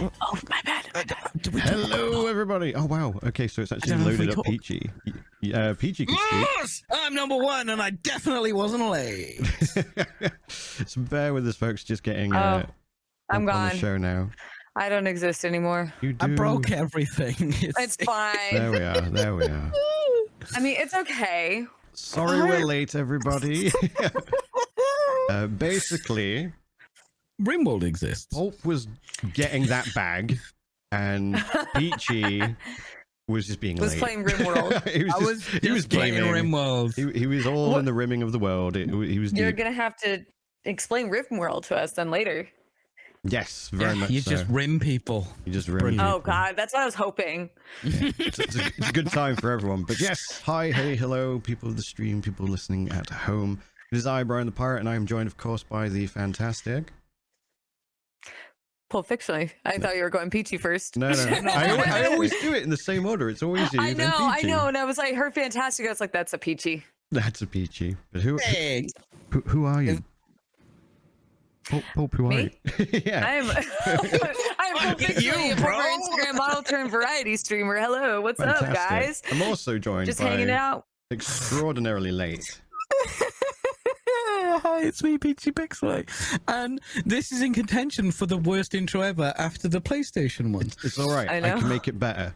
Oh, my bad. Hello, everybody. Oh, wow. Okay, so it's actually loaded up Peachy. Peachy can speak. Yes! I'm number one, and I definitely wasn't late. So bear with us, folks. Just getting I'm on gone. the show now. I don't exist anymore. You do. I broke everything. It's fine. There we are. There we are. I mean, it's okay. Sorry we're late, everybody. Basically, Rimworld exists. Pulp was getting that bag, and Peachy was just being late. Playing Rimworld. he was playing gaming. Rimworld. He was all in the rimming of the world. He was. You're deep. gonna have to explain Rimworld to us then later. Yes, very much. You so. just rim people. You just rim. Oh people. God, that's what I was hoping. It's a good time for everyone. But yes, hi, hey, hello, people of the stream, people listening at home. It is I, Bryan the Pirate, and I am joined, of course, by the fantastic. Pulp Fiction. I thought you were going Peachy first. No. I always do it in the same order. It's always you. I then know, Peachy. and I was like, her fantastic. I was like, that's a Peachy. That's a Peachy. But who are you? Pulp, who are you? Yeah. I'm Pulp Fiction, a former Instagram model turned variety streamer. Hello, what's up, guys? I'm also joined Just by hanging out. extraordinarily late. Hi, it's me, Peachy Pixelate. And this is in contention for the worst intro ever after the PlayStation one. It's all right. I can make it better.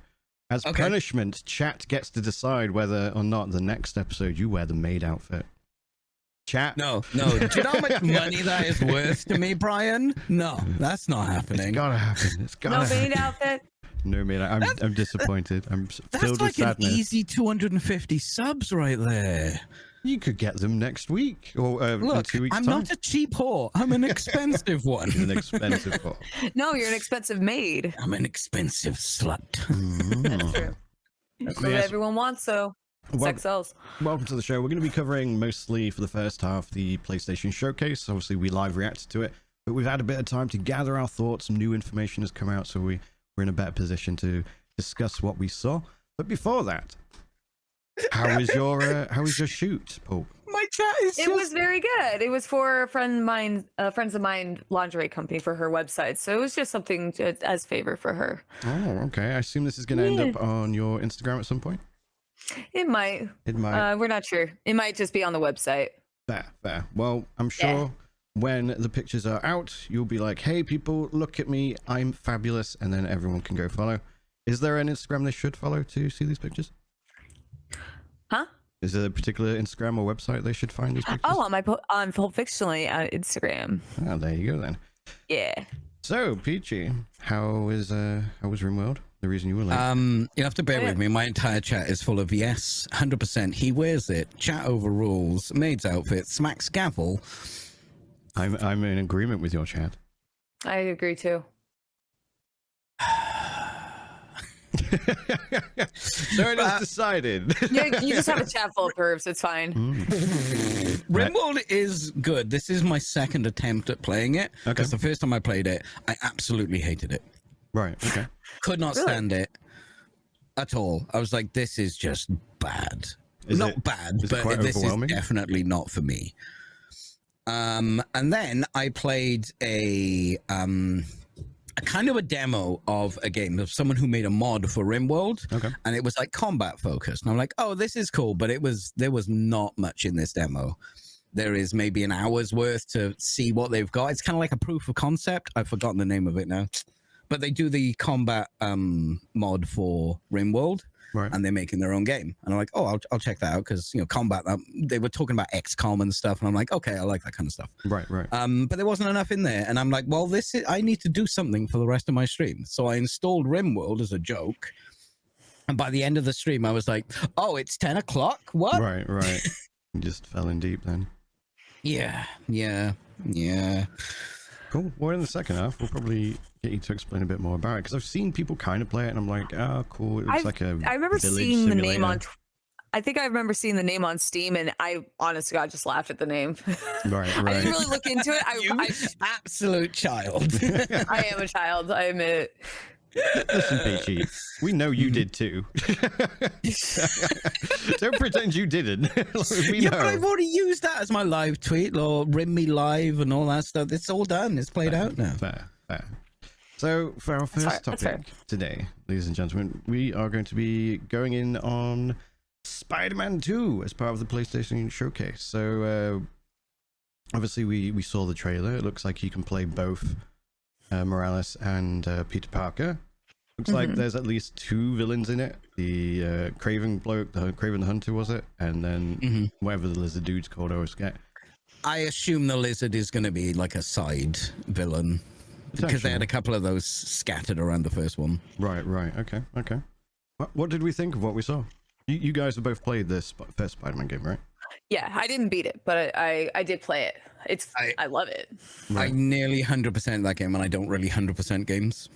As punishment, chat gets to decide whether or not the next episode you wear the maid outfit. Chat. No. Do you know how much money that is worth to me, Bryan? No, that's not happening. It's gotta happen. It's gotta No happen. maid outfit. No maid. I'm disappointed. I'm That's filled like with sadness. an easy 250 subs right there. You could get them next week or in Look, 2 weeks' I'm time. not a cheap whore. I'm an expensive one. An expensive one. No, you're an expensive maid. I'm an expensive slut. That's true. That's what everyone wants, so sex sells. Welcome to the show. We're going to be covering mostly for the first half the PlayStation Showcase. Obviously, we live reacted to it, but we've had a bit of time to gather our thoughts. Some new information has come out, so we're in a better position to discuss what we saw. But before that, how was your shoot, Paul? My chat is It was very good. It was for a friend of mine, friends of mine lingerie company for her website. So it was just something as favor for her. Oh, okay. I assume this is going to end up on your Instagram at some point. It might. It might. We're not sure. It might just be on the website. Fair. Well, I'm sure when the pictures are out, you'll be like, hey, people, look at me. I'm fabulous. And then everyone can go follow. Is there an Instagram they should follow to see these pictures? Huh? Is there a particular Instagram or website they should find these pictures? Oh, on Pulp Fictionally on Instagram. Oh, there you go then. Yeah. So, Peachy, how was Rimworld? The reason you were late. You have to bear with me. My entire chat is full of yes, 100%. He wears it. Chat overrules. Maid's outfit. Smacks gavel. I'm in agreement with your chat. I agree too. So it is decided. You just have a chat full of pervs. It's fine. Rimworld is good. This is my second attempt at playing it. Because the first time I played it, I absolutely hated it. Right, okay. Could not stand it at all. I was like, this is just bad. Not bad, but this is definitely not for me. And then I played a kind of a demo of a game of someone who made a mod for Rimworld, and it was like combat focused. And I'm like, oh, this is cool, but there was not much in this demo. There is maybe an hour's worth to see what they've got. It's kind of like a proof of concept. I've forgotten the name of it now, but they do the combat mod for Rimworld. Right. And they're making their own game. And I'm like, oh, I'll check that out because, combat, they were talking about XCOM and stuff. And I'm like, okay, I like that kind of stuff. Right. But there wasn't enough in there. And I'm like, well, I need to do something for the rest of my stream. So I installed Rimworld as a joke. And by the end of the stream, I was like, oh, it's 10 o'clock? What? Right. You just fell in deep then. Yeah. Cool. Well, in the second half, we'll probably get you to explain a bit more about it because I've seen people kind of play it, and I'm like, oh, cool. It looks like a I remember seeing simulator. the name on. I think I remember seeing the name on Steam, and I, honest to God, just laughed at the name. Right. I didn't really look into it. I absolute child. I am a child. I admit. Listen, Peachy, we know you did too. Don't pretend you didn't. We know. But I've already used that as my live tweet or Rim Me Live and all that stuff. It's all done. It's played out now. Fair. So for our first topic today, ladies and gentlemen, we are going to be going in on Spider-Man 2 as part of the PlayStation Showcase. So obviously we saw the trailer. It looks like you can play both Morales and Peter Parker. Looks like there's at least 2 villains in it. The Craven bloke, Craven the Hunter, was it? And then whatever the lizard dude's called, I always forget. I assume the lizard is going to be like a side villain. Because they had a couple of those scattered around the first one. Right. Okay. What did we think of what we saw? You guys have both played this first Spider-Man game, right? Yeah, I didn't beat it, but I did play it. I love it. Right. I nearly 100% that game, and I don't really 100% games.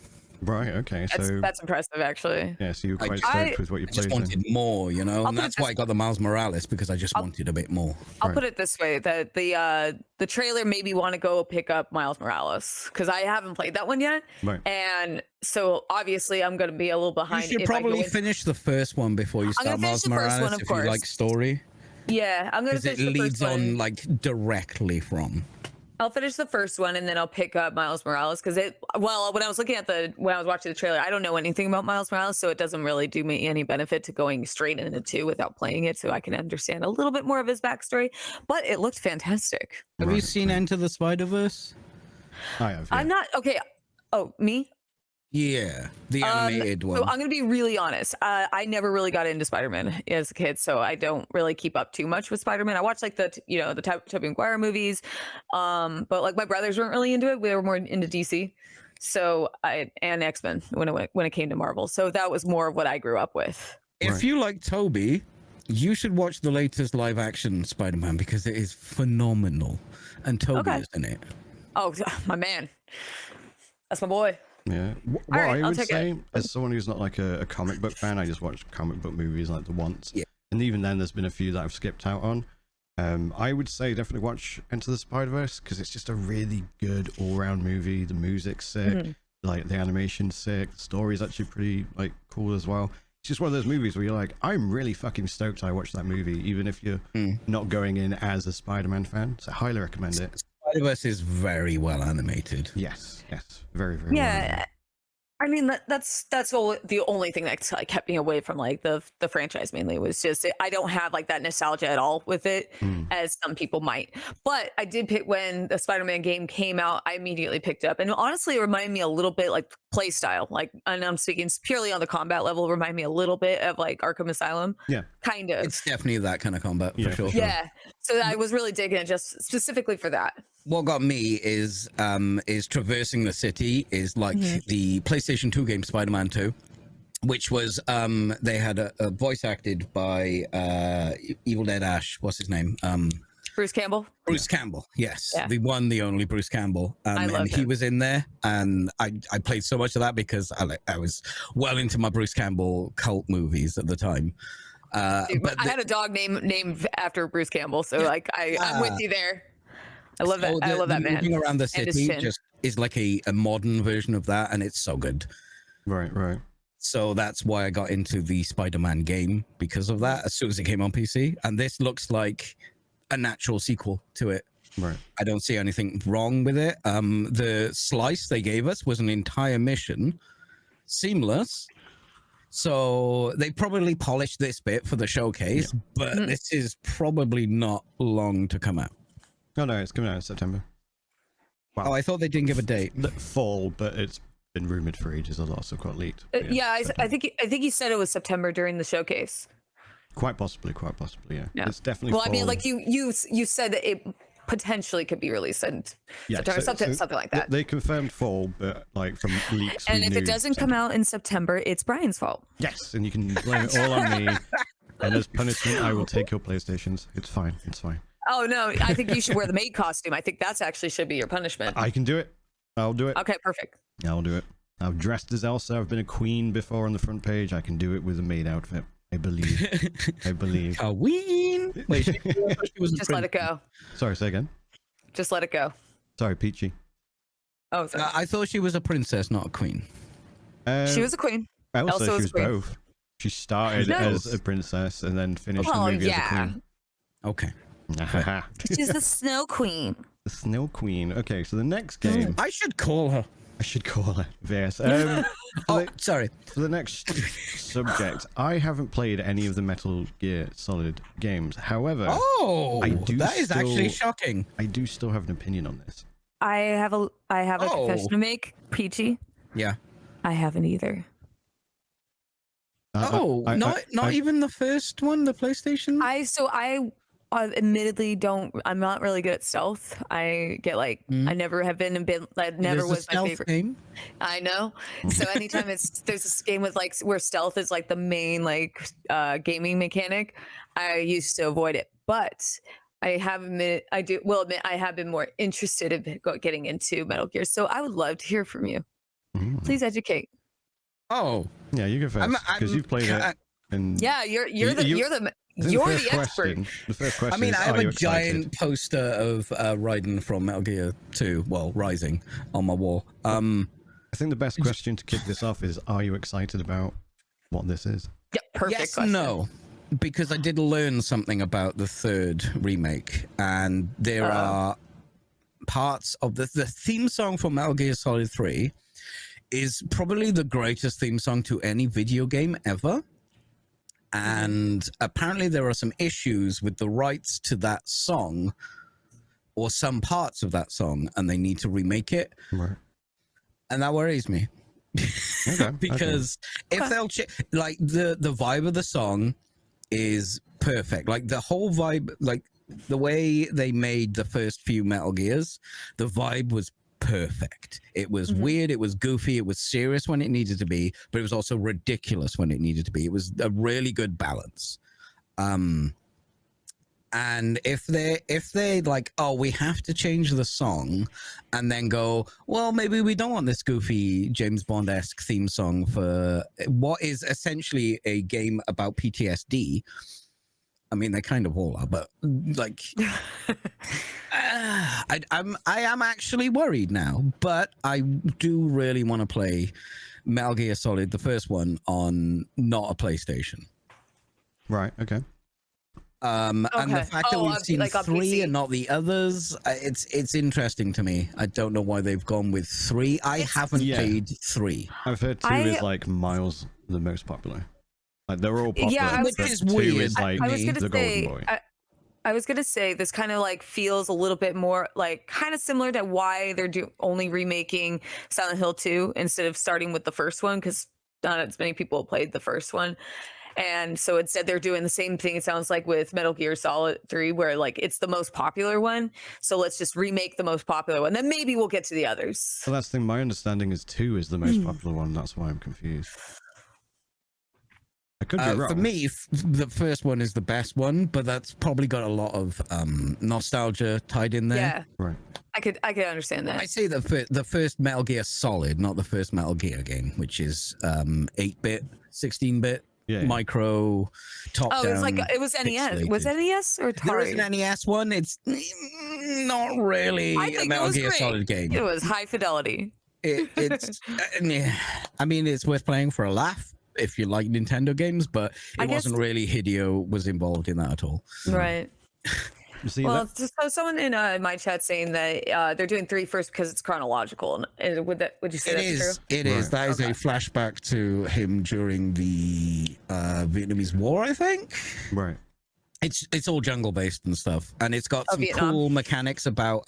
Right, okay. That's impressive, actually. Yeah, so you're quite stoked with what you played. I just wanted more, you know, and that's why I got the Miles Morales, because I just wanted a bit more. I'll put it this way, that the trailer made me want to go pick up Miles Morales, because I haven't played that one yet. Right. And so obviously I'm going to be a little behind. You should probably finish the first one before you start Miles Morales, if you like story. Yeah, I'm going to finish the first one. It leads on like directly from. I'll finish the first one and then I'll pick up Miles Morales, because when I was watching the trailer, I don't know anything about Miles Morales, so it doesn't really do me any benefit to going straight into 2 without playing it, so I can understand a little bit more of his backstory. But it looked fantastic. Have you seen Enter the Spider-Verse? I have. Yeah. I'm not okay. Oh, me? Yeah, the animated one. So I'm going to be really honest. I never really got into Spider-Man as a kid, so I don't really keep up too much with Spider-Man. I watched like the Tobey Maguire movies, but like my brothers weren't really into it. We were more into DC, and X-Men when it came to Marvel. So that was more of what I grew up with. If you like Tobey, you should watch the latest live-action Spider-Man, because it is phenomenal, and Tobey is in it. Oh, my man, that's my boy. Yeah. What I would say, as someone who's not like a comic book fan, I just watch comic book movies like the once. Yeah. And even then, there's been a few that I've skipped out on. I would say definitely watch Enter the Spider-Verse, because it's just a really good all-round movie. The music's sick, like the animation's sick, the story's actually pretty like cool as well. It's just one of those movies where you're like, I'm really fucking stoked I watched that movie, even if you're not going in as a Spider-Man fan. So I highly recommend it. Spider-Verse is very well animated. Yes, very well animated. I mean, that's the only thing that kept me away from like the franchise. Mainly was just I don't have like that nostalgia at all with it, as some people might. But I did pick when the Spider-Man game came out. I immediately picked up, and honestly, it reminded me a little bit like play style. Like, and I'm speaking purely on the combat level. Remind me a little bit of like Arkham Asylum. Yeah, kind of. It's definitely that kind of combat for sure. Yeah, so I was really digging it just specifically for that. What got me is traversing the city is like the PlayStation 2 game Spider-Man 2, which was they had a voice acted by Evil Dead Ash. What's his name? Bruce Campbell. Bruce Campbell, yes, the one, the only Bruce Campbell, and he was in there, and I played so much of that because I was well into my Bruce Campbell cult movies at the time. But I had a dog named after Bruce Campbell, so like I'm with you there. I love that. I love that man. Moving around the city just is like a modern version of that, and it's so good. Right. So that's why I got into the Spider-Man game, because of that, as soon as it came on PC. And this looks like a natural sequel to it. Right. I don't see anything wrong with it. The slice they gave us was an entire mission, seamless. So they probably polished this bit for the showcase, but this is probably not long to come out. No, it's coming out in September. Wow. Oh, I thought they didn't give a date. Fall, but it's been rumored for ages. A lot of stuff got leaked. I think he said it was September during the showcase. Quite possibly, yeah. It's definitely. Well, fall. I mean, like you said that it potentially could be released in September, something like that. They confirmed fall, but like from leaks. And if it doesn't come out in September, it's Brian's fault. Yes, and you can blame it all on me. And as punishment, I will take your PlayStations. It's fine. Oh no, I think you should wear the maid costume. I think that's actually should be your punishment. I can do it. I'll do it. Okay, perfect. I'll do it. I've dressed as Elsa. I've been a queen before on the front page. I can do it with a maid outfit. I believe. A queen. Wait, she just let it go. Sorry, say again. Just let it go. Sorry, Peachy. Oh, sorry. I thought she was a princess, not a queen. She was a queen. Elsa she was both. She started as a princess and then finished the movie as a queen. Okay. She's the Snow Queen. The Snow Queen. Okay, so the next game. I should call her. I should call it VS. Sorry. For the next subject, I haven't played any of the Metal Gear Solid games. However, that is actually shocking. I do still have an opinion on this. I have a confession to make, Peachy. Yeah. I haven't either. Not even the first one, the PlayStation. I admittedly I'm not really good at stealth. I get like I never have been that never was my favorite game. I know. So anytime there's this game with like where stealth is like the main like gaming mechanic, I used to avoid it. But I will admit I have been more interested in getting into Metal Gear. So I would love to hear from you. Please educate. Oh yeah, you go first because you've played it. And yeah, you're the expert. The first question. I mean, I have a giant excited? poster of Raiden from Metal Gear 2, well, Rising, on my wall. I think the best question to kick this off is: are you excited about what this is? Yeah, perfect. Yes, question. no, because I did learn something about the third remake, and there are parts of the theme song for Metal Gear Solid 3 is probably the greatest theme song to any video game ever. And apparently there are some issues with the rights to that song or some parts of that song, and they need to remake it. Right. And that worries me. Okay, because if they'll like the vibe of the song is perfect. Like the whole vibe, like the way they made the first few Metal Gears, the vibe was perfect. It was weird, it was goofy, it was serious when it needed to be, but it was also ridiculous when it needed to be. It was a really good balance. And if they like, oh, we have to change the song, and then go, well, maybe we don't want this goofy James Bond-esque theme song for what is essentially a game about PTSD. I mean, they kind of all are, but like, I am actually worried now. But I do really want to play Metal Gear Solid, the first one, on not a PlayStation. Right. Okay. And the fact that we've seen like 3 and not the others, it's interesting to me. I don't know why they've gone with 3. I haven't played 3. I've heard 2 is like miles the most popular. Like they're all popular. Yeah, which is weird. Is like I was gonna the say, golden boy. I was gonna say this kind of like feels a little bit more like kind of similar to why they're only remaking Silent Hill 2 instead of starting with the first one, because not as many people played the first one. And so instead they're doing the same thing, it sounds like, with Metal Gear Solid 3, where like it's the most popular one. So let's just remake the most popular one. Then maybe we'll get to the others. Well, that's the thing. My understanding is 2 is the most popular one. That's why I'm confused. I could be wrong. For me, the first one is the best one, but that's probably got a lot of nostalgia tied in there. Yeah, right. I could understand that. I say the first Metal Gear Solid, not the first Metal Gear game, which is 8-bit, 16-bit, micro, top down. Oh, it's like it was NES. Was it NES or Atari? There is an NES one. It's not really a Metal Gear Solid game. It was high fidelity. It's I mean, it's worth playing for a laugh if you like Nintendo games, but it wasn't really Hideo was involved in that at all. Right. See, well, so someone in my chat saying that they're doing 3 first because it's chronological. Would you say that's true? It is. That is a flashback to him during the Vietnamese War, I think. Right. It's all jungle based and stuff, and it's got some Vietnam. cool mechanics about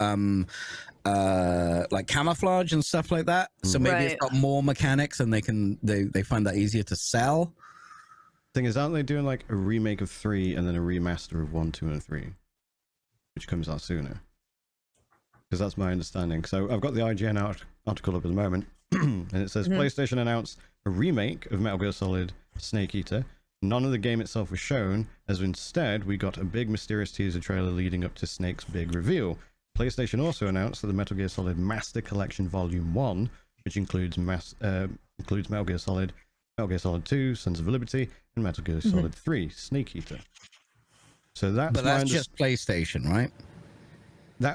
like camouflage and stuff like that. So maybe it's got more mechanics, and they find that easier to sell. Thing is, aren't they doing like a remake of 3 and then a remaster of 1, 2, and 3, which comes out sooner? Because that's my understanding. So I've got the IGN article up at the moment, and it says PlayStation announced a remake of Metal Gear Solid Snake Eater. None of the game itself was shown, as instead we got a big mysterious teaser trailer leading up to Snake's big reveal. PlayStation also announced that the Metal Gear Solid Master Collection Volume 1, which includes Metal Gear Solid 2, Sons of Liberty, and Metal Gear Solid 3, Snake Eater. So that's just PlayStation, right?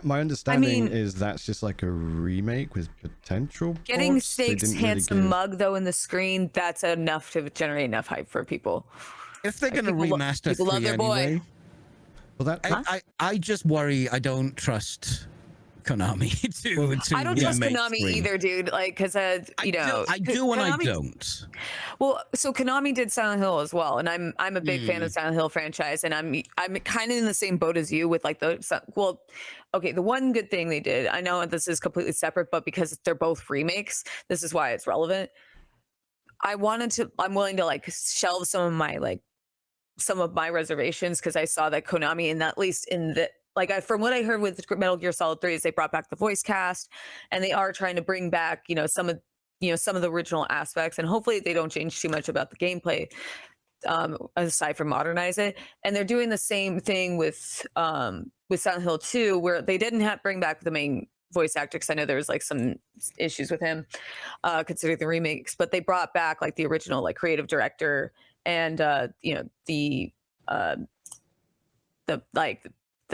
My understanding is that's just like a remake with potential. Getting Snake's handsome mug though in the screen, that's enough to generate enough hype for people. If they're going to remaster 3 love their anyway, boy. Well, I just worry. I don't trust Konami to I don't trust remake Konami Scream. either, dude. Like, because you know, I do and Konami, I don't. Well, so Konami did Silent Hill as well, and I'm a big fan of Silent Hill franchise, and I'm kind of in the same boat as you with like okay, the one good thing they did. I know this is completely separate, but because they're both remakes, this is why it's relevant. I'm willing to like shelve some of my reservations because I saw that Konami, and at least in the from what I heard with Metal Gear Solid 3 is they brought back the voice cast, and they are trying to bring back some of the original aspects, and hopefully they don't change too much about the gameplay aside from modernize it. And they're doing the same thing with Silent Hill 2, where they didn't bring back the main voice actor because I know there was like some issues with him considering the remakes, but they brought back like the original like creative director and the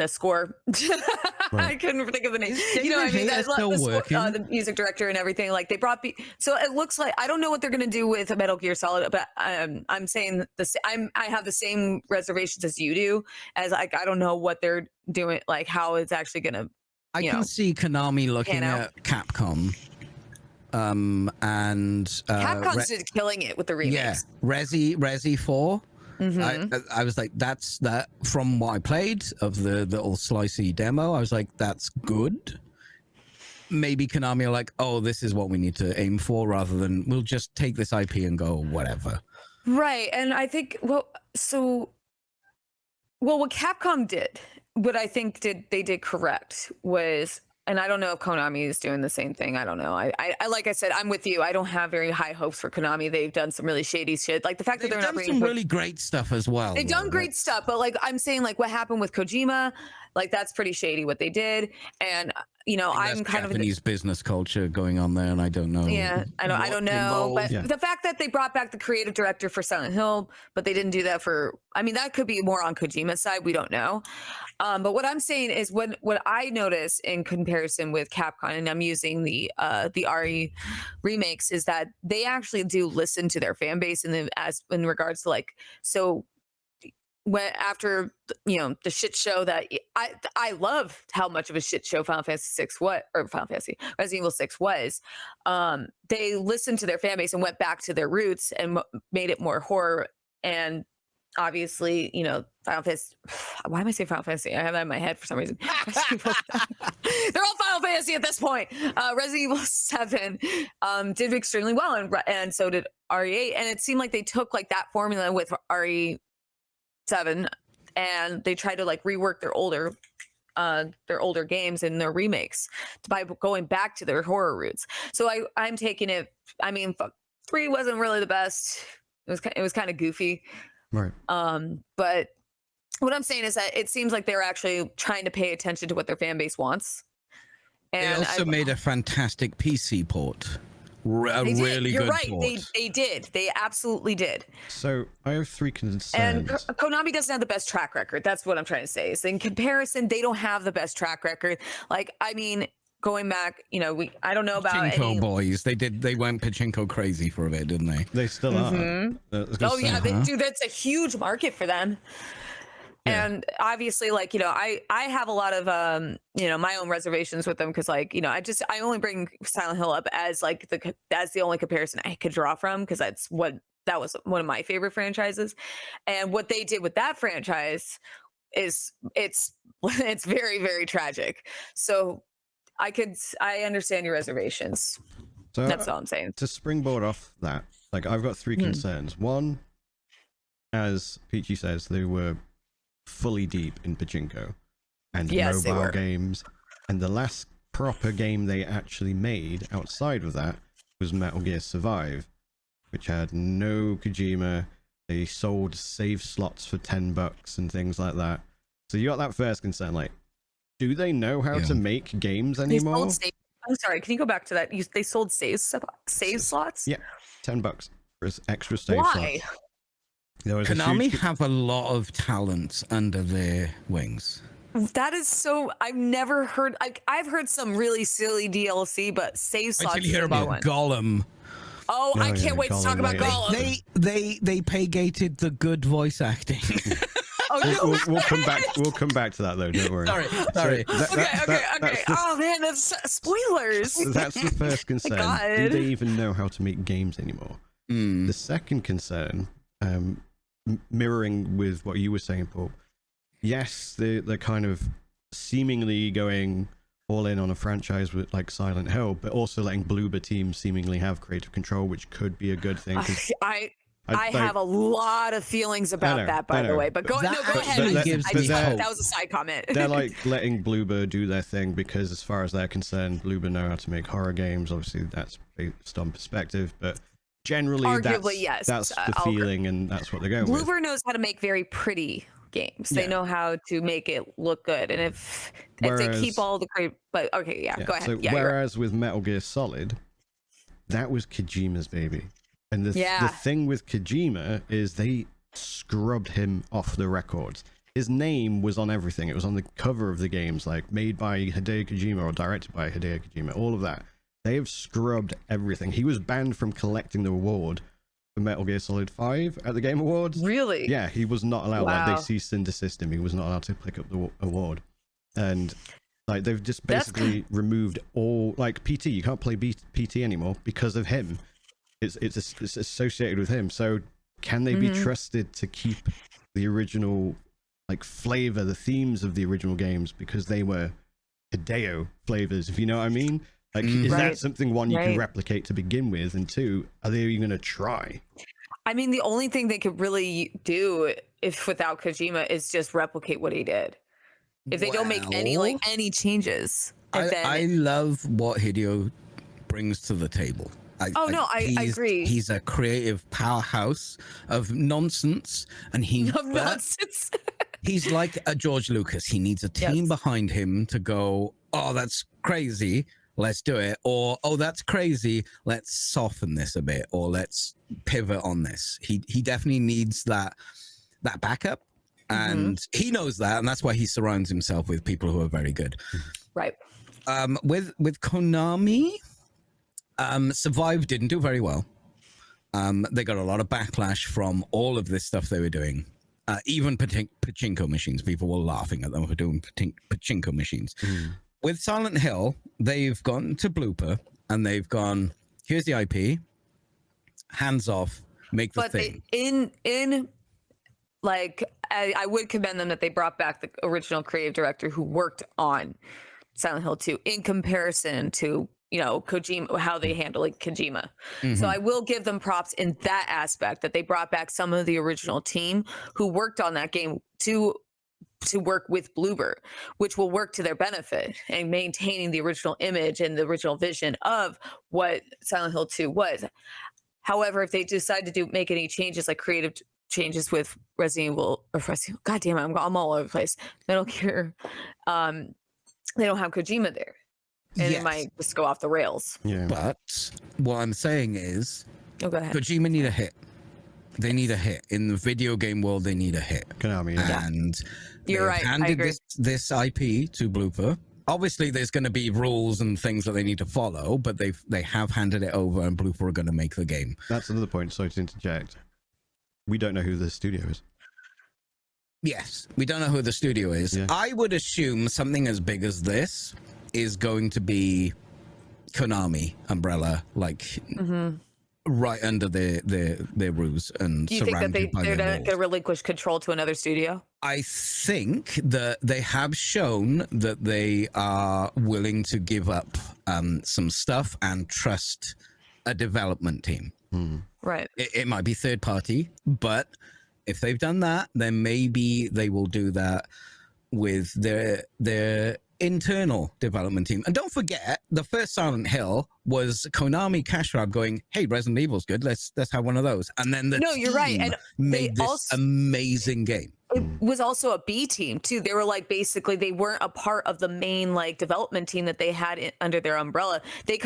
score. I couldn't think of the name. I mean, the music director and everything. Like they brought so it looks like I don't know what they're gonna do with Metal Gear Solid, but I'm saying I have the same reservations as you do. As like I don't know what they're doing, like how it's actually gonna. I can see Konami looking at Capcom. Capcom's just killing it with the remakes. Yeah, Resi 4. I was like, that's that from what I played of the little slicey demo. I was like, that's good. Maybe Konami are like, oh, this is what we need to aim for, rather than we'll just take this IP and go whatever. Right, and I think what Capcom did, what I think they did correct was. And I don't know if Konami is doing the same thing. I don't know. I like I said, I'm with you. I don't have very high hopes for Konami. They've done some really shady shit. Like the fact that they're not bringing some really great stuff as well. They've done great stuff, but like I'm saying, like what happened with Kojima, like that's pretty shady what they did. And I'm kind of Japanese business culture going on there, and I don't know. Yeah, I don't know. But the fact that they brought back the creative director for Silent Hill, but they didn't do that that could be more on Kojima's side. We don't know. But what I'm saying is what I notice in comparison with Capcom, and I'm using the RE remakes, is that they actually do listen to their fan base in regards to when after the shit show that I love how much of a shit show Resident Evil 6 was. They listened to their fan base and went back to their roots and made it more horror. And obviously, Final Fantasy. Why am I saying Final Fantasy? I have that in my head for some reason. They're all Final Fantasy at this point. Resident Evil 7 did extremely well, and so did RE8. And it seemed like they took like that formula with RE7, and they tried to like rework their older games and their remakes by going back to their horror roots. So I'm taking it. I mean, 3 wasn't really the best. It was kind of goofy. Right. But what I'm saying is that it seems like they're actually trying to pay attention to what their fan base wants. And they also made a fantastic PC port. Really You're good right. port. They did. They absolutely did. So I have 3 concerns. And Konami doesn't have the best track record. That's what I'm trying to say. Is in comparison, they don't have the best track record. Like, I mean, going back, I don't know about Pachinko boys. They went pachinko crazy for a bit, didn't they? They still are. Dude, that's a huge market for them. Yeah. And obviously, like, I have a lot of my own reservations with them because, like, I only bring Silent Hill up as like that's the only comparison I could draw from, because that was one of my favorite franchises. And what they did with that franchise is it's very, very tragic. So I understand your reservations. So that's all I'm saying. To springboard off that, like, I've got 3 concerns. One, as Peachy says, they were fully deep in pachinko and mobile games, and the last proper game they actually made outside of that was Metal Gear Survive, which had no Kojima. They sold save slots for $10 and things like that. So you got that first concern, like, do they know how to make games anymore? I'm sorry, can you go back to that? They sold save slots? Yeah, $10 for extra save slots. Konami have a lot of talent under their wings. That is so. I've never heard. I've heard some really silly DLC, but save slots. Until you hear about Gollum. Oh, I can't wait to talk about Gollum. They pay gated the good voice acting. We'll come back. We'll come back to that though. Don't worry. Sorry. Okay. Oh man, that's spoilers. That's the first concern. Do they even know how to make games anymore? The second concern, mirroring with what you were saying, Paul. Yes, they're kind of seemingly going all in on a franchise with like Silent Hill, but also letting Bloober Team seemingly have creative control, which could be a good thing. I have a lot of feelings about that, by the way. But go ahead. That was a side comment. They're like letting Bloober do their thing because, as far as they're concerned, Bloober know how to make horror games. Obviously, that's based on perspective, but generally, arguably, that's the feeling, and that's what they're going with. Bloober knows how to make very pretty games. They know how to make it look good, and if they keep all the great, but okay, go ahead. So whereas with Metal Gear Solid, that was Kojima's baby, and the thing with Kojima is they scrubbed him off the records. His name was on everything. It was on the cover of the games, like made by Hideo Kojima or directed by Hideo Kojima. All of that. They have scrubbed everything. He was banned from collecting the award for Metal Gear Solid 5 at the Game Awards. Really? Yeah, he was not allowed. Wow. Like, they ceased and desist him. He was not allowed to pick up the award. And like they've just basically removed all, like, PT. You can't play PT anymore because of him. It's associated with him. So can they be trusted to keep the original like flavor, the themes of the original games, because they were Hideo flavors, if you know what I mean? Like, is that something, one, you can replicate to begin with, and two, are they even going to try? I mean, the only thing they could really do if without Kojima is just replicate what he did. If they don't make any changes. I love what Hideo brings to the table. I agree. He's a creative powerhouse of nonsense, and nonsense. He's like a George Lucas. He needs a team behind him to go, oh, that's crazy, let's do it, or oh, that's crazy, let's soften this a bit, or let's pivot on this. He definitely needs that backup, and he knows that, and that's why he surrounds himself with people who are very good. Right. With Konami, Survive didn't do very well. They got a lot of backlash from all of this stuff they were doing. Even pachinko machines, people were laughing at them for doing pachinko machines. With Silent Hill, they've gone to Blooper and they've gone, here's the IP, hands off, make the thing. I would commend them that they brought back the original creative director who worked on Silent Hill 2 in comparison to, Kojima, how they handle Kojima. So I will give them props in that aspect, that they brought back some of the original team who worked on that game to work with Bloober, which will work to their benefit and maintaining the original image and the original vision of what Silent Hill 2 was. However, if they decide to make any changes, like creative changes with Resident Evil, God damn it, I'm all over the place. Metal Gear, they don't have Kojima there. And it might just go off the rails. Yeah. But what I'm saying is, go ahead. Kojima need a hit. They need a hit. In the video game world, they need a hit. Konami, and you're right. Handed this IP to Blooper. Obviously, there's going to be rules and things that they need to follow, but they have handed it over, and Blooper are going to make the game. That's another point. Sorry to interject. We don't know who the studio is. Yes, we don't know who the studio is. Yeah. I would assume something as big as this is going to be Konami umbrella, right under their roofs and do you think that they're going to relinquish control to another studio? I think that they have shown that they are willing to give up some stuff and trust a development team. Right. It might be third party, but if they've done that, then maybe they will do that with their internal development team. And don't forget, the first Silent Hill was Konami cash grab going, hey, Resident Evil's good, let's have one of those. And then you're right. And made this amazing game. It was also a B team too. They were basically they weren't a part of the main development team that they had under their umbrella. They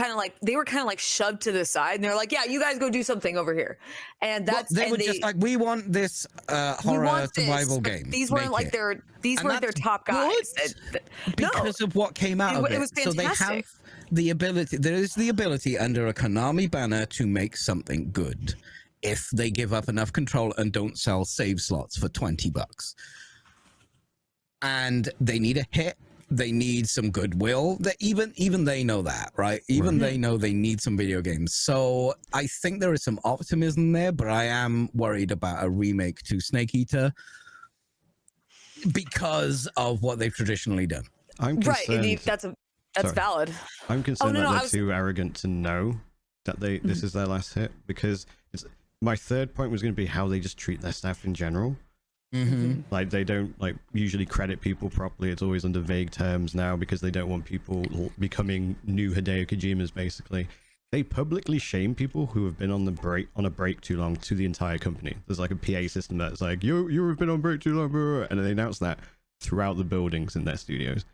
were kind of shoved to the side, and they're like, yeah, you guys go do something over here. And they were just like, we want this horror survival game. These weren't their top guys. Because of what came out of it. It was fantastic. So they have the ability. There is the ability under a Konami banner to make something good, if they give up enough control and don't sell save slots for $20. and they need a hit. They need some goodwill. That even they know that, right? Even they know they need some video games. So I think there is some optimism there, but I am worried about a remake to Snake Eater because of what they've traditionally done. I'm concerned. Right, that's valid. I'm concerned that they're too arrogant to know that this is their last hit, because my third point was going to be how they just treat their staff in general. Like they don't usually credit people properly. It's always under vague terms now because they don't want people becoming new Hideo Kojimas. Basically, they publicly shame people who have been on a break too long to the entire company. There's like a PA system that's like, you have been on break too long, and they announce that throughout the buildings in their studios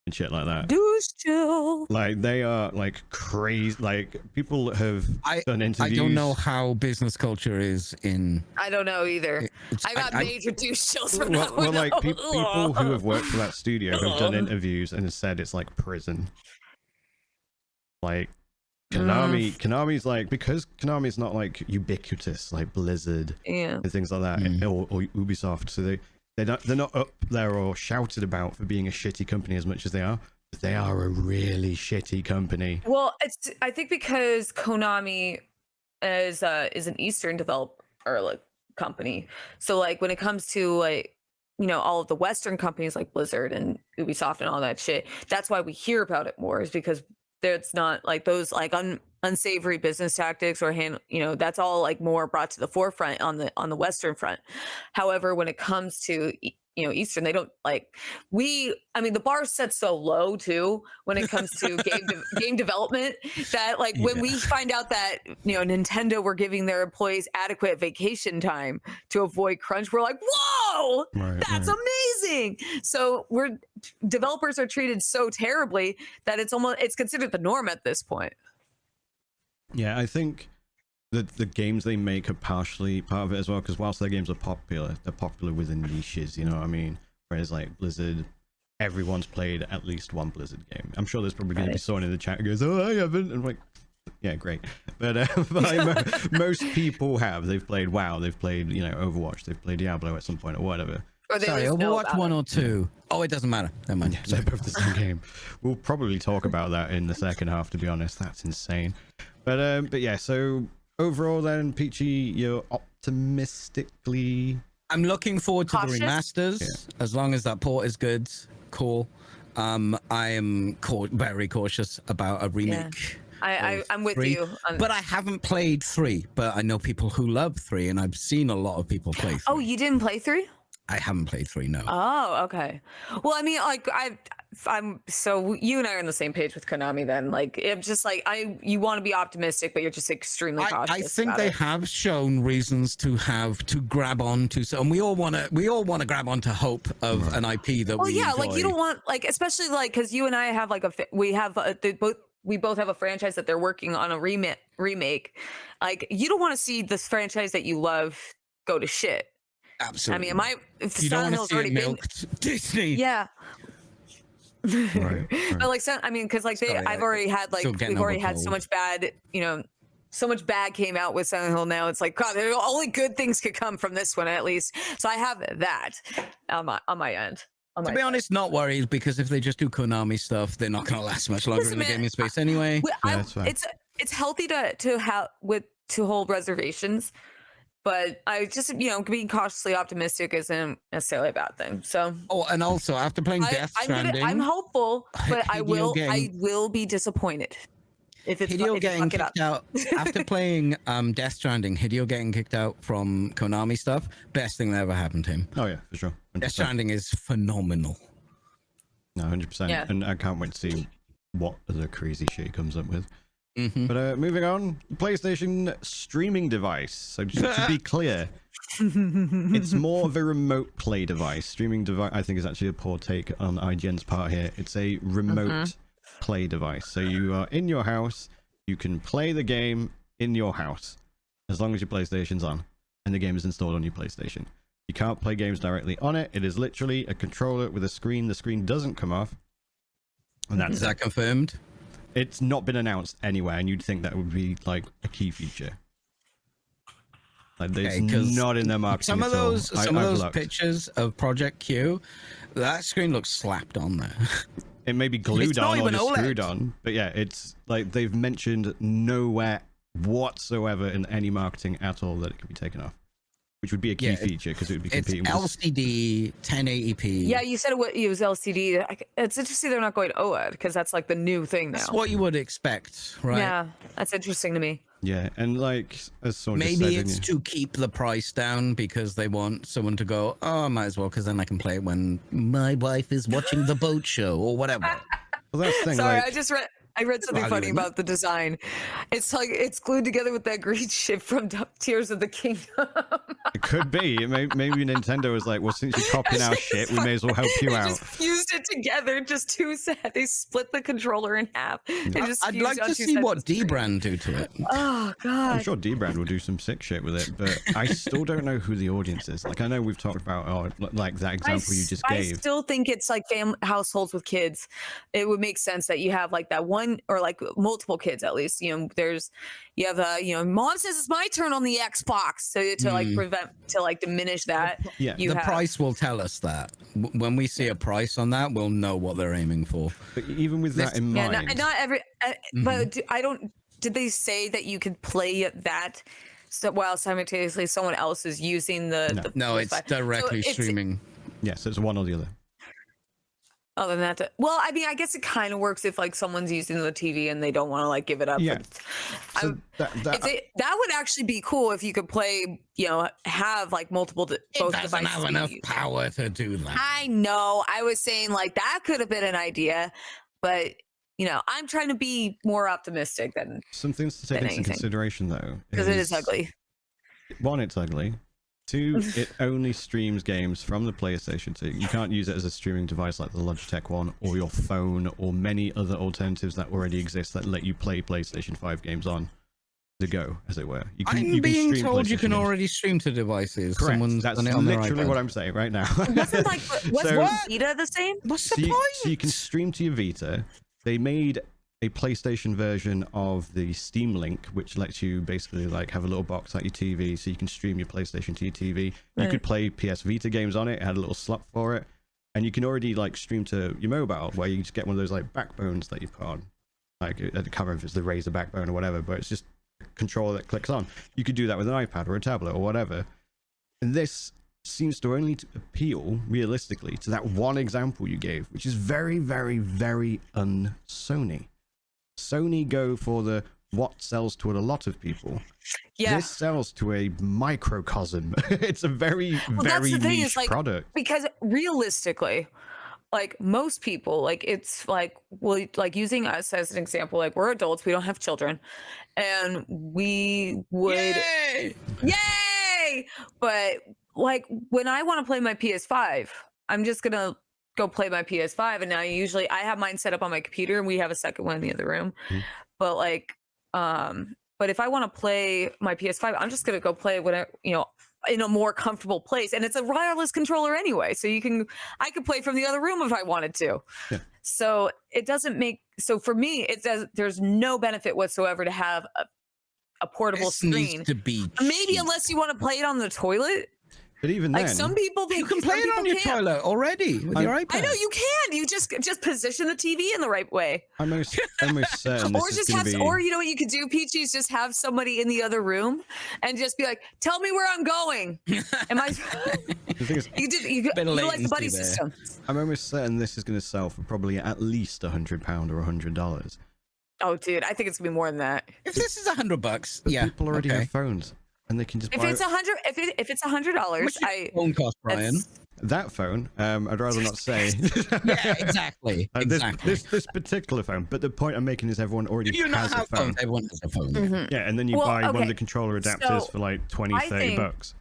and shit like that. Deuce chill. Like they are like crazy. Like people have done interviews. I don't know how business culture is in. I don't know either. I got major douche chills from that well, one. like people who have worked for that studio have done interviews and said it's like prison. Like Konami's like, because Konami's not like ubiquitous like Blizzard and things like that, or Ubisoft. So they're not up there or shouted about for being a shitty company as much as they are. But they are a really shitty company. Well, I think because Konami is an Eastern developer company. So like when it comes to like, you know, all of the Western companies like Blizzard and Ubisoft and all that shit, that's why we hear about it more, is because it's not like those like unsavory business tactics or that's all like more brought to the forefront on the Western front. However, when it comes to Eastern, they don't like the bar is set so low too when it comes to game development that like when we find out that Nintendo were giving their employees adequate vacation time to avoid crunch, we're like, whoa, that's amazing. So developers are treated so terribly that it's considered the norm at this point. Yeah, I think that the games they make are partially part of it as well, because whilst their games are popular, they're popular within niches, you know what I mean? Whereas like Blizzard, everyone's played at least one Blizzard game. I'm sure there's probably going to be someone in the chat who goes, oh, I haven't. And I'm like, yeah, great. But most people have. They've played WoW, they've played, Overwatch, they've played Diablo at some point or whatever. Sorry, Overwatch 1 or 2? Oh, it doesn't matter. Never mind. They're both the same game. We'll probably talk about that in the second half, to be honest. That's insane. But yeah, so overall then, Peachy, you're optimistically... I'm looking forward to cautious? The remasters, as long as that port is good. Cool. I am very cautious about a remake. I'm with 3. you. But I haven't played 3, but I know people who love 3, and I've seen a lot of people play 3. Oh, you didn't play 3? I haven't played 3, no. Oh, okay. Well, I mean, like I'm so you and I are on the same page with Konami then. Like it's just like you want to be optimistic, but you're just extremely cautious. I think they have shown reasons to grab onto, and we all want to grab onto hope of an IP that we enjoy. Like you don't want especially because you and I have we both have a franchise that they're working on a remake. Like you don't want to see this franchise that you love go to shit. Absolutely. I mean, if you Silent don't Hill's want to see already milked Disney. Yeah. Right. But like, I mean, because like I've already had we've already had so much bad, so much bad came out with Silent Hill. Now it's like, God, only good things could come from this one at least. So I have that on my end. To be honest, not worried, because if they just do Konami stuff, they're not going to last much longer in the gaming space anyway. It's healthy to hold reservations. But I just, being cautiously optimistic isn't necessarily a bad thing. So. Oh, and also after playing Death Stranding, I'm hopeful, but I will be disappointed if it's Hideo getting kicked out after playing Death Stranding. Hideo getting kicked out from Konami stuff, best thing that ever happened to him. Oh yeah, for sure. 100%. Death Stranding is phenomenal. No, 100%. Yeah. And I can't wait to see what other crazy shit he comes up with. Mm-hmm. But moving on, PlayStation streaming device. So just to be clear, it's more of a remote play device. Streaming device, I think, is actually a poor take on IGN's part here. It's a remote play device. So you are in your house, you can play the game in your house as long as your PlayStation's on and the game is installed on your PlayStation. You can't play games directly on it. It is literally a controller with a screen. The screen doesn't come off. And Is that confirmed? It's not been announced anywhere, and you'd think that would be like a key feature. Like, it's not in their marketing. Some of those pictures of Project Q, That screen looks slapped on there. It may be glued on or just screwed on, but yeah, it's like they've mentioned nowhere whatsoever in any marketing at all that it can be taken off, which would be a key feature because it would be competing with LCD 1080p. Yeah, you said it was LCD. It's interesting they're not going OLED because that's like the new thing now. That's what you would expect, right? Yeah, that's interesting to me. Yeah, and like as someone maybe just said, it's to keep the price down because they want someone to go, oh, I might as well because then I can play it when my wife is watching the boat show or whatever. Well, that's the thing. Sorry, like, I read something funny about the design. It's like it's glued together with that green shit from Tears of the Kingdom. It could be. Maybe Nintendo was like, well, since you're copying our shit, we may as well help you out. Just fused it together, just too sad. They split the controller in half. I'd like to see what D-Brand do to it. Oh god! I'm sure D-Brand will do some sick shit with it, but I still don't know who the audience is. Like I know we've talked about, like that example you just gave. I still think it's like households with kids. It would make sense that you have like that one or like multiple kids at least. You know, mom says it's my turn on the Xbox, so to diminish that. Yeah, the price will tell us that. When we see a price on that, we'll know what they're aiming for. But even with that in mind, not every. But I don't. Did they say that you could play that while simultaneously someone else is using the? No, it's directly streaming. Yes, it's one or the other. Other than that, well, I mean, I guess it kind of works if like someone's using the TV and they don't want to like give it up. Yeah, so that would actually be cool if you could play, have like multiple both devices. It doesn't have enough power to do that. I know. I was saying like that could have been an idea, but I'm trying to be more optimistic than some things to take into consideration though, because it is ugly. One, it's ugly. Two, it only streams games from the PlayStation, so you can't use it as a streaming device like the Logitech one or your phone or many other alternatives that already exist that let you play PlayStation 5 games on the go, as it were. I'm being told you can already stream to devices. Correct. Someone's That's literally what I'm saying right now. Wasn't Vita the same? What's the point? So you can stream to your Vita. They made a PlayStation version of the Steam Link, which lets you basically like have a little box like your TV, so you can stream your PlayStation to your TV. You could play PS Vita games on it. It had a little slot for it, and you can already like stream to your mobile, where you just get one of those like backbones that you put on, like I can't remember if it's the Razer backbone or whatever, but it's just a controller that clicks on. You could do that with an iPad or a tablet or whatever, and this seems to only appeal realistically to that one example you gave, which is very, very, very un-Sony. Sony go for the what sells to a lot of people. Yeah, this sells to a microcosm. It's a very niche product. Because realistically, like most people, like it's like, well, like using us as an example, like we're adults, we don't have children, and we would, yay! But like when I want to play my PS5, I'm just gonna go play my PS5, and now I have mine set up on my computer, and we have a second one in the other room. But like, but if I want to play my PS5, I'm just gonna go play whatever, in a more comfortable place, and it's a wireless controller anyway, so I could play from the other room if I wanted to. Yeah. So it doesn't make for me there's no benefit whatsoever to have a portable screen. Needs to be maybe unless you want to play it on the toilet. But even like then, some people you can play it on your toilet already with your iPad. I know you can. You just position the TV in the right way. I'm almost certain or just have, or you know what you could do, Peachy, is just have somebody in the other room and just be like, "Tell me where I'm going." Am I? The thing is, you like the buddy system. I'm almost certain this is going to sell for probably at least £100 or $100. Oh, dude, I think it's gonna be more than that. If this is $100, but people already have phones. And they can just buy it's if it's $100, phone cost, Bryan? That phone, I'd rather not say. Yeah, exactly. This particular phone, but the point I'm making is everyone already has a phone. Everyone has a phone. Mm-hmm. Yeah, and then you buy one of the controller adapters for like 20-30 bucks.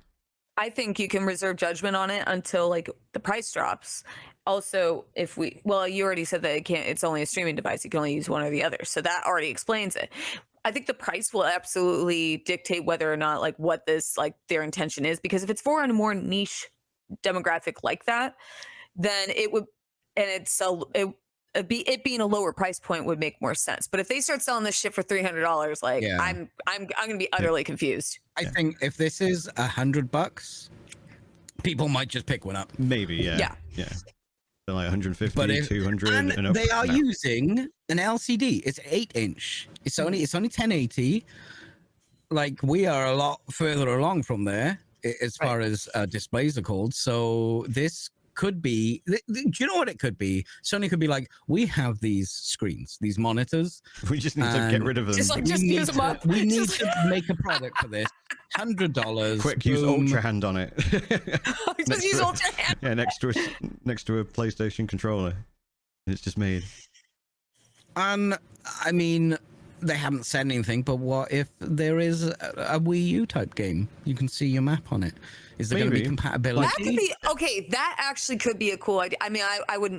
I think you can reserve judgment on it until like the price drops. Also, you already said that it's only a streaming device. You can only use one or the other. So that already explains it. I think the price will absolutely dictate whether or not like what this like their intention is, because if it's for a more niche demographic like that, then it would, and it being a lower price point would make more sense. But if they start selling this shit for $300, like I'm gonna be utterly confused. I think if this is $100, people might just pick one up. Maybe, yeah. They're like 150, But 200, and up they are now. using an LCD. It's 8-inch. It's only 1080. Like we are a lot further along from there as far as displays are called. So this could be. Do you know what it could be? Sony could be like, we have these screens, these monitors. We just need to get rid of them. Just use them up. We need to make a product for this. $100. Quick, use Ultra Hand on it. Just use Ultra Hand. Yeah, next to a PlayStation controller. It's just made. And I mean, they haven't said anything, but what if there is a Wii U type game? You can see your map on it. Is there going to be compatibility? That could be okay. That actually could be a cool idea. I mean,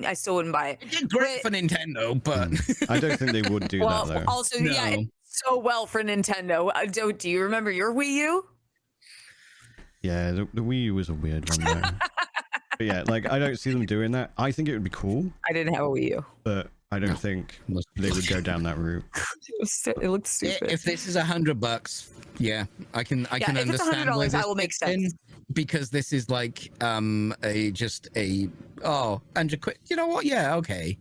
I still wouldn't buy it. It did great for Nintendo, but I don't think they would do that though. Also, yeah, it's so well for Nintendo. Do you remember your Wii U? Yeah, the Wii U was a weird one though. But yeah, like I don't see them doing that. I think it would be cool. I didn't have a Wii U, but I don't think they would go down that route. It looked stupid. If this is $100, yeah, I can if understand. It's $100, that will make sense. Because this is like and you quit. You know what? Yeah, okay.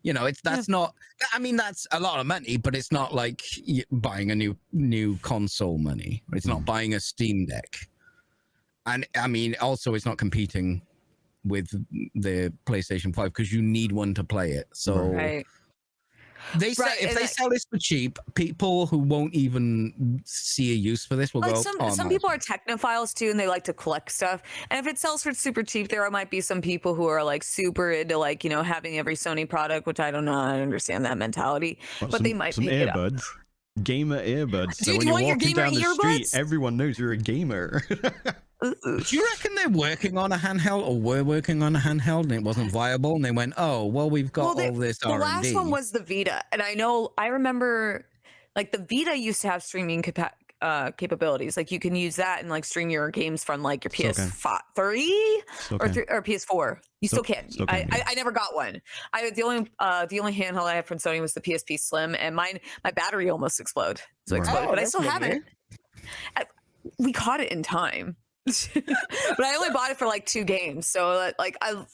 You know, that's not. I mean, that's a lot of money, but it's not like buying a new console money. It's not buying a Steam Deck. And I mean, also, it's not competing with the PlayStation 5 because you need one to play it. So they say if they sell this for cheap, people who won't even see a use for this will go. Some people are technophiles too, and they like to collect stuff. And if it sells for super cheap, there might be some people who are like super into like having every Sony product, which I don't know. I understand that mentality, but they might some pick earbuds. It up. Gamer earbuds. So Dude, when you're walking down the street, everyone knows you're a gamer. Do you reckon they're working on a handheld or were working on a handheld and it wasn't viable and they went, oh, well, we've got all this R&D. The last one was the Vita. And I remember like the Vita used to have streaming capabilities. Like you can use that and like stream your games from like your PS3 or PS4. You still can. I never got one. The only handheld I had from Sony was the PSP Slim, and my battery almost exploded. But I still have it. We caught it in time. But I only bought it for like 2 games. So like I've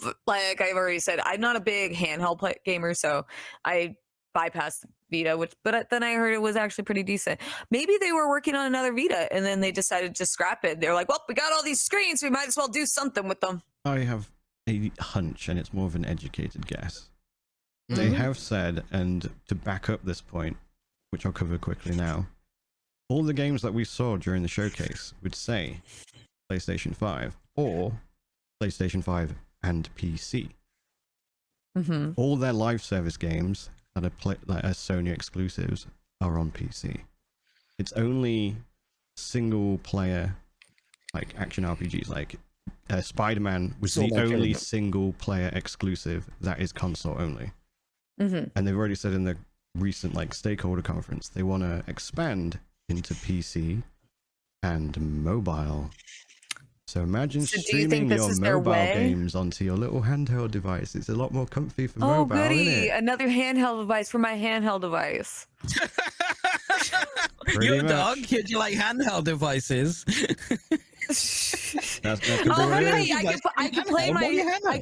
already said, I'm not a big handheld gamer, so I bypassed Vita, but then I heard it was actually pretty decent. Maybe they were working on another Vita and then they decided to scrap it. They're like, well, we got all these screens, we might as well do something with them. I have a hunch, and it's more of an educated guess. They have said, and to back up this point, which I'll cover quickly now, all the games that we saw during the showcase would say PlayStation 5 or PlayStation 5 and PC. All their live service games that are Sony exclusives are on PC. It's only single player like action RPGs, like Spider-Man was the only single player exclusive that is console only. And they've already said in the recent like stakeholder conference they want to expand into PC and mobile. So imagine streaming your mobile games onto your little handheld device. It's a lot more comfy for mobile, goody. Isn't it? Another handheld device for my handheld device. You're a dog. Do you like handheld devices? I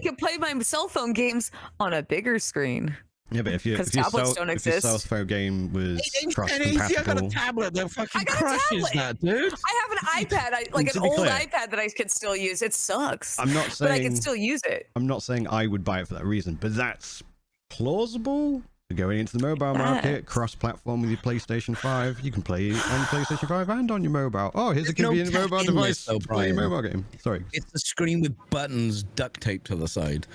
could play my cell phone games on a bigger screen. Yeah, but if your cell phone game was cross-compatible... I got a tablet that fucking crushes that, dude. I have an iPad, an old iPad that I could still use. It sucks. I'm not saying... But I can still use it. I'm not saying I would buy it for that reason, but that's plausible. Going into the mobile market, cross-platform with your PlayStation 5. You can play on PlayStation 5 and on your mobile. Oh, here's a convenient mobile device to play your mobile game. Sorry. It's a screen with buttons duct taped to the side.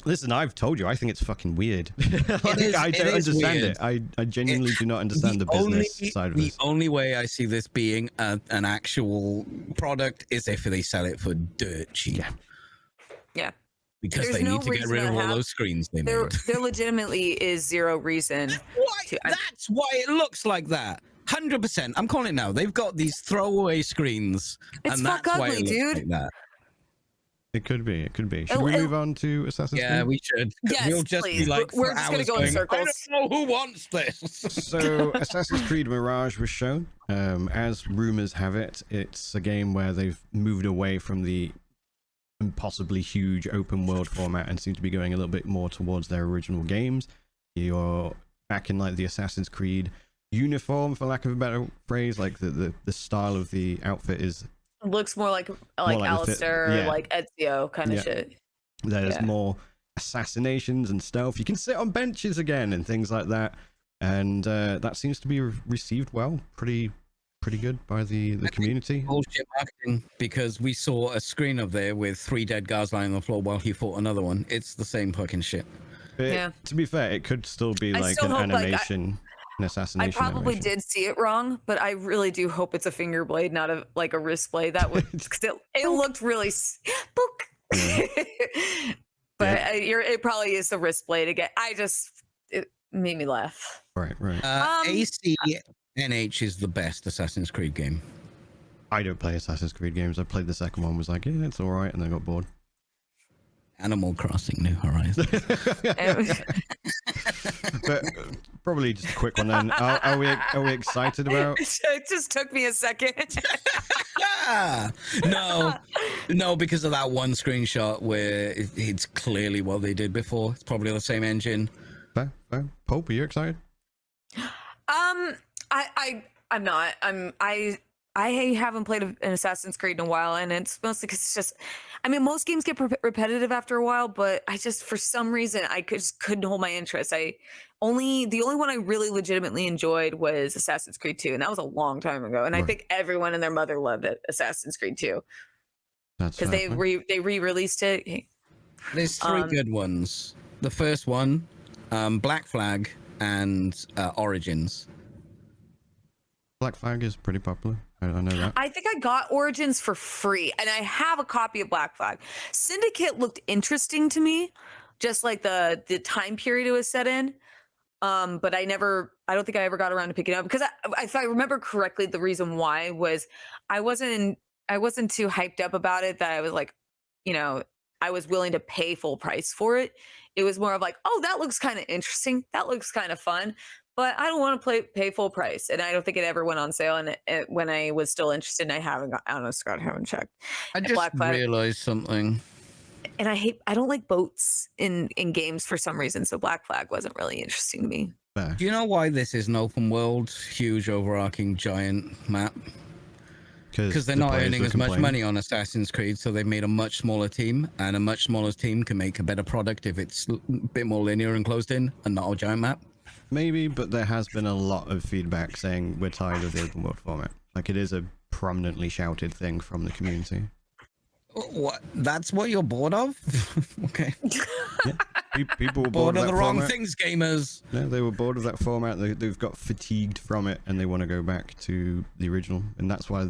Listen, I've told you, I think it's fucking weird. I don't understand it. I genuinely do not understand the business side of this. The only way I see this being an actual product is if they sell it for dirt cheap. Yeah. Because they need to get rid of all those screens they made. There legitimately is zero reason. That's why it looks like that. 100%. I'm calling it now. They've got these throwaway screens. It's fuck ugly, dude. Like that. It could be. It could be. Should we move on to Assassin's Creed? Yeah, we should. Yes, we'll just please. Be like we're just going to go in circles. I don't know who wants this. So, Assassin's Creed Mirage was shown. As rumors have it, it's a game where they've moved away from the impossibly huge open world format and seem to be going a little bit more towards their original games. You're back in like the Assassin's Creed uniform, for lack of a better phrase. Like the style of the outfit is looks more like Alistair, like Ezio kind of shit. There's more assassinations and stealth. You can sit on benches again and things like that, and that seems to be received well, pretty good by the community. Bullshit marketing, because we saw a screen up there with 3 dead guys lying on the floor while he fought another one. It's the same fucking shit. To be fair, it could still be like an animation. An assassination. I probably did see it wrong, but I really do hope it's a finger blade, not a wrist blade. That would it looked really but it probably is the wrist blade again. It made me laugh. Right. ACNH is the best Assassin's Creed game. I don't play Assassin's Creed games. I played the second one, was like, yeah, it's all right, and then got bored. Animal Crossing New Horizons. But probably just a quick one then. Are we excited about? It just took me a second. No, because of that one screenshot where it's clearly what they did before. It's probably the same engine. Fair. Pulp, are you excited? I'm not. I haven't played an Assassin's Creed in a while, and it's mostly because it's just, I mean, most games get repetitive after a while, but I just, for some reason, I just couldn't hold my interest. The only one I really legitimately enjoyed was Assassin's Creed 2, and that was a long time ago. And I think everyone and their mother loved it, Assassin's Creed 2. Because they re-released it. There's 3 good ones. The first one, Black Flag, and Origins. Black Flag is pretty popular. I know that. I think I got Origins for free, and I have a copy of Black Flag. Syndicate looked interesting to me, just like the time period it was set in. But I don't think I ever got around to picking it up, because if I remember correctly, the reason why was I wasn't too hyped up about it, that I was like, I was willing to pay full price for it. It was more of like, oh, that looks kind of interesting. That looks kind of fun. But I don't want to pay full price, and I don't think it ever went on sale. And when I was still interested, and I haven't checked. I just realized something. And I don't like boats in games for some reason, so Black Flag wasn't really interesting to me. Do you know why this is an open world, huge, overarching, giant map? Because they're not earning as much money on Assassin's Creed, so they've made a much smaller team, and a much smaller team can make a better product if it's a bit more linear and closed in, and not a giant map. Maybe, but there has been a lot of feedback saying we're tired of the open world format. Like, it is a prominently shouted thing from the community. What? That's what you're bored of? Okay. Yeah. People were bored of the wrong format. Things, gamers. Yeah, they were bored of that format. They've got fatigued from it, and they want to go back to the original. And that's why,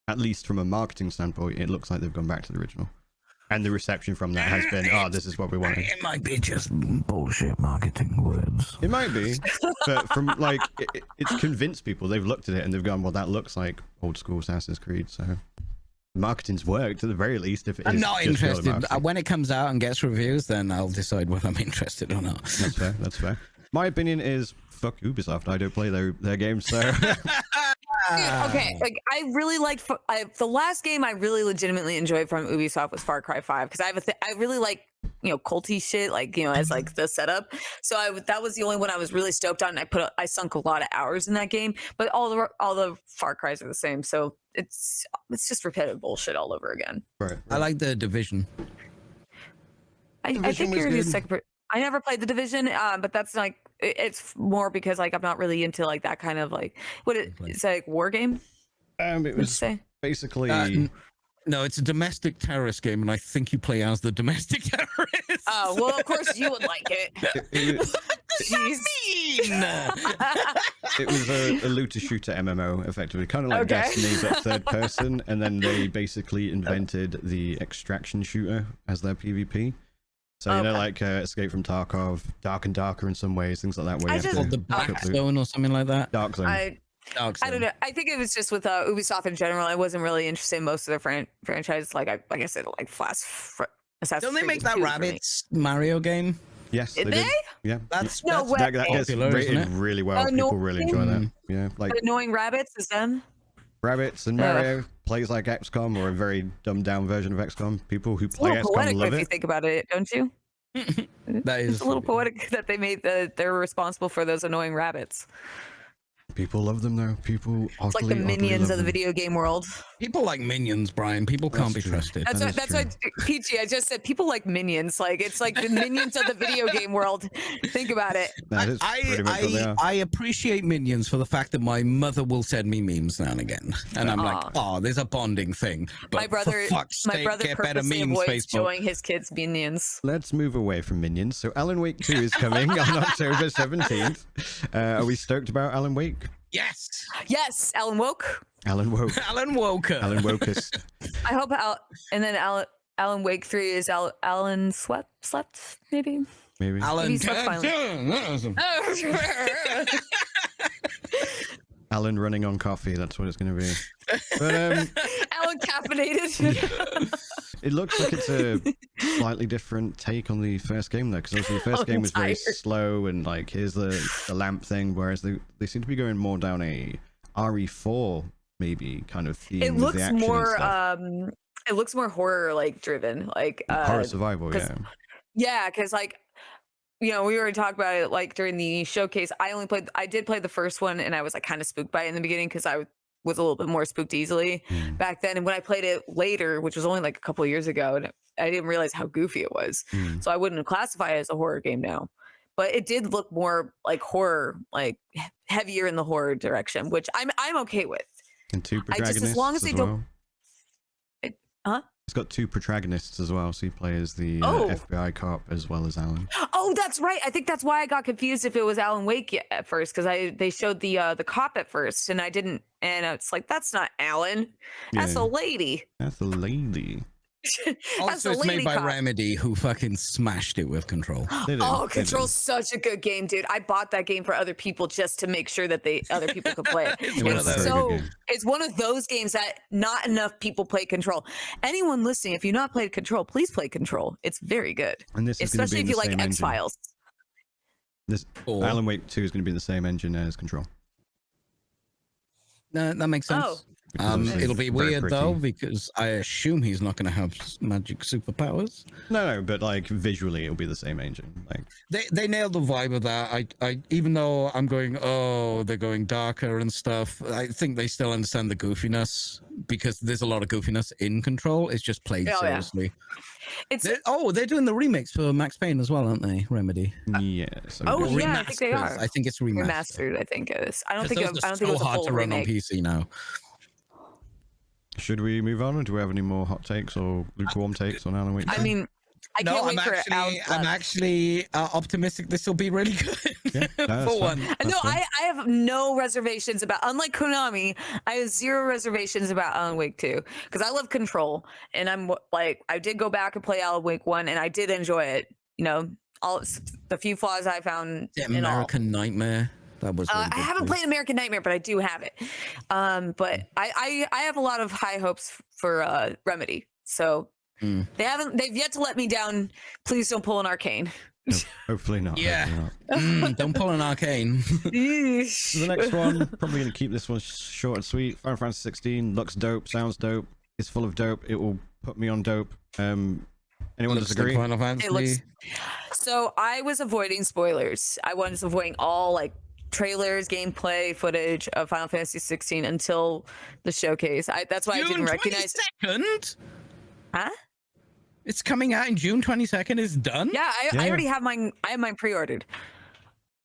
at least from a marketing standpoint, it looks like they've gone back to the original. And the reception from that has been, this is what we wanted. It might be just bullshit marketing words. It might be, but from it's convinced people. They've looked at it and they've gone, well, that looks like old school Assassin's Creed. So marketing's worked at the very least. If it I'm not interested. When it comes out and gets reviews, then I'll decide whether I'm interested or not. That's fair. My opinion is, fuck Ubisoft. I don't play their games, so. Okay, like I really liked the last game I really legitimately enjoyed from Ubisoft was Far Cry 5, because I really like culty shit, like as like the setup. So that was the only one I was really stoked on, and I sunk a lot of hours in that game. But all the Far Cries are the same, so it's just repetitive bullshit all over again. Right. I like the Division. I think you're the second. I never played the Division, but that's like it's more because like I'm not really into like that kind of like it's like war game. It was basically no, it's a domestic terrorist game, and I think you play as the domestic terrorist. Oh well, of course you would like it. It was a looter shooter MMO, effectively, kind of like Destiny, but third person, and then they basically invented the extraction shooter as their PvP. So, like Escape from Tarkov, Dark and Darker in some ways, things like that. Where the Black Zone or something like that. Dark Zone. I don't know. I think it was just with Ubisoft in general. I wasn't really interested in most of their franchises. Like I said, like Assassin's Don't they make that Rabbids Mario game? Yes, did they? Yeah. That's that gets rated really well. People really enjoy that. Yeah, like Annoying Rabbits is them. Rabbits and Mario plays like XCOM, or a very dumbed down version of XCOM. People who play XCOM poetic love if it. You think about it, don't you? That is it's a little poetic that they made they're responsible for those annoying rabbits. People love them though. People it's like the minions of the video game world. People like minions, Brian. People can't be trusted. That's why Peachy, I just said people like minions. Like it's like the minions of the video game world. Think about it. I appreciate minions for the fact that my mother will send me memes now and again, and I'm like, oh, there's a bonding thing. But my brother purposely avoids showing his kids minions. Let's move away from minions. So Alan Wake 2 is coming on October 17th. Are we stoked about Alan Wake? Yes, Alan Woke. Alan Woke. Alan Woker. Alan Wokest. I hope Alan Wake 3 is Alan slept maybe. Alan maybe slept Alan running on coffee. That's what it's going to be. But Alan caffeinated. It looks like it's a slightly different take on the first game though, because obviously the first game was very slow and like here's the lamp thing, whereas they seem to be going more down a RE4 maybe kind of theme. It looks more horror like driven, like horror survival. Yeah, because like we already talked about it like during the showcase. I did play the first one and I was like kind of spooked by it in the beginning because I was a little bit more spooked easily back then. And when I played it later, which was only like a couple of years ago, and I didn't realize how goofy it was. So I wouldn't classify it as a horror game now. But it did look more like horror, like heavier in the horror direction, which I'm okay with. And two protagonists as long as they don't. It's got two protagonists as well, so you play as the FBI cop as well as Alan. Oh, that's right. I think that's why I got confused if it was Alan Wake at first, because they showed the cop at first, and I didn't, and it's like that's not Alan, that's a lady. That's a lady. Also, it's made by Remedy, who fucking smashed it with Control. Control's such a good game, dude. I bought that game for other people just to make sure that other people could play it. It's one of those games that not enough people play Control. Anyone listening, if you've not played Control, please play Control. It's very good, and this is especially if you like X-Files. Alan Wake 2 is going to be the same engine as Control. No, that makes sense. It'll be weird though, because I assume he's not going to have magic superpowers. No, but like visually, it'll be the same engine. Like they nailed the vibe of that. I even though I'm going, they're going darker and stuff. I think they still understand the goofiness because there's a lot of goofiness in Control. It's just played seriously. They're doing the remakes for Max Payne as well, aren't they? Remedy. Yes. I think they are. I think it's remastered. I think it is. I don't think it was so a hard full to run on remake. PC now. Should we move on, or do we have any more hot takes or lukewarm takes on Alan Wake? I mean, I'm actually optimistic this will be really good for one. I have no reservations about, unlike Konami, I have zero reservations about Alan Wake 2 because I love Control, and I'm like, I did go back and play Alan Wake 1 and I did enjoy it. All the few flaws I found in American Nightmare. That was really I haven't played American Nightmare, but I do have it. But I have a lot of high hopes for Remedy. So they've yet to let me down. Please don't pull an Arcane. No, hopefully not. Yeah. Hopefully not. Don't pull an Arcane. So the next one, probably going to keep this one short and sweet. Final Fantasy 16 looks dope, sounds dope, is full of dope. It will put me on dope. Anyone disagree? Like Final Fantasy. So I was avoiding spoilers. I was avoiding all like trailers, gameplay footage of Final Fantasy 16 until the showcase. That's why I didn't recognize it. June 22nd? Huh? It's coming out in June 22nd. It's done? Yeah, I already have mine. I have mine pre-ordered.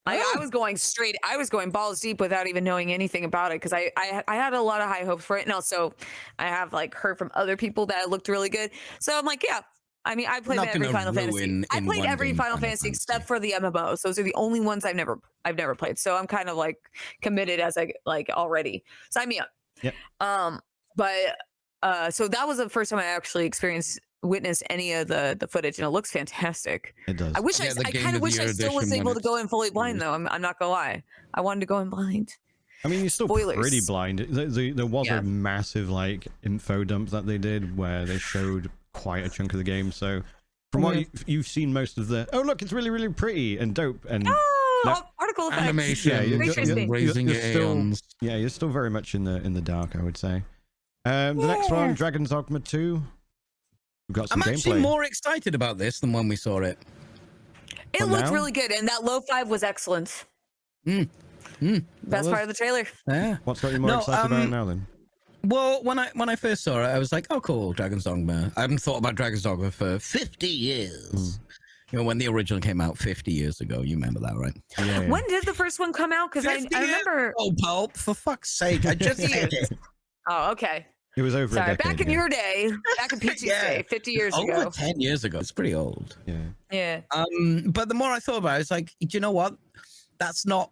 I was going balls deep without even knowing anything about it because I had a lot of high hopes for it. And also I have like heard from other people that it looked really good. So I'm like, yeah. I mean, I played every Final Fantasy. I played every Final Fantasy except for the MMOs. Those are the only ones I've never played. So I'm kind of like committed as I like already. Sign me up. Yep. So that was the first time I actually witnessed any of the footage, and it looks fantastic. It does. I kind of wish I still was able to go in fully blind though. I'm not gonna lie. I wanted to go in blind. I mean, you're still pretty blind. There was a massive like info dump that they did where they showed quite a chunk of the game. So from what you've seen, most of the look, it's really, really pretty and dope, and particle effects. Animation. Yeah, Raising your still, yeah, you're still very much in the dark, I would say. The next one, Dragon's Dogma 2. We've got some gameplay. I'm actually more excited about this than when we saw it. It looked really good, and that low five was excellent. Best part of the trailer. Yeah. What's got you more excited about it now, then? Well, when I first saw it, I was like, oh, cool, Dragon's Dogma. I haven't thought about Dragon's Dogma for 50 years. You know, when the original came out 50 years ago. You remember that, right? Yeah. When did the first one come out? Because I remember... Oh, Pulp, for fuck's sake. I just said it. Oh, okay. It was over a decade back in ago. your day, back in Peachy's day, 50 years ago. Over 10 years ago. It's pretty old. Yeah. But the more I thought about it, it's like, do you know what? That's not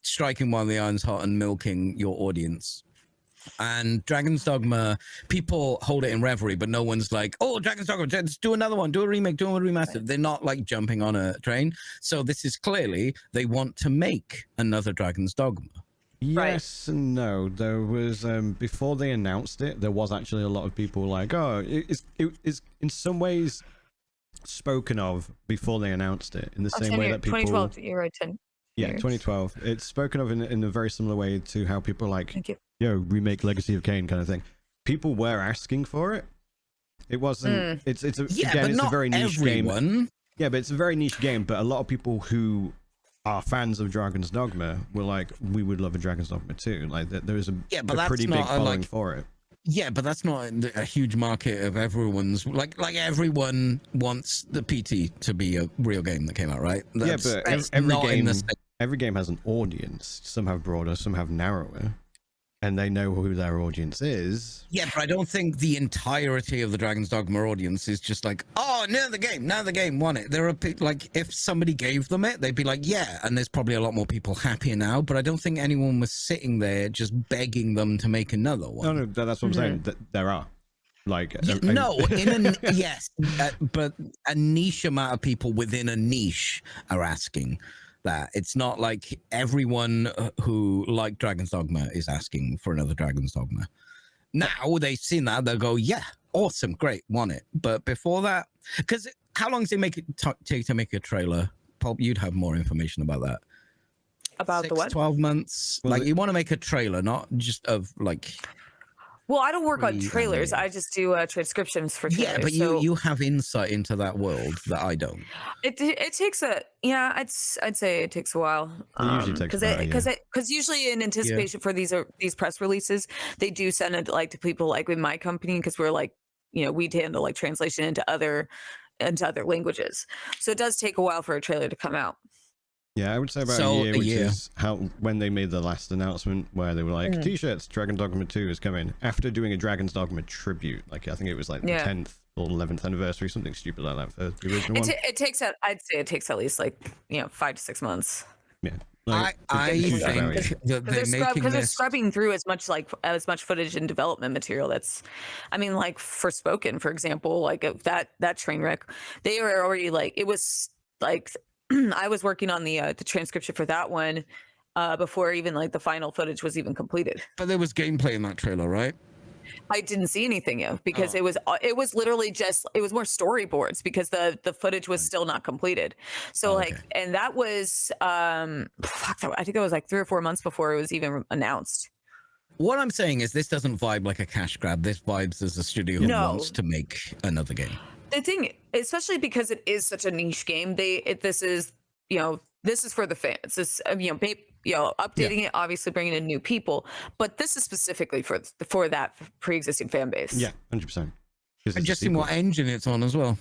striking while the iron's hot and milking your audience. And Dragon's Dogma, people hold it in reverie, but no one's like, oh, Dragon's Dogma, let's do another one, do a remake, do a remaster. They're not like jumping on a train. So this is clearly they want to make another Dragon's Dogma. Yes and no. There was before they announced it, there was actually a lot of people like, oh, it is in some ways spoken of before they announced it, in the same way that people 2012, you're right, 10 yeah, years. 2012. It's spoken of in a very similar way to how people like, Thank you. Remake Legacy of Kain kind of thing. People were asking for it. It wasn't. It's a, again, it's a very niche game. Yeah, but it's a very niche game. But a lot of people who are fans of Dragon's Dogma were like, we would love a Dragon's Dogma 2. Like there is a pretty big following for it. Yeah, but that's not a huge market of everyone's like everyone wants the PT to be a real game that came out, right? That's, yeah, but every game has an audience. Some have broader, some have narrower, and they know who their audience is. Yeah, but I don't think the entirety of the Dragon's Dogma audience is just like, oh, now the game won it. There are people like, if somebody gave them it, they'd be like, yeah, and there's probably a lot more people happier now, but I don't think anyone was sitting there just begging them to make another one. No, that's what I'm saying. That there are. Like yes, but a niche amount of people within a niche are asking that. It's not like everyone who liked Dragon's Dogma is asking for another Dragon's Dogma. Now they've seen that, they'll go, yeah, awesome, great, want it. But before that, because how long does it take to make a trailer? Pulp, you'd have more information about that. About 6, the what? 12 months. Well, like you want to make a trailer, not just of like. Well, I don't work on trailers. I just do transcriptions for trailers. Yeah, but you have insight into that world that I don't. It takes I'd say it takes a while. It usually takes because usually in anticipation for these press releases, they do send it like to people like with my company, because we're like, we handle like translation into other languages. So it does take a while for a trailer to come out. Yeah, I would say about a year, which is when they made the last announcement where they were like, t-shirts, Dragon Dogma 2 is coming, after doing a Dragon's Dogma tribute. Like, I think it was like the 10th or 11th anniversary, something stupid like that for the original one. I'd say it takes at least like, 5 to 6 months. Yeah. Like, I think because they're scrubbing through as much footage and development material that's, like Forspoken, for example, like that train wreck, they were already like, it was like, I was working on the transcription for that one before even like the final footage was even completed. But there was gameplay in that trailer, right? I didn't see anything yet because it was literally just, it was more storyboards because the footage was still not completed. So and that was I think it was like 3 or 4 months before it was even announced. What I'm saying is this doesn't vibe like a cash grab. This vibes as a studio who wants to make another game. The thing, especially because it is such a niche game, this is for the fans. This updating it, obviously bringing in new people, but this is specifically for that pre-existing fan base. Yeah, 100%. And just in what engine it's on as well.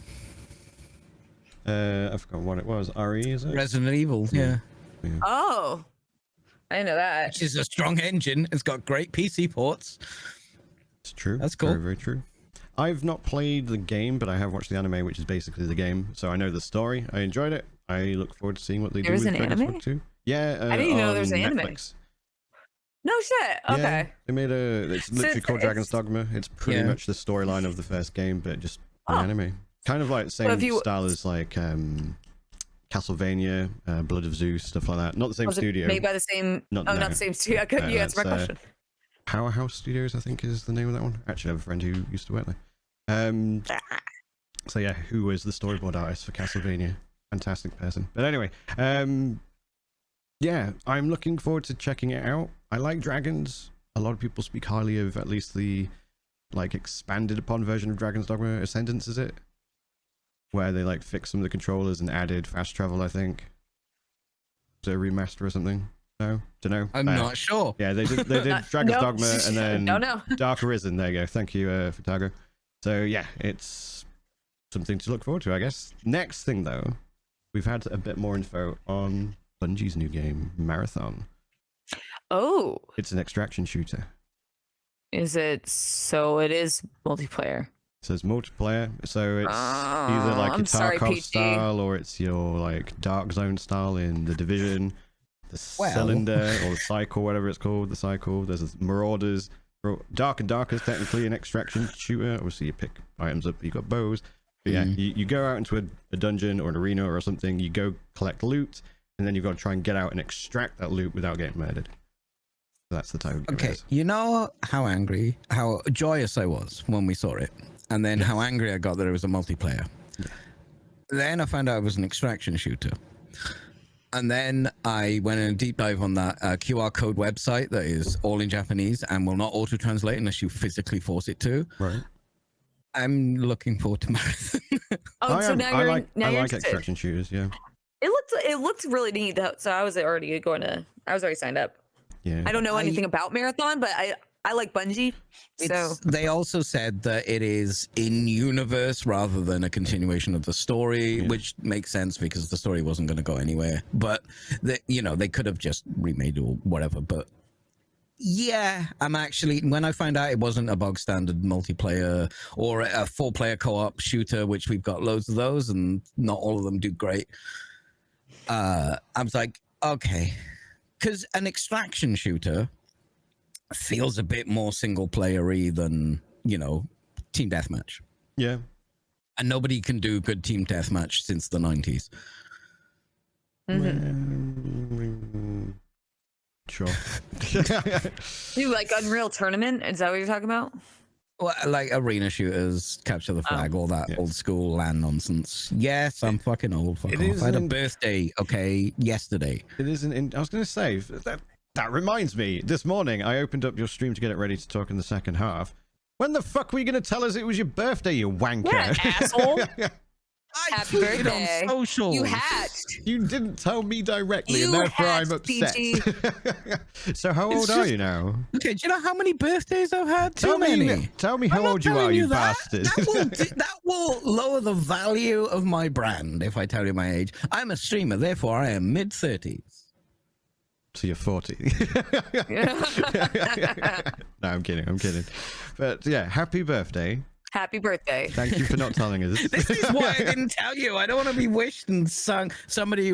I forgot what it was. RE, is it? Resident Evil. Yeah. Oh, I didn't know that. Which is a strong engine. It's got great PC ports. It's true. That's cool. Very, very true. I've not played the game, but I have watched the anime, which is basically the game. So I know the story. I enjoyed it. I look forward to seeing what they do with Dragon's Dogma 2. Yeah, I didn't even know there's an anime. No shit. Okay. Yeah, they made it's literally called Dragon's Dogma. It's pretty much the storyline of the first game, but just an anime. Kind of like the same style as like Castlevania, Blood of Zeus, stuff like that. Not the same studio. Made by the same. Not the same studio. You answered my question. Powerhouse Studios, I think, is the name of that one. Actually, I have a friend who used to work there. So yeah, who was the storyboard artist for Castlevania? Fantastic person. But anyway, yeah, I'm looking forward to checking it out. I like dragons. A lot of people speak highly of at least the like expanded upon version of Dragon's Dogma Ascendance, is it? Where they like fixed some of the controllers and added fast travel, I think. Is it a remaster or something? No? Don't know. I'm not sure. Yeah, they did Dragon's no. Dogma and then no. Dark Arisen. There you go. Thank you, Fatago. So yeah, it's something to look forward to, I guess. Next thing though, we've had a bit more info on Bungie's new game, Marathon. Oh. It's an extraction shooter. Is it? So it is multiplayer. It says multiplayer, so it's either like your Tarkov style or it's your like Dark Zone style in the Division, the Cylinder or the Cycle, whatever it's called. The Cycle. There's Marauders. Dark and Darker is technically an extraction shooter. Obviously, you pick items up. You got bows. But yeah, you go out into a dungeon or an arena or something. You go collect loot, and then you've got to try and get out and extract that loot without getting murdered. That's the type of game. Okay, you know how joyous I was when we saw it, and then how angry I got that it was a multiplayer. Yeah. Then I found out it was an extraction shooter. And then I went in a deep dive on that QR code website that is all in Japanese and will not auto-translate unless you physically force it to. Right. I'm looking forward to Marathon. So now you're I like extraction shooters, yeah. It looked really neat, so I was already signed up. Yeah. I don't know anything about Marathon, but I like Bungie. So they also said that it is in universe rather than a continuation of the story, which makes sense because the story wasn't going to go anywhere. But they could have just remade or whatever. But yeah, I'm actually, when I found out it wasn't a bog standard multiplayer or a 4-player co-op shooter, which we've got loads of those and not all of them do great. I was like, okay. Because an extraction shooter feels a bit more single-player-y than, team deathmatch. Yeah. And nobody can do good team deathmatch since the 90s. Mm-hmm. Sure. You like Unreal Tournament? Is that what you're talking about? Well, like arena shooters, capture the flag, all that old school LAN nonsense. Yes, I'm fucking old. I had a birthday, yesterday. It isn't. I was going to say that reminds me. This morning, I opened up your stream to get it ready to talk in the second half. When the fuck were you going to tell us it was your birthday, you wanker? Yeah, asshole. Happy birthday on social. You hatched. You didn't tell me directly, and therefore I'm upset. So how old are you now? Okay, do you know how many birthdays I've had? Too many. Tell me how old you are, you bastard. That will lower the value of my brand if I tell you my age. I'm a streamer, therefore I am mid-30s. So you're 40. No, I'm kidding. But yeah, happy birthday. Happy birthday. Thank you for not telling us. This is why I didn't tell you. I don't want to be wished and sung. Somebody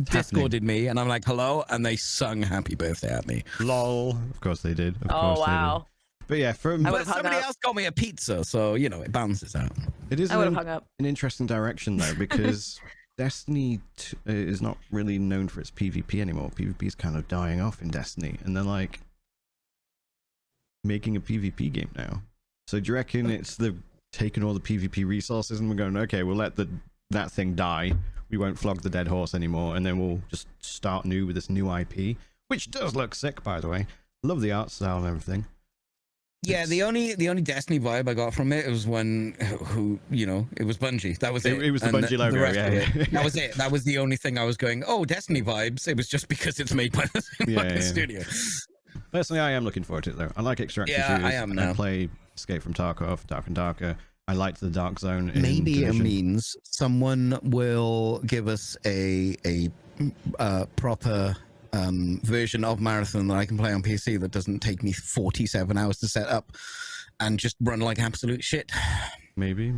Discorded me, and I'm like, hello, and they sung happy birthday at me. Lol. Of course they did. Wow. But yeah, somebody else got me a pizza, so, it balances out. It is an interesting direction, though, because Destiny is not really known for its PvP anymore. PvP is kind of dying off in Destiny, and they're like making a PvP game now. So do you reckon it's taking all the PvP resources and we're going, okay, we'll let that thing die. We won't flog the dead horse anymore, and then we'll just start new with this new IP, which does look sick, by the way. Love the art style and everything. Yeah, the only Destiny vibe I got from it was when it was Bungie. That was it. It was the Bungie logo. That was it. That was the only thing I was going, oh, Destiny vibes. It was just because it's made by the studio. Personally, I am looking forward to it though. I like extraction shooters. I am now. I play Escape from Tarkov, Dark and Darker. I liked the Dark Zone. Maybe it means someone will give us a proper version of Marathon that I can play on PC that doesn't take me 47 hours to set up and just run like absolute shit. Maybe.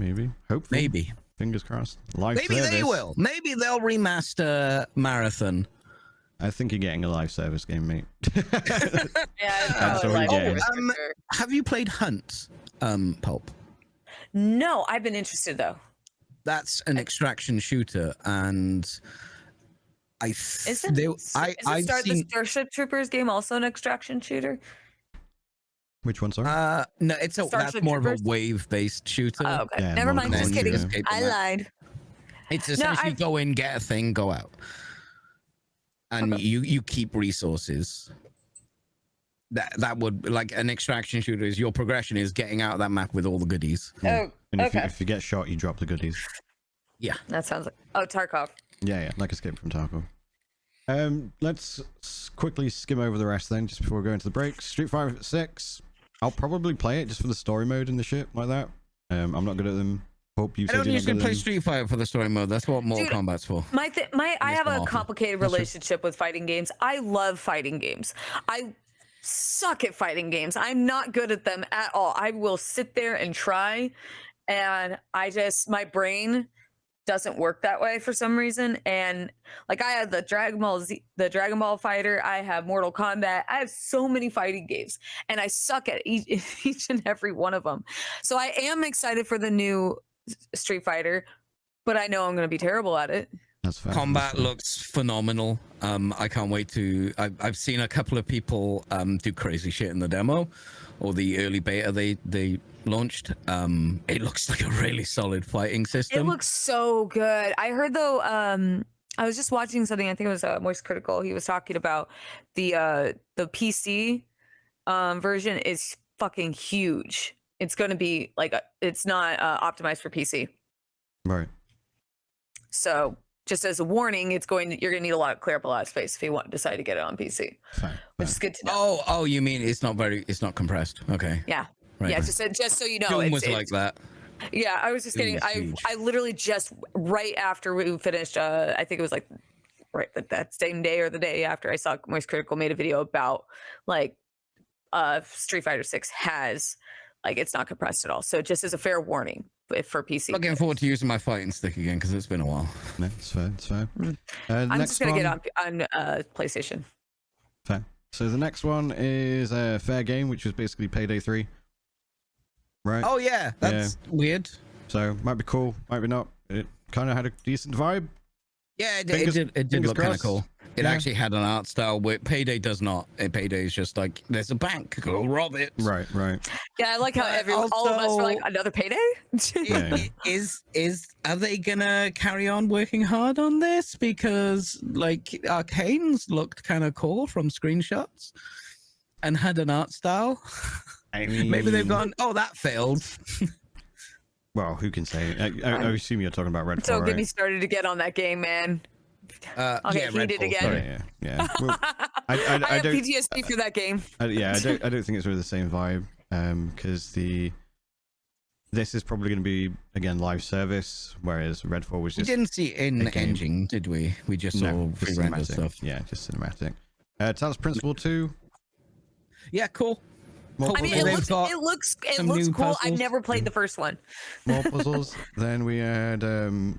Hopefully. Maybe. Fingers crossed. Maybe they will. Maybe they'll remaster Marathon. I think you're getting a live service game, mate. That's what we're have you played Hunt, Pulp? No, I've been interested though. That's an extraction shooter, and the Starship Troopers game also an extraction shooter? Which one, sorry? No, that's more of a wave-based shooter. Oh, okay. Yeah, never mind. Just kidding. I lied. It's essentially go in, get a thing, go out. and you keep resources. That would, like, an extraction shooter is your progression is getting out of that map with all the goodies. Oh, and okay. if you get shot, you drop the goodies. Yeah, That sounds like Tarkov. Yeah, like Escape from Tarkov. Let's quickly skim over the rest then, just before we go into the break. Street Fighter 6. I'll probably play it just for the story mode and the shit like that. I'm not good at them. Hope you. I don't usually play Street Fighter for the story mode. That's what Mortal Kombat's for. I have a complicated relationship with fighting games. I love fighting games. I suck at fighting games. I'm not good at them at all. I will sit there and try, and my brain doesn't work that way for some reason. And like, I have the Dragon Ball Fighter, I have Mortal Kombat, I have so many fighting games, and I suck at each and every one of them. So I am excited for the new Street Fighter, but I know I'm going to be terrible at it. That's fair. Combat looks phenomenal. I can't wait to. I've seen a couple of people do crazy shit in the demo or the early beta they launched. It looks like a really solid fighting system. It looks so good. I heard though. I was just watching something. I think it was Moist Critical. He was talking about the PC version is fucking huge. It's going to be like it's not optimized for PC. Right. So just as a warning, you're going to need clear up a lot of space if you decide to get it on PC. Fine. Which is good to know. Oh, you mean it's not compressed? Okay. Yeah. Right, yeah. right. Just so you know, Doom was like that. Yeah, I was just getting. I literally just right after we finished. I think it was like that same day or the day after I saw Moist Critical made a video about like Street Fighter 6 has like it's not compressed at all. So just as a fair warning for PC. Looking forward to using my fighting stick again because it's been a while. No, it's fair. It's fair. I'm just gonna get on PlayStation. Fair. So the next one is Fair Game, which was basically Payday 3. Right. Oh yeah, that's weird. So might be cool, might be not. It kind of had a decent vibe. Yeah, it did look kind of cool. It actually had an art style where Payday does not. Payday is just like there's a bank, go rob it. Right. Yeah, I like how all of us were like another Payday. Are they gonna carry on working hard on this? Because like Arcane's looked kind of cool from screenshots and had an art style. I mean, maybe they've gone, oh, that failed. Well, who can say? I assume you're talking about Redfall. So get me started to get on that game, man. I'll get heated again. Sorry, yeah. Well, I have PTSD for that game. I don't think it's really the same vibe. Because this is probably going to be again live service, whereas Redfall was just. We didn't see in engine, did we? We just saw pre-rendered stuff. Yeah, just cinematic. Talos Principle 2. Yeah, cool. I mean, it looks cool. Puzzles. I've never played the first one. More puzzles. Then we had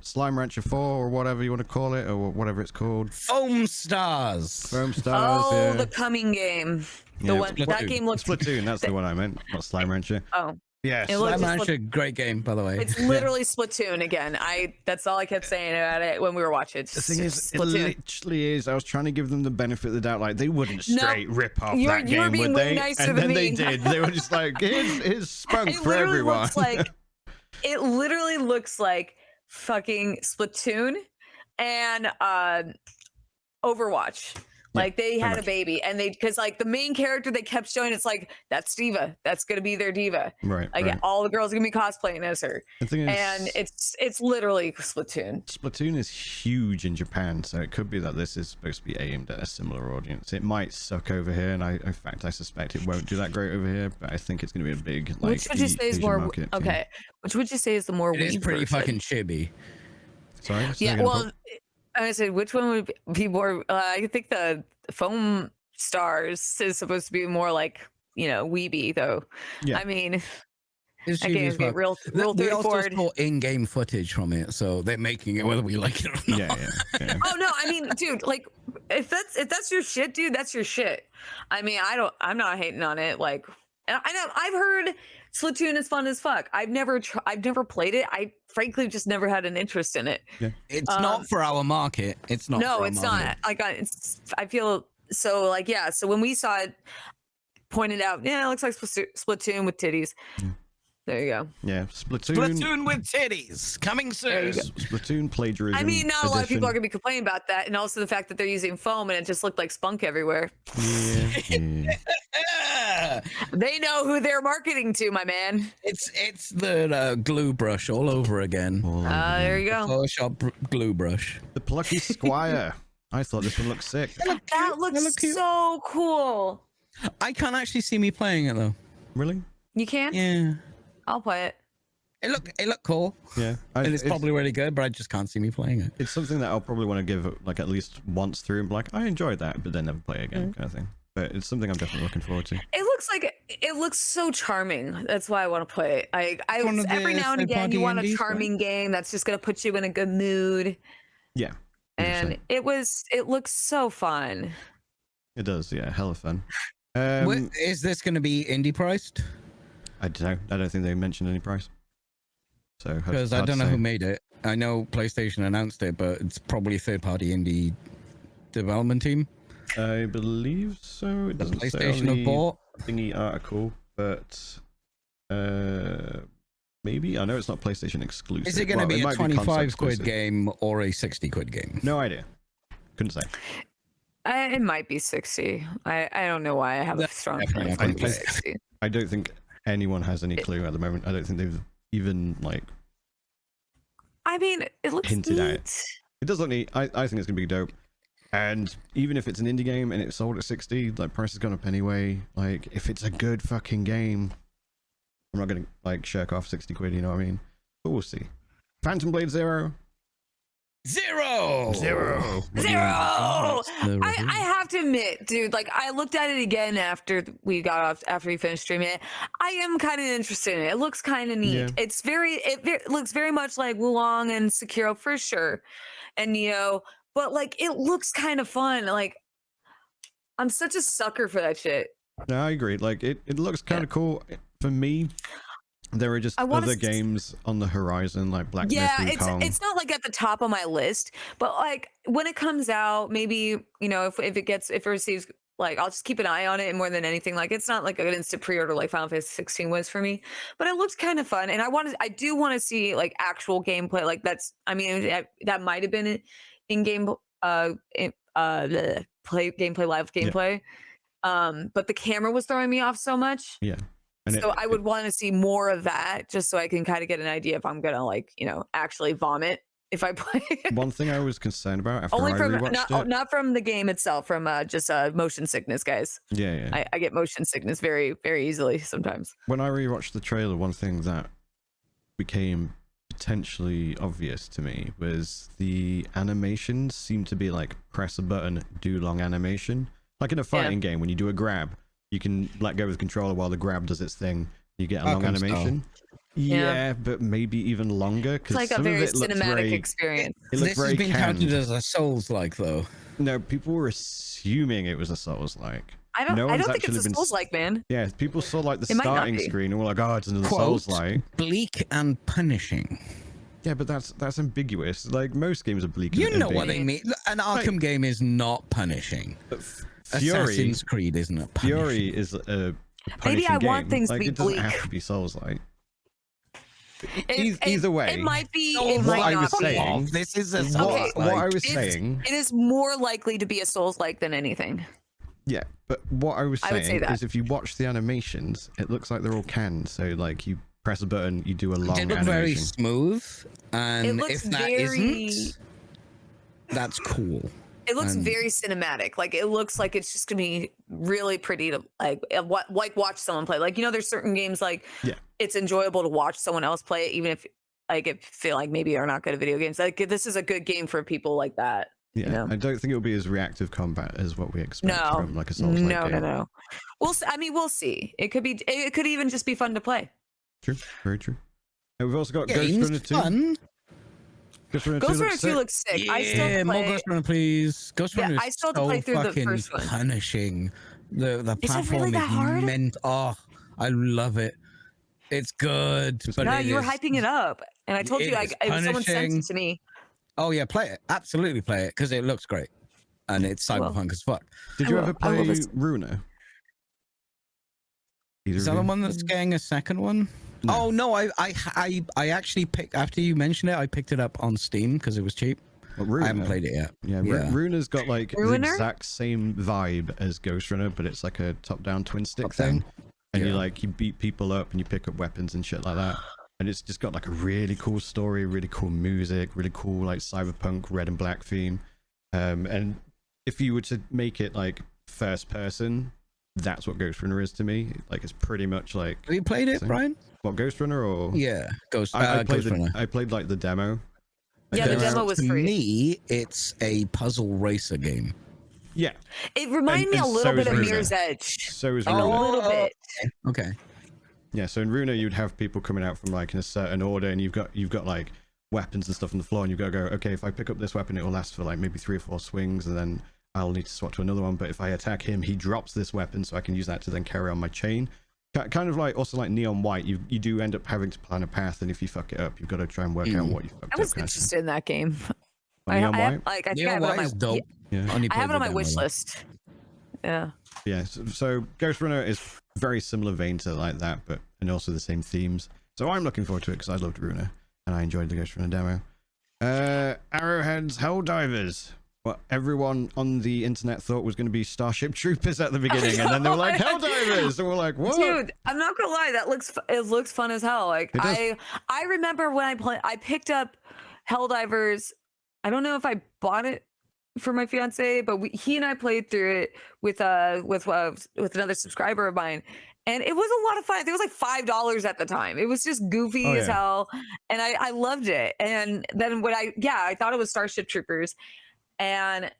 Slime Rancher 4 or whatever you want to call it, or whatever it's called. Foam Stars. Oh, the coming game. The one that game looks. Splatoon. That's the one I meant. Not Slime Rancher. Oh. Yeah, Slime Rancher, great game, by the way. It's literally Splatoon again. That's all I kept saying about it when we were watching. The thing is, it literally is. I was trying to give them the benefit of the doubt. Like, they wouldn't straight rip off that game, would they? And then they did. They were just like, here's spunk for everyone. It literally looks like fucking Splatoon and Overwatch. Like they had a baby, and because like the main character they kept showing, it's like that's Diva. That's gonna be their Diva. Right. Like all the girls are gonna be cosplaying as her. The thing is, and it's literally Splatoon. Splatoon is huge in Japan, so it could be that this is supposed to be aimed at a similar audience. It might suck over here, and in fact I suspect it won't do that great over here. But I think it's gonna be a big like. Which would you say is more market, okay? Which would you say is the more? It is pretty fucking chibi. Sorry. Yeah. Well. I said, which one would be more? I think the Foam Stars is supposed to be more like weeby, though. Yeah. I mean, that game is real we also saw in-game footage from it, so they're making it whether we like it or not. Yeah. Oh no, I mean, dude, like if that's your shit, dude, that's your shit. I mean, I'm not hating on it. Like, I know I've heard Splatoon is fun as fuck. I've never played it. I frankly just never had an interest in it. Yeah. It's not for our market. It's not. No, it's not. Like I feel so like So when we saw it pointed out, it looks like Splatoon with titties. There you go. Yeah, Splatoon with titties coming soon. Splatoon plagiarism. I mean, not a lot of people are edition. gonna be complaining about that, and also the fact that they're using foam and it just looked like spunk everywhere. Yeah. They know who they're marketing to, my man. It's the glue brush all over again. There you go. Photoshop glue brush. The plucky squire. I thought this one looked sick. That looks so cool. I can't actually see me playing it though. Really? You can? Yeah. I'll play it. It looked cool. Yeah. And it's probably really good, but I just can't see me playing it. It's something that I'll probably want to give like at least once through and be like, I enjoyed that, but then never play again, kind of thing. But it's something I'm definitely looking forward to. It looks so charming. That's why I want to play it. Every now and again, you want a charming game that's just gonna put you in a good mood. Yeah. 100%. And it looks so fun. It does, yeah, hella fun. Is this going to be indie priced? I don't know. I don't think they mentioned any price. So because I don't know who made it. I know PlayStation announced it, but it's probably a third-party indie development team. I believe so. It doesn't PlayStation say on have bought thingy article, but maybe. I know it's not PlayStation exclusive. Is it going to be a 25 quid game or a 60 quid game? No idea. Couldn't say. It might be 60. I don't know why I have a strong feeling it's going to be 60. I don't think anyone has any clue at the moment. I don't think they've even like. I mean, it looks hinted neat. at it. It does look neat. I think it's gonna be dope. And even if it's an indie game and it's sold at 60, like price has gone up anyway. Like if it's a good fucking game, I'm not gonna like shirk off 60 quid. You know what I mean? But we'll see. Phantom Blade Zero. Zero. I have to admit, dude, like I looked at it again after we finished streaming it. I am kind of interested in it. It looks kind of neat. Yeah. It looks very much like Wulong and Sekiro for sure, and Neo, but like it looks kind of fun. Like I'm such a sucker for that shit. No, I agree. Like it looks kind of cool for me. There are just other games on the horizon, like Black Myth and Kong. It's not like at the top of my list, but like when it comes out, maybe if it receives, like I'll just keep an eye on it. And more than anything, like it's not like an instant pre-order like Final Fantasy 16 was for me, but it looks kind of fun, and I do want to see like actual gameplay. Like that might have been an in-game gameplay, live gameplay, but the camera was throwing me off so much. Yeah. So I would want to see more of that, just so I can kind of get an idea if I'm gonna actually vomit if I play. One thing I was concerned about after only I from rewatched it, not from the game itself, from just motion sickness, guys. Yeah. I get motion sickness very, very easily sometimes. When I rewatched the trailer, one thing that became potentially obvious to me was the animations seem to be like press a button, do long animation, like in a fighting game when you do a grab. You can let go of the controller while the grab does its thing. You get a long animation. Yeah, but maybe even longer. It's like a very cinematic experience. This has been counted as a Souls-like, though. No, people were assuming it was a Souls-like. I don't think it's a Souls-like, man. Yeah, people saw like the starting screen and were like, "Oh, it's another Souls-like." Bleak and punishing. Yeah, but that's ambiguous. Like most games are bleak. You know what they mean. An Arkham game is not punishing. Assassin's Creed isn't a punishing. Fury is a maybe I want things like, to be it doesn't bleak. have to be Souls-like. Either way, it might be. What I was saying. This is a Souls-like. What I was saying. It is more likely to be a Souls-like than anything. Yeah, but what I was saying say that. is if you watch the animations, it looks like they're all canned. So like you press a button, you do a long animation. It looks very smooth, and if that isn't, that's cool. It looks very cinematic. Like it looks like it's just gonna be really pretty to like watch someone play. Like there's certain games like it's enjoyable to watch someone else play it, even if like it feel like maybe they're not good at video games. Like this is a good game for people like that. Yeah, I don't think it'll be as reactive combat as what we expect from like a Souls-like game. No. We'll see. It could be. It could even just be fun to play. True, very true. And we've also got Ghost Runner 2. Fun. Ghost Runner 2 looks sick. Yeah, I still more Ghost Runner, please. Ghost Runner I still have to play through the first one. Punishing. The platform really that hard? meant. Oh, I love it. It's good. But no, you were hyping it up, and I told you someone sent it to me. Oh yeah, play it. Absolutely play it because it looks great, and it's cyberpunk as fuck. Did you ever play Runa? Is that the one that's getting a second one? Oh no, I actually picked, after you mentioned it, I picked it up on Steam because it was cheap. Well, I haven't played it yet. Yeah, Runa's got like Ruiner? the exact same vibe as Ghost Runner, but it's like a top-down twin stick thing. And you beat people up and you pick up weapons and shit like that. And it's just got like a really cool story, really cool music, really cool like cyberpunk red and black theme. And if you were to make it like first person, that's what Ghost Runner is to me. Like it's pretty much like. Have you played it, Bryan? What, Ghost Runner or? Yeah, Ghost Runner. Runner. I played like the demo. Yeah, the demo was free. To me, it's a puzzle racer game. Yeah. It reminded me a little bit of Mirror's Edge. So is like Runa. a little bit. Okay. Yeah, so in Runa you'd have people coming out from like in a certain order, and you've got like weapons and stuff on the floor, and you've got to go, okay, if I pick up this weapon, it will last for like maybe 3 or 4 swings, and then I'll need to swap to another one. But if I attack him, he drops this weapon, so I can use that to then carry on my chain. Kind of like also like Neon White, you do end up having to plan a path, and if you fuck it up, you've got to try and work out what you fucked up. I was interested in that game. Neon White? I think I have it on my dope. Yeah. I have it on my wish list. Yeah. Yeah. So Ghost Runner is very similar vein to like that, but and also the same themes. So I'm looking forward to it because I loved Runa and I enjoyed the Ghost Runner demo. Arrowhead's Helldivers. What everyone on the internet thought was going to be Starship Troopers at the beginning, and then they were like Helldivers, and we're like, what? Dude, I'm not gonna lie, it looks fun as hell. Like I remember when I picked up Helldivers. I don't know if I bought it for my fiance, but he and I played through it with another subscriber of mine, and it was a lot of fun. It was like $5 at the time. It was just goofy as hell, and I loved it. And then when I thought it was Starship Troopers. And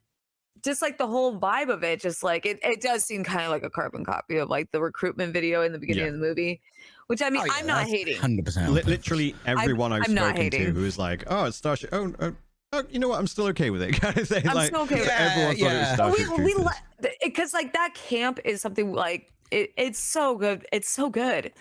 just like the whole vibe of it, just like it does seem kind of like a carbon copy of like the recruitment video in the beginning of the movie, which I mean, I'm not hating. 100%. Literally everyone I've spoken to who is like, oh, it's Starship. Oh, you know what? I'm still okay with it. Kind of thing. I'm still okay with it. Everyone thought it was Starship Troopers. Because like that camp is something like it's so good. It's so good.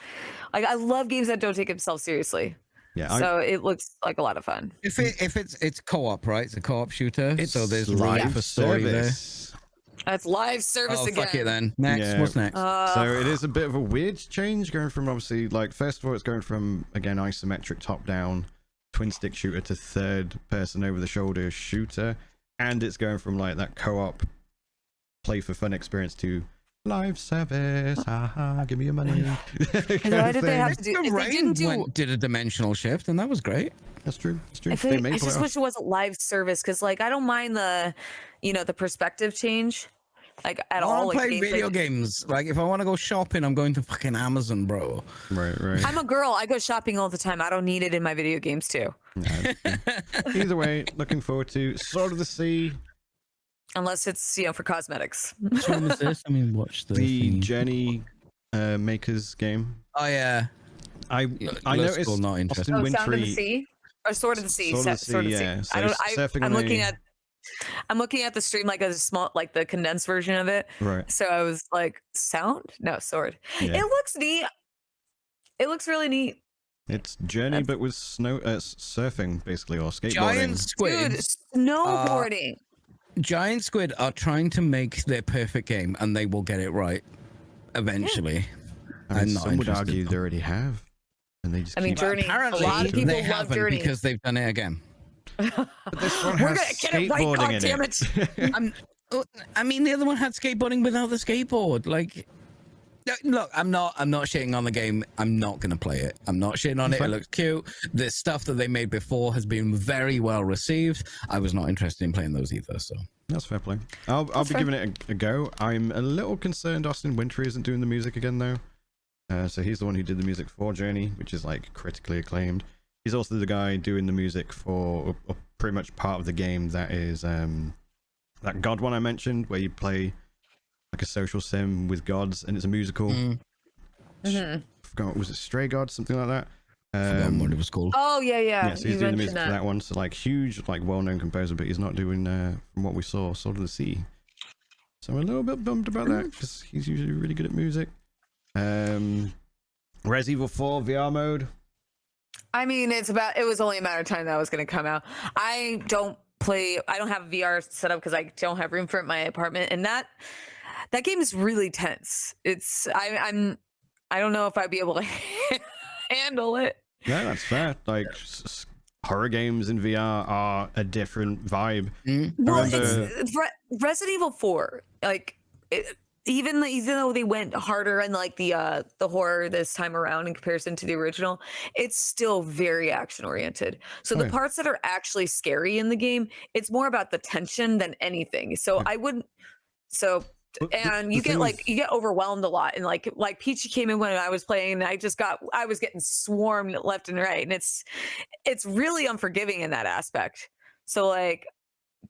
Like I love games that don't take themselves seriously. Yeah, so it looks like a lot of fun. If it's co-op, right? It's a co-op shooter. So there's live for story there. That's live service again. Fuck it then. Next, what's next? So it is a bit of a weird change going from obviously like first of all it's going from again isometric top-down twin stick shooter to third person over the shoulder shooter, and it's going from like that co-op play for fun experience to live service. Give me your money. Why did they have to do? If they didn't did a dimensional shift, and that was great. That's true. That's true. I just wish it wasn't live service because, like, I don't mind the perspective change, like at all. I play video games. Like, if I want to go shopping, I'm going to fucking Amazon, bro. Right. I'm a girl. I go shopping all the time. I don't need it in my video games too. Either way, looking forward to Sword of the Sea. Unless it's for cosmetics. Which one was this? I mean, watch the Journey makers game. Oh yeah, I noticed. Not interested. Austin Wintry, Sound of the Sea or Sword of the Sea. Sword of the Sea. So I'm looking at the stream like a small, like the condensed version of it. Right. So I was like, sound? No, sword. Yeah. It looks neat. It looks really neat. It's Journey, but with surfing basically, or skateboarding. Giant squid. Dude, snowboarding. Giant Squid are trying to make their perfect game, and they will get it right eventually. I mean, some would argue they already have, and they just. Journey. Apparently, a lot of people they love haven't Journey because they've done it again. But this one We're has gonna get it right, skateboarding in it. I mean, the other one had skateboarding without the skateboard. Like, look, I'm not shitting on the game. I'm not gonna play it. I'm not shitting on it. It looks cute. The stuff that they made before has been very well received. I was not interested in playing those either. So that's fair play. I'll be giving it a go. I'm a little concerned Austin Wintry isn't doing the music again though. So he's the one who did the music for Journey, which is like critically acclaimed. He's also the guy doing the music for pretty much part of the game that is that God one I mentioned, where you play like a social sim with gods, and it's a musical. Forgot, was it Stray Gods, something like that? Forgot what it was called. Oh yeah. So he's doing the music for that one. So like huge, like well-known composer, but he's not doing from what we saw, Sword of the Sea. So I'm a little bit bummed about that because he's usually really good at music. Res Evil 4 VR mode. I mean, it was only a matter of time that was going to come out. I don't have VR set up because I don't have room for it in my apartment, and that game is really tense. I don't know if I'd be able to handle it. Yeah, that's fair. Like horror games in VR are a different vibe. Well, it's Resident Evil 4. Like, even though they went harder on like the horror this time around in comparison to the original, it's still very action oriented. So the parts that are actually scary in the game, it's more about the tension than anything. So I wouldn't. So. And you get overwhelmed a lot, and like Peachy came in when I was playing, and I was getting swarmed left and right, and it's really unforgiving in that aspect. So like,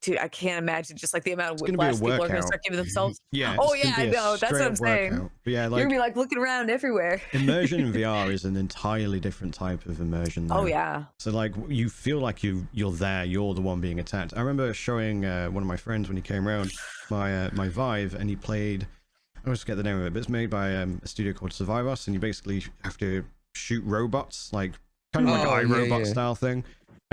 dude, I can't imagine just like the amount of whiplash people are going to start giving themselves. Yeah. Oh yeah, I know. That's what I'm saying. But yeah, like, you're gonna be like looking around everywhere. Immersion in VR is an entirely different type of immersion. Though. Oh yeah. So like you feel like you're there. You're the one being attacked. I remember showing one of my friends when he came around my Vive, and he played. I always forget the name of it, but it's made by a studio called Survivors, and you basically have to shoot robots, like kind of like an iRobot style thing.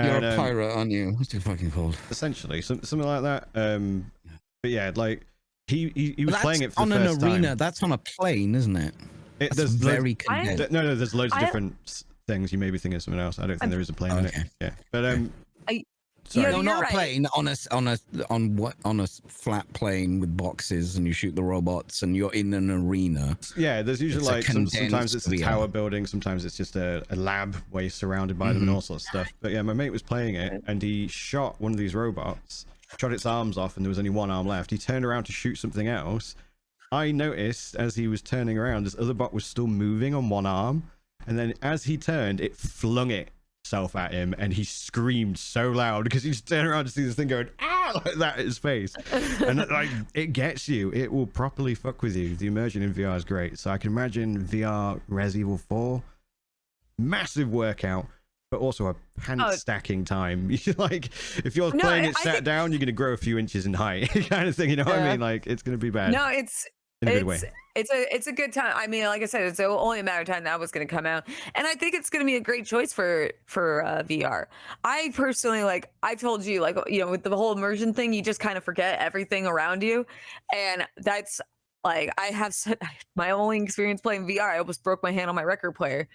You're a pirate, aren't you? What's it fucking called? Essentially, something like that. But yeah, like he was playing it for on the first an arena. time. That's on a plane, isn't it? There's very condensed. No, there's loads of different things. You may be thinking of something else. I don't think there is a plane in it. Yeah, but sorry, no, not a plane. On a flat plane with boxes, and you shoot the robots, and you're in an arena. Yeah, there's usually like sometimes it's a tower building, sometimes it's just a lab where you're surrounded by them and all sorts of stuff. But yeah, my mate was playing it, and he shot one of these robots, shot its arms off, and there was only one arm left. He turned around to shoot something else. I noticed as he was turning around, this other bot was still moving on one arm, and then as he turned, it flung itself at him, and he screamed so loud because he just turned around to see this thing going like that at his face. And like, it gets you. It will properly fuck with you. The immersion in VR is great. So I can imagine VR Res Evil 4, massive workout, but also a pants stacking time. Like, if you're playing it sat down, you're going to grow a few inches in height, kind of thing. You know what I mean? Like, it's going to be bad. No, it's in a good way. It's a good time. I mean, like I said, it's only a matter of time that was going to come out, and I think it's going to be a great choice for VR. I personally, like I told you, like, you know, with the whole immersion thing, you just kind of forget everything around you, and that's like my only experience playing VR. I almost broke my hand on my record player,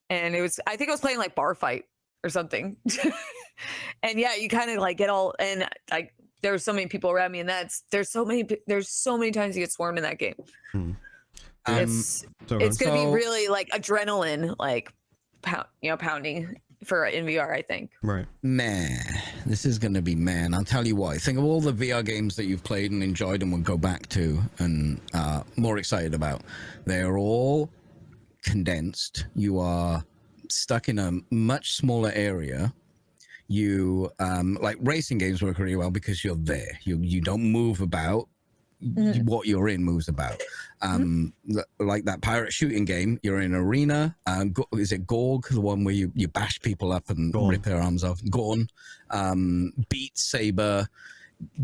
and I think I was playing like Bar Fight or something, and yeah, you kind of like get all and like. There's so many people around me, and there's so many times you get swarmed in that game. It's gonna be really like adrenaline, like pounding for in VR, I think. Right. Man, this is gonna be I'll tell you why. Think of all the VR games that you've played and enjoyed and would go back to and more excited about. They're all condensed. You are stuck in a much smaller area. You like racing games work really well because you're there. You don't move about. What you're in moves about. Like that pirate shooting game, you're in an arena. Is it Gorg, the one where you bash people up and rip their arms off? Gorn, Beat Saber.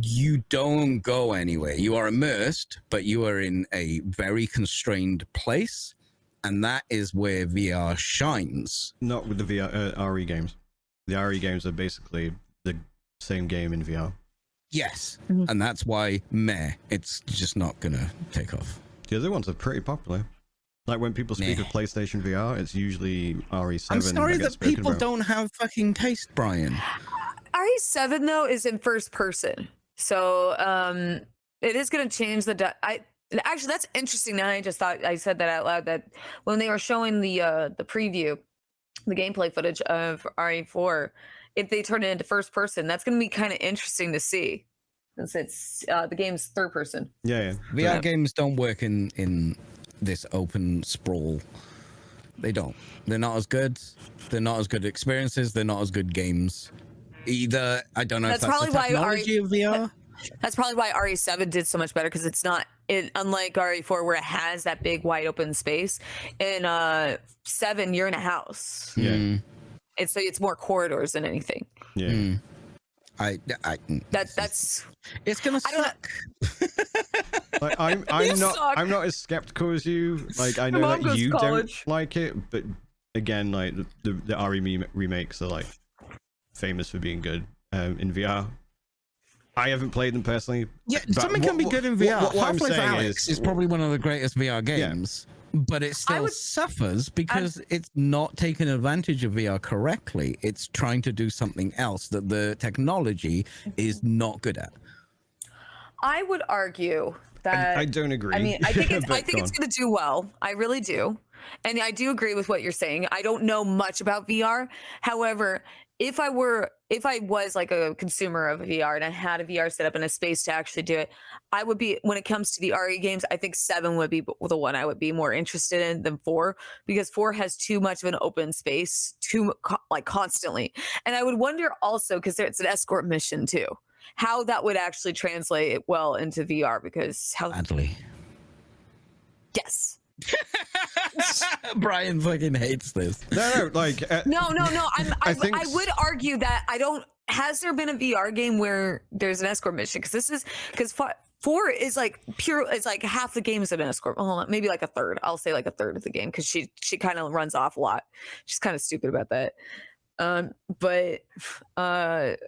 You don't go anywhere. You are immersed, but you are in a very constrained place, and that is where VR shines. Not with the RE games. The RE games are basically the same game in VR. Yes, and that's why it's just not gonna take off. The other ones are pretty popular. Like when people speak of PlayStation VR, it's usually RE7. I'm sorry that people don't have fucking taste, Brian. RE7 though is in first person, so it is gonna change the. Actually, that's interesting. Now I just thought I said that out loud. That when they were showing the preview. The gameplay footage of RE4, if they turn it into first person, that's going to be kind of interesting to see, since it's the game's third person. Yeah. VR games don't work in this open sprawl. They don't. They're not as good. They're not as good experiences. They're not as good games. Either I don't know if that's the technology of VR. That's probably why RE7 did so much better, because it's not unlike RE4 where it has that big wide open space. In 7, you're in a house. Yeah. It's more corridors than anything. Yeah. That's it's gonna suck. Like, I'm not as skeptical as you. Like, I know that you don't like it, but again, like the RE remakes are like famous for being good in VR. I haven't played them personally. Yeah, something can be good in VR. What I'm Half-Life saying Alyx is probably one of the greatest VR games, but it still suffers because it's not taking advantage of VR correctly. It's trying to do something else that the technology is not good at. I would argue that I don't agree. I mean, I think it's going to do well. I really do. And I do agree with what you're saying. I don't know much about VR. However, if I was like a consumer of VR and I had a VR set up in a space to actually do it, I would be, when it comes to the RE games, I think 7 would be the one I would be more interested in than 4, because 4 has too much of an open space, like constantly. And I would wonder also, because it's an escort mission too, how that would actually translate well into VR, because how badly. Yes. Bryan fucking hates this. No, like no. I would argue that has there been a VR game where there's an escort mission? Because 4 is like pure. It's like half the game is an escort. Well, maybe like a third. I'll say like a third of the game, because she kind of runs off a lot. She's kind of stupid about that. But it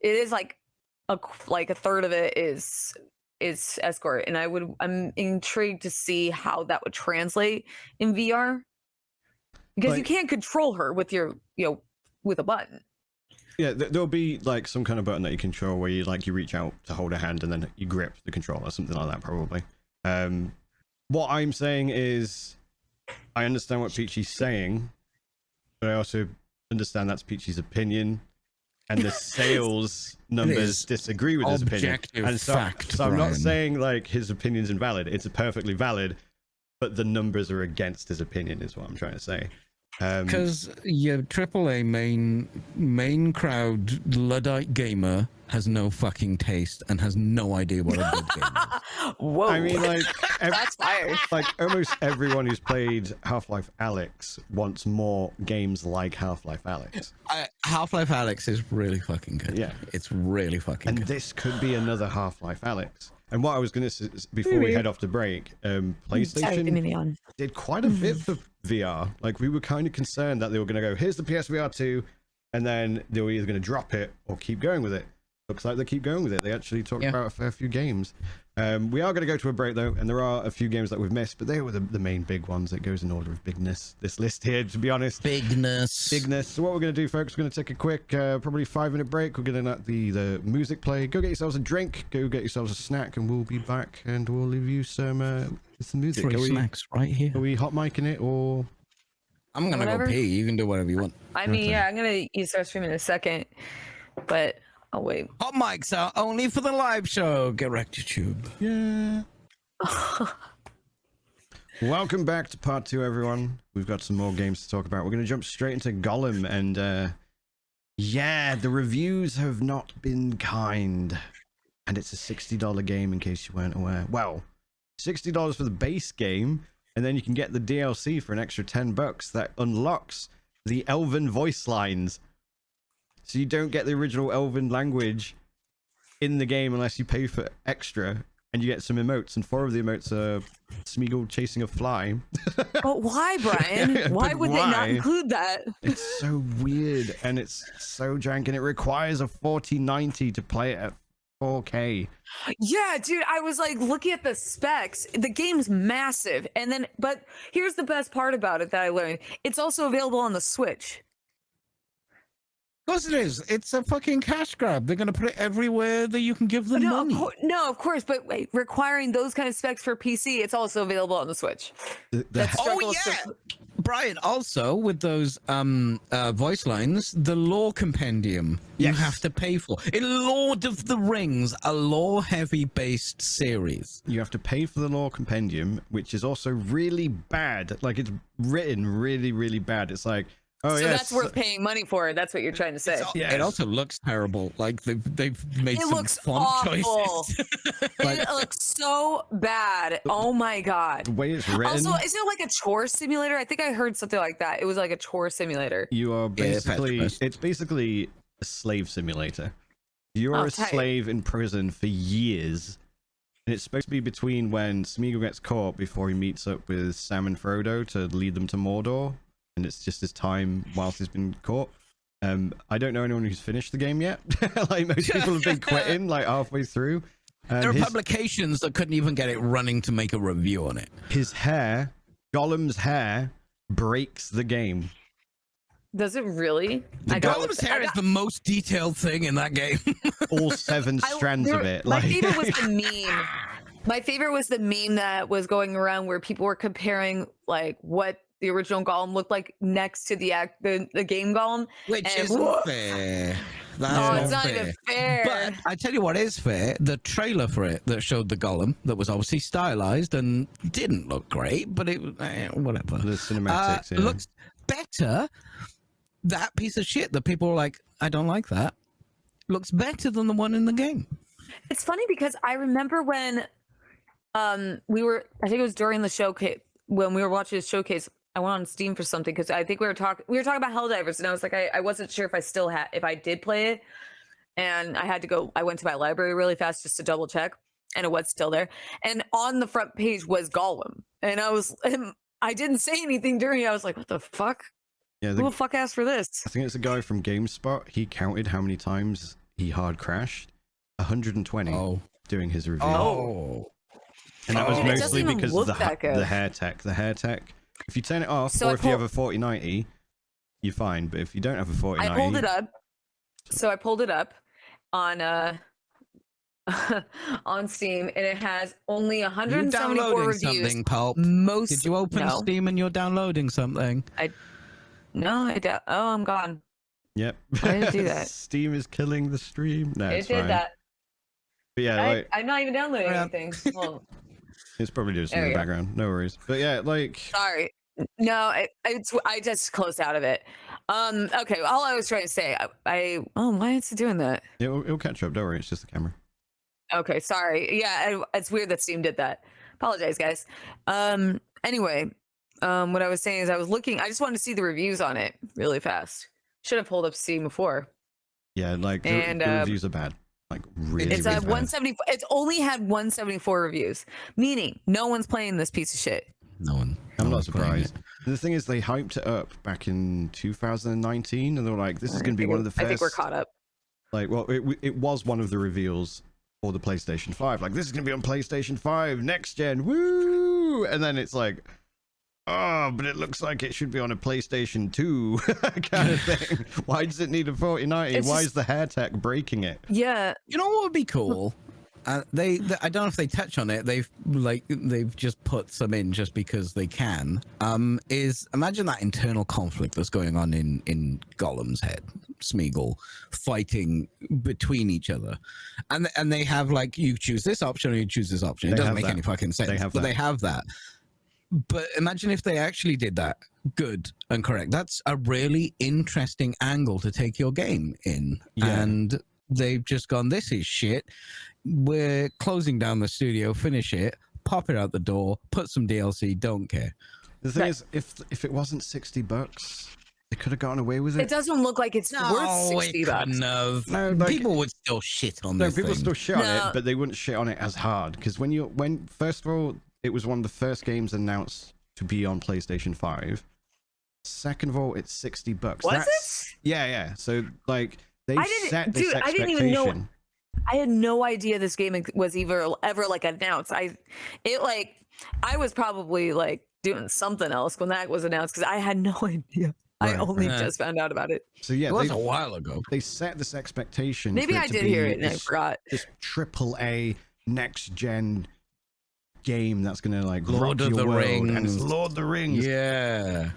is like a third of it is escort, and I'm intrigued to see how that would translate in VR, because you can't control her with your with a button. Yeah, there'll be like some kind of button that you control where you reach out to hold a hand and then you grip the controller, something like that probably. What I'm saying is I understand what Peachy's saying, but I also understand that's Peachy's opinion, and the sales numbers disagree with his opinion. And so I'm not saying like his opinion's invalid. It's perfectly valid, but the numbers are against his opinion is what I'm trying to say. Because your AAA main crowd Luddite gamer has no fucking taste and has no idea what a good game is. Whoa. I mean, like, that's fire. Like almost everyone who's played Half-Life Alyx wants more games like Half-Life Alyx. Half-Life Alyx is really fucking good. Yeah, it's really fucking good. And this could be another Half-Life Alyx. And what I was going to say before we head off to break, PlayStation did quite a bit for VR. Like, we were kind of concerned that they were going to go, here's the PSVR 2, and then they were either going to drop it or keep going with it. Looks like they keep going with it. They actually talked about a fair few games. We are going to go to a break, though, and there are a few games that we've missed, but they were the main big ones. It goes in order of bigness, this list here, to be honest. Bigness. So what we're going to do, folks, we're going to take a quick, probably 5-minute break. We're going to let the music play. Go get yourselves a drink. Go get yourselves a snack, and we'll be back, and we'll leave you some music. Free snacks right here. Are we hot micing it, or...? I'm going to go pee. You can do whatever you want. I mean, I'm going to use the restroom in a second, but... Oh, wait. Hot mics are only for the live show. Get wrecked, YouTube. Yeah. Welcome back to part 2, everyone. We've got some more games to talk about. We're going to jump straight into Gollum, and yeah, the reviews have not been kind. And it's a $60 game, in case you weren't aware. Well, $60 for the base game, and then you can get the DLC for an extra $10 that unlocks the Elven voice lines. So you don't get the original Elven language in the game unless you pay for extra, and you get some emotes, and 4 of the emotes are Smeagol chasing a fly. But why, Brian? Why would they not include that? It's so weird, and it's so jank, and it requires a 4090 to play it at 4K. Yeah, dude, I was like looking at the specs. The game's massive, and then, but here's the best part about it that I learned. It's also available on the Switch. Of course it is. It's a fucking cash grab. They're going to put it everywhere that you can give them money. Of course, but wait, requiring those kind of specs for PC, it's also available on the Switch. Brian, also with those voice lines, the lore compendium you have to pay for. In Lord of the Rings, a lore-heavy based series. You have to pay for the lore compendium, which is also really bad. Like, it's written really, really bad. It's like, oh, so that's worth paying money for. That's what you're trying to say. It also looks terrible. Like they've made some font choices. It looks so bad. Oh my god. The way it's written. Also, isn't it like a chore simulator? I think I heard something like that. It was like a chore simulator. You are basically it's basically a slave simulator. You're a slave in prison for years. And it's supposed to be between when Smeagol gets caught before he meets up with Sam and Frodo to lead them to Mordor. And it's just his time whilst he's been caught. I don't know anyone who's finished the game yet. Like most people have been quitting like halfway through. There are publications that couldn't even get it running to make a review on it. His hair, Gollum's hair, breaks the game. Does it really? Gollum's hair is the most detailed thing in that game. All 7 strands of it. My favorite was the meme. My favorite was the meme that was going around where people were comparing like what the original Gollum looked like next to the game Gollum, which isn't fair. It's not even fair. But I tell you what is fair: the trailer for it that showed the Gollum that was obviously stylized and didn't look great, but it whatever. The cinematics looks better. That piece of shit that people were like, I don't like that, looks better than the one in the game. It's funny because I remember when we were, I think it was during the showcase, when we were watching the showcase, I went on Steam for something because I think we were talking about Helldivers, and I was like, I wasn't sure if I did play it, and I had to go. I went to my library really fast just to double check, and it was still there. And on the front page was Gollum, and I didn't say anything during it. I was like, what the fuck? Yeah, who the fuck asked for this? I think it's a guy from GameSpot. He counted how many times he hard crashed. 120 doing his review. And that was mostly because of the hair tech. The hair tech. If you turn it off, or if you have a 4090, you're fine. But if you don't have a 4090, I pulled it up. So I pulled it up on on Steam, and it has only 174 reviews. Something, Pulp. Did you open Steam and you're downloading something? No, I don't. Oh, I'm gone. Yep. I didn't do that. Steam is killing the stream. No, it did that. But yeah, I'm not even downloading anything. Well, it's probably just in the background. No worries. But yeah, like. Sorry. No, I just closed out of it. Okay. All I was trying to say, why is it doing that? It'll catch up. Don't worry. It's just the camera. Okay. Sorry. Yeah, it's weird that Steam did that. Apologize, guys. Anyway. What I was saying is I just wanted to see the reviews on it really fast. Should have pulled up Steam before. Yeah, like the reviews are bad. Like really, it's really 174. It's only had 174 reviews, meaning no one's playing this piece of shit. No one. I'm not surprised. The thing is, they hyped it up back in 2019, and they were like, "This is going to be one of the first." I think we're caught up. Like, well, it was one of the reveals for the PlayStation 5. Like, this is going to be on PlayStation 5 next gen. Woo! And then it's like, oh, but it looks like it should be on a PlayStation 2 kind of thing. Why does it need a 4090? Why is the hair tech breaking it? Yeah. You know what would be cool? They I don't know if they touch on it. They've just put some in just because they can. Is imagine that internal conflict that's going on in Gollum's head, Smeagol, fighting between each other, and they have like, you choose this option or you choose this option. It doesn't make any fucking sense. They have that. But imagine if they actually did that good and correct. That's a really interesting angle to take your game in. Yeah. And they've just gone, this is shit. We're closing down the studio, finish it, pop it out the door, put some DLC, don't care. The thing is, if it wasn't $60, they could have gotten away with it. It doesn't look like it's worth $60. No, like, people would still shit on this. No, people still shit on it, but they wouldn't shit on it as hard. Because when first of all, it was one of the first games announced to be on PlayStation 5. Second of all, it's $60. Was it? Yeah. So like they set this expectation. I didn't even know. I had no idea this game was ever like announced. I was probably like doing something else when that was announced because I had no idea. Right. I only just found out about it. So yeah, it was a while ago. They set this expectation. Maybe I did hear it and I forgot. This AAA next gen game that's gonna like Lord of the Rings, and it's Lord of the Rings. Yeah.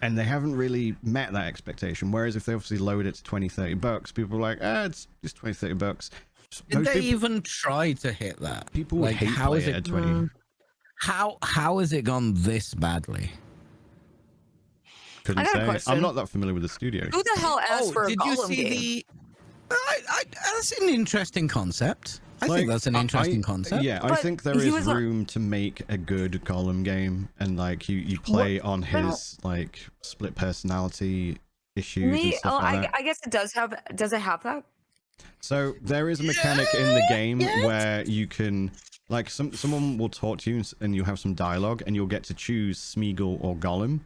And they haven't really met that expectation. Whereas if they obviously lowered it to $20-30, people are like, it's just $20-30. Did they even try to hit that? People would hate how is it at 20. How has it gone this badly? Couldn't say. I'm not that familiar with the studio. Who the hell asked for a Gollum game? That's an interesting concept. I think that's an interesting concept. Yeah, I think there is room to make a good Gollum game, and like you play on his like split personality issues and stuff like that. I guess it does have. Does it have that? So there is a mechanic in the game where you can, like, someone will talk to you and you'll have some dialogue, and you'll get to choose Smeagol or Gollum,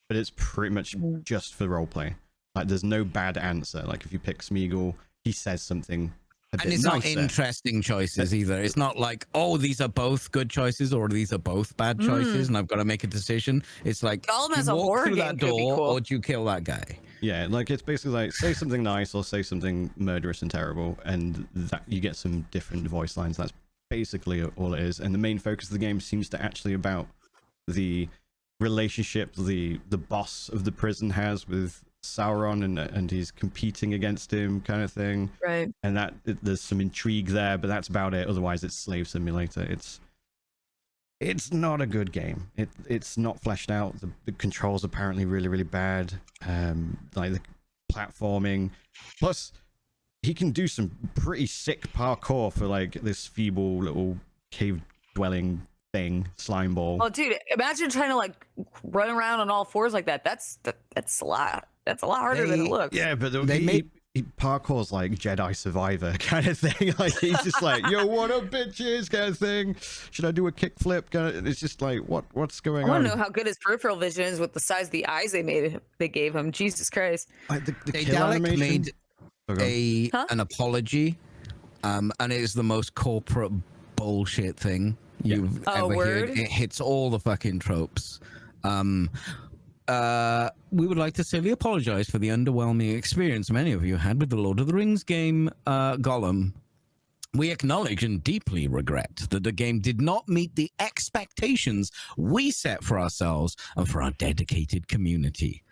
but it's pretty much just for roleplay. Like there's no bad answer. Like if you pick Smeagol, he says something a bit and it's nicer. not interesting choices either. It's not like, oh, these are both good choices or these are both bad choices, and I've got to make a decision. It's like, Gollum do as you a walk horror through game that could be door cool. or do you kill that guy? Yeah, like it's basically like say something nice or say something murderous and terrible, and that you get some different voice lines. That's basically all it is. And the main focus of the game seems to actually about the relationship the boss of the prison has with Sauron, and he's competing against him, kind of thing. Right. And that there's some intrigue there, but that's about it. Otherwise, it's Slave Simulator. It's not a good game. It's not fleshed out. The controls apparently really bad. Like the platforming. Plus, he can do some pretty sick parkour for like this feeble little cave dwelling thing, slime ball. Oh, dude, imagine trying to like run around on all fours like that. That's a lot. That's a lot harder than it looks. Yeah, but he parkour's like Jedi Survivor kind of thing. Like he's just like, yo, what up, bitches, kind of thing. Should I do a kickflip? It's just like, what's going on? I want to know how good his peripheral vision is with the size of the eyes they gave him. Jesus Christ! Like the kill Dalek animation. made an apology, and it is the most corporate bullshit thing you've ever heard. It hits all the fucking tropes. We would like to sincerely apologize for the underwhelming experience many of you had with the Lord of the Rings game, Gollum. We acknowledge and deeply regret that the game did not meet the expectations we set for ourselves and for our dedicated community.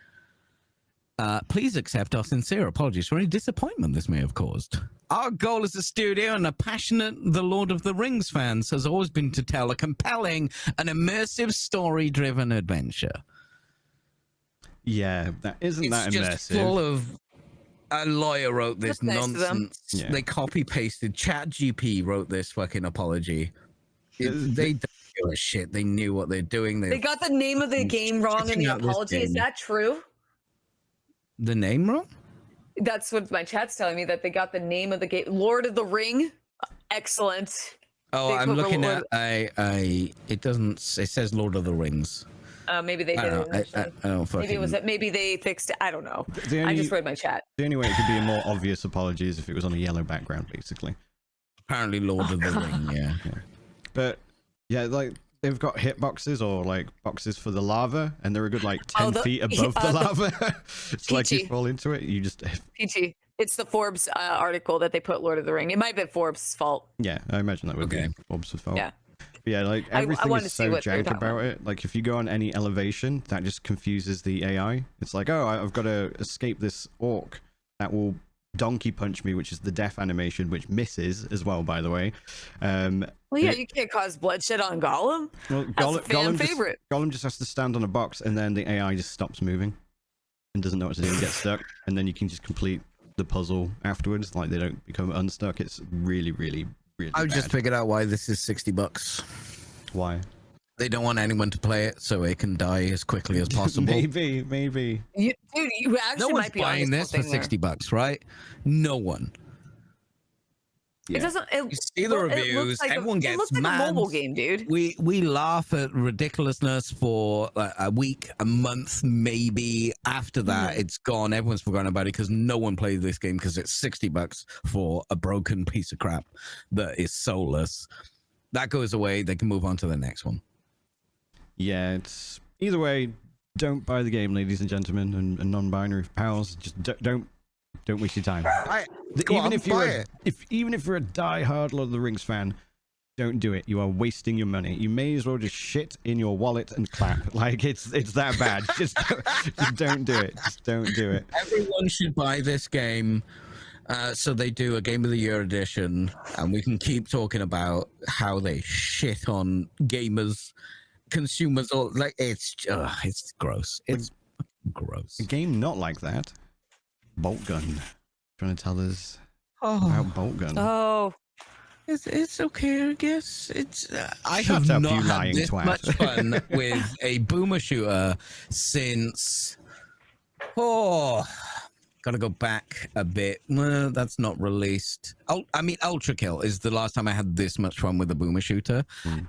Please accept our sincere apologies for any disappointment this may have caused. Our goal as a studio and a passionate The Lord of the Rings fans has always been to tell a compelling and immersive story-driven adventure. Yeah, that isn't that immersive. It's just full of a lawyer wrote this nonsense. Yeah. They copy-pasted. ChatGPT wrote this fucking apology. They don't give a shit. They knew what they're doing. They got the name of the game wrong in the apology. Is that true? The name wrong? That's what my chat's telling me, that they got the name of the game. Lord of the Ring. Excellent. Oh, I'm looking at it doesn't. It says Lord of the Rings. Maybe they did it. I don't fucking. Maybe it was that. Maybe they fixed it. I don't know. I just read my chat. The only way it could be a more obvious apology is if it was on a yellow background, basically. Apparently, Lord of the Ring. Yeah. But yeah, like they've got hitboxes or like boxes for the lava, and they're a good like 10 feet above the lava. It's Peachy. like you fall into it, you just. Peachy. It's the Forbes article that they put Lord of the Ring. It might be Forbes' fault. Yeah, I imagine that would be Forbes' fault. Yeah. But yeah, like everything is so jank about about it. Like if you go on any elevation, that just confuses the AI. It's like, oh, I've got to escape this orc that will donkey punch me, which is the death animation, which misses as well, by the way. Well, yeah, you can't cause bloodshed on Gollum. Well, That's a fan favorite. Gollum just has to stand on a box, and then the AI just stops moving and doesn't know what to do and gets stuck, and then you can just complete the puzzle afterwards. Like they don't become unstuck. It's really I just figured out why this is $60. Why? They don't want anyone to play it, so it can die as quickly as possible. maybe. You actually No might one's be buying this for $60, right? No one. Yeah. It doesn't. You see the reviews. Everyone gets it looks like mad. a mobile game, dude. We laugh at ridiculousness for like a week, a month, maybe. After that, it's gone. Everyone's forgotten about it because no one plays this game because it's $60 for a broken piece of crap that is soulless. That goes away. They can move on to the next one. Yeah, it's either way. Don't buy the game, ladies and gentlemen, and non-binary pals. Just don't waste your time. Even if you're a die-hard Lord of the Rings fan, don't do it. You are wasting your money. You may as well just shit in your wallet and clap. Like it's that bad. just don't do it. Just don't do it. Everyone should buy this game. So they do a Game of the Year edition, and we can keep talking about how they shit on gamers, consumers, or like it's gross. It's gross. A game not like that. Boltgun. Trying to tell us about Boltgun. Oh, it's okay, I guess. It's I Shut have up, not you had lying this twat. much fun with a boomer shooter since. Gotta go back a bit. Well, that's not released. Ultra Kill is the last time I had this much fun with a boomer shooter.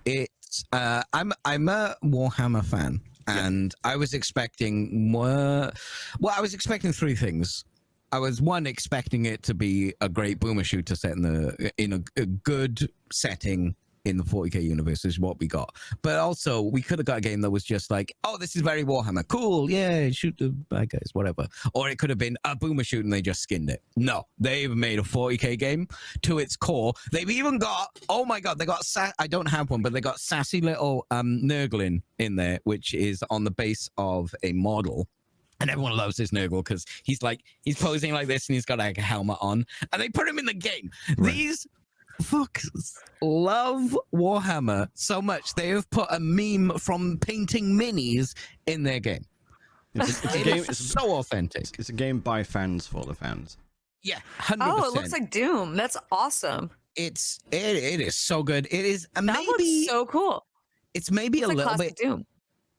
It's I'm a Warhammer fan. and I was expecting more. Well, I was expecting three things. I was expecting it to be a great boomer shooter set in a good setting in the 40k universe is what we got. But also we could have got a game that was just like, oh, this is very Warhammer, cool, yeah, shoot the bad guys, whatever. Or it could have been a boomer shoot and they just skinned it. No, they've made a 40k game to its core. They've even got, oh my god, they got I don't have one, but they got sassy little Nurglin in there, which is on the base of a model. And everyone loves this Nurgle because he's posing like this and he's got like a helmet on, and they put him in the game. Right. These fuckers love Warhammer so much they have put a meme from painting minis in their game. It's a game. It's so authentic. It's a game by fans for the fans. Yeah, 100%. Oh, it looks like Doom. That's awesome. It is so good. It is that looks so cool. It's maybe a little bit Doom.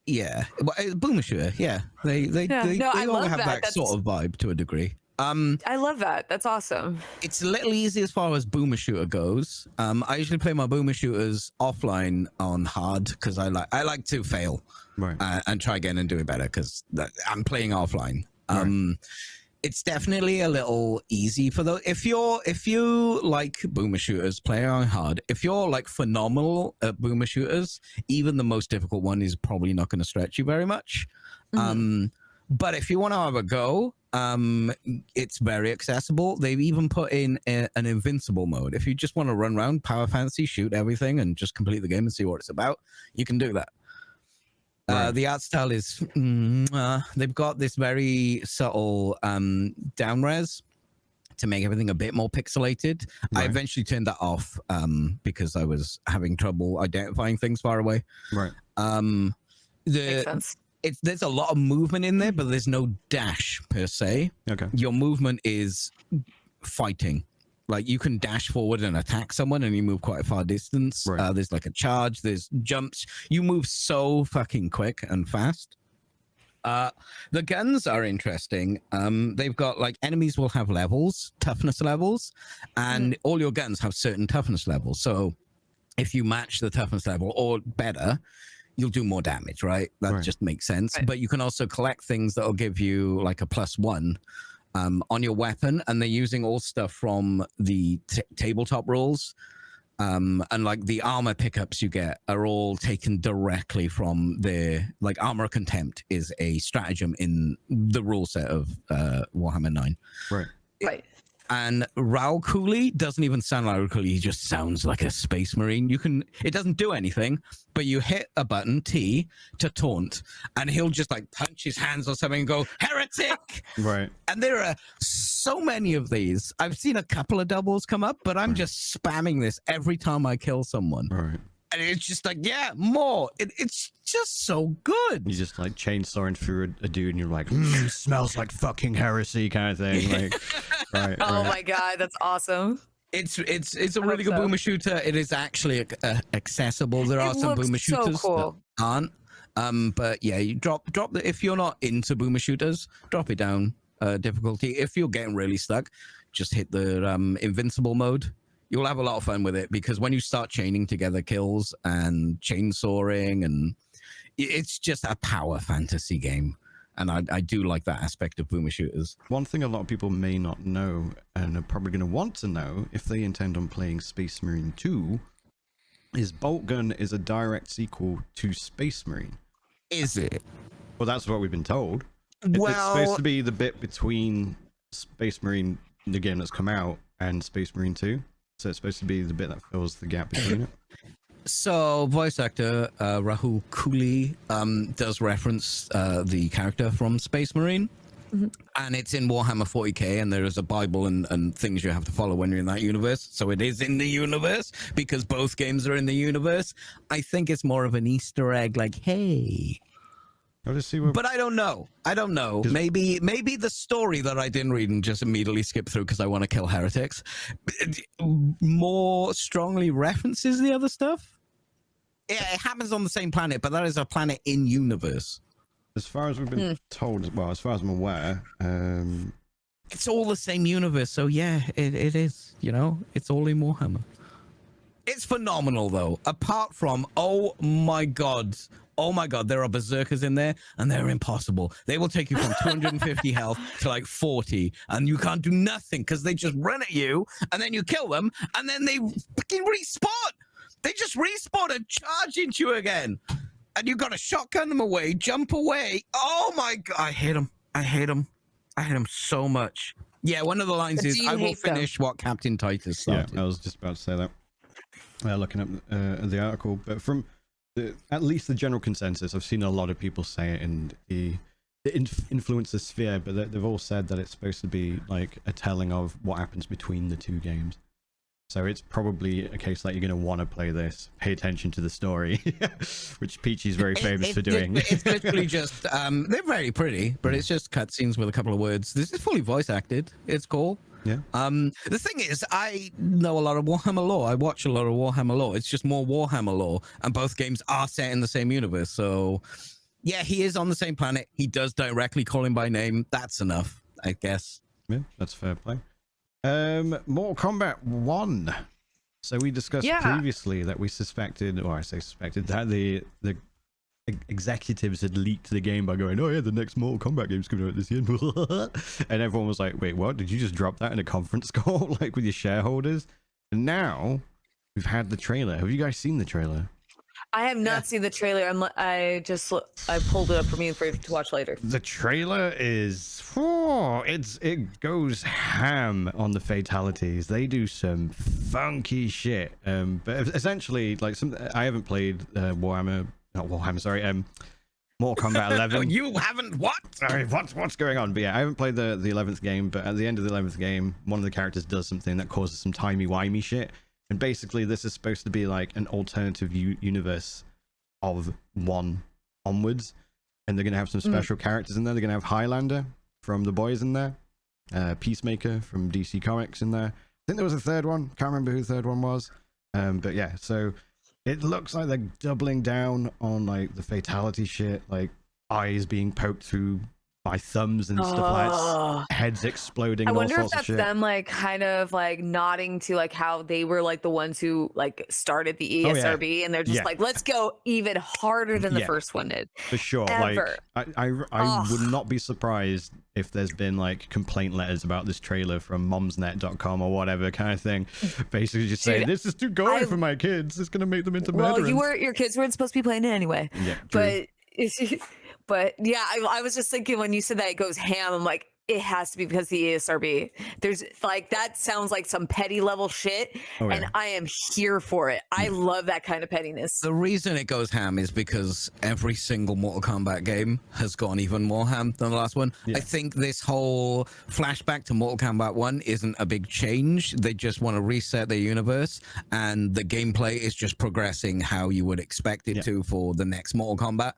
Yeah, well, boomer shooter. Yeah, they all have that sort of vibe to a degree. I love that. That's awesome. It's a little easy as far as boomer shooter goes. I usually play my boomer shooters offline on hard because I like to fail, right, and try again and do it better because I'm playing offline. Right. It's definitely a little easy for those. If you like boomer shooters, play on hard. If you're like phenomenal at boomer shooters, even the most difficult one is probably not going to stretch you very much. Mm-hmm. But if you want to have a go, it's very accessible. They've even put in an invincible mode. If you just want to run around, power fantasy, shoot everything, and just complete the game and see what it's about, you can do that. Right. The art style is they've got this very subtle down res to make everything a bit more pixelated. Right. I eventually turned that off because I was having trouble identifying things far away. Right. Makes sense. There's a lot of movement in there, but there's no dash per se. Okay. Your movement is fighting. Like you can dash forward and attack someone and you move quite a far distance. Right. There's like a charge, there's jumps. You move so fucking quick and fast. The guns are interesting. They've got like enemies will have levels, toughness levels, and all your guns have certain toughness levels. So if you match the toughness level or better, you'll do more damage, right? That just makes sense. Right. But you can also collect things that'll give you like a +1 on your weapon, and they're using all stuff from the tabletop rules. And like the armor pickups you get are all taken directly from like Armor of Contempt is a stratagem in the rule set of Warhammer 9. Right. Right. And Raoul Cooley doesn't even sound like Raoul Cooley. He just sounds like a space marine. It doesn't do anything, but you hit a button, T, to taunt, and he'll just like punch his hands or something and go, heretic! Right. And there are so many of these. I've seen a couple of doubles come up, but I'm just spamming this every time I kill someone. Right. And it's just like, yeah, more. It's just so good. You just like chainsawing through a dude and you're like, smells like fucking heresy kind of thing. Like, right. Oh my God, that's awesome. It's a really good boomer shooter. It is actually accessible. There are some boomer shooters that aren't. But yeah, you drop if you're not into boomer shooters, drop it down difficulty. If you're getting really stuck, just hit the invincible mode. You'll have a lot of fun with it because when you start chaining together kills and chainsawing, and it's just a power fantasy game. And I do like that aspect of boomer shooters. One thing a lot of people may not know, and are probably going to want to know if they intend on playing Space Marine 2, is Boltgun is a direct sequel to Space Marine. Is it? Well, that's what we've been told. Well, it's supposed to be the bit between Space Marine, the game that's come out, and Space Marine 2. So it's supposed to be the bit that fills the gap between it. So voice actor Rahul Cooley does reference the character from Space Marine. Mm-hmm. And it's in Warhammer 40k, and there is a Bible and things you have to follow when you're in that universe. So it is in the universe because both games are in the universe. I think it's more of an Easter egg, like, hey. But I don't know. Maybe the story that I didn't read and just immediately skip through because I want to kill heretics more strongly references the other stuff. Yeah, it happens on the same planet, but that is a planet in universe. As far as we've been told, well, as far as I'm aware, it's all the same universe. So yeah, it is. You know, it's all in Warhammer. It's phenomenal though. Apart from, oh my god, there are berserkers in there, and they're impossible. They will take you from 250 health to like 40, and you can't do nothing because they just run at you, and then you kill them, and then they fucking respawn. They just respawn and charge into you again, and you got to shotgun them away, jump away. Oh my god, I hate them. I hate them so much. Yeah, one of the lines is, "I will finish what Captain Titus started." Yeah, I was just about to say that. Looking up the article, but from at least the general consensus, I've seen a lot of people say it in the influencer sphere, but they've all said that it's supposed to be like a telling of what happens between the two games. So it's probably a case that you're going to want to play this, pay attention to the story, which Peachy's very famous for doing. It's literally just, they're very pretty, but it's just cutscenes with a couple of words. This is fully voice acted. It's cool. Yeah. The thing is, I know a lot of Warhammer lore. I watch a lot of Warhammer lore. It's just more Warhammer lore, and both games are set in the same universe. So, yeah, he is on the same planet. He does directly call him by name. That's enough, I guess. Yeah, that's fair play. Mortal Kombat 1. So we discussed previously that we suspected, or I say suspected, that the executives had leaked the game by going, "Oh yeah, the next Mortal Kombat game's coming out this year," and everyone was like, "Wait, what? Did you just drop that in a conference call, like with your shareholders?" And now we've had the trailer. Have you guys seen the trailer? I have not seen the trailer. I pulled it up for me to watch later. The trailer is, it goes ham on the fatalities. They do some funky shit. But essentially, like, I haven't played Mortal Kombat 11. You haven't what? Sorry, what's going on? But yeah, I haven't played the 11th game, but at the end of the 11th game, one of the characters does something that causes some timey-wimey shit. And basically, this is supposed to be like an alternative universe of 1 onwards. And they're going to have some special characters in there. They're going to have Highlander from The Boys in there. Peacemaker from DC Comics in there. I think there was a third one. Can't remember who the third one was. But yeah, so it looks like they're doubling down on like the fatality shit, like eyes being poked through by thumbs and stuff like that, heads exploding. I and wonder all if sorts that's of shit. them like kind of like nodding to like how they were like the ones who like started the ESRB, and they're just like, let's go even harder than the first one did. For sure. Ever. Like I would not be surprised if there's been like complaint letters about this trailer from momsnet.com or whatever kind of thing, basically just saying this is too gory for my kids. It's gonna make them into murderers. Well, your kids weren't supposed to be playing it anyway. Yeah, true. But yeah, I was just thinking when you said that it goes ham, I'm like, it has to be because the ESRB. There's like, that sounds like some petty level shit, and I am here for it. I love that kind of pettiness. The reason it goes ham is because every single Mortal Kombat game has gone even more ham than the last one. I think this whole flashback to Mortal Kombat 1 isn't a big change. They just want to reset their universe, and the gameplay is just progressing how you would expect it to for the next Mortal Kombat.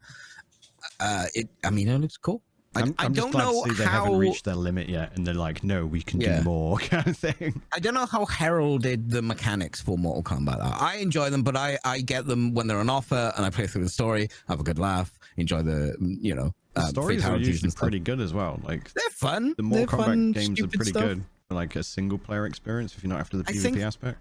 It looks cool. I'm don't just glad know to see they haven't reached their limit yet, and they're like, no, we can do more kind of thing. I don't know how heralded the mechanics for Mortal Kombat are. I enjoy them, but I get them when they're on offer, and I play through the story, have a good laugh, enjoy the the stories are usually pretty good as well. Like, they're fun. The Mortal Kombat games are pretty good for like a single player experience if you're not after the PvP aspect.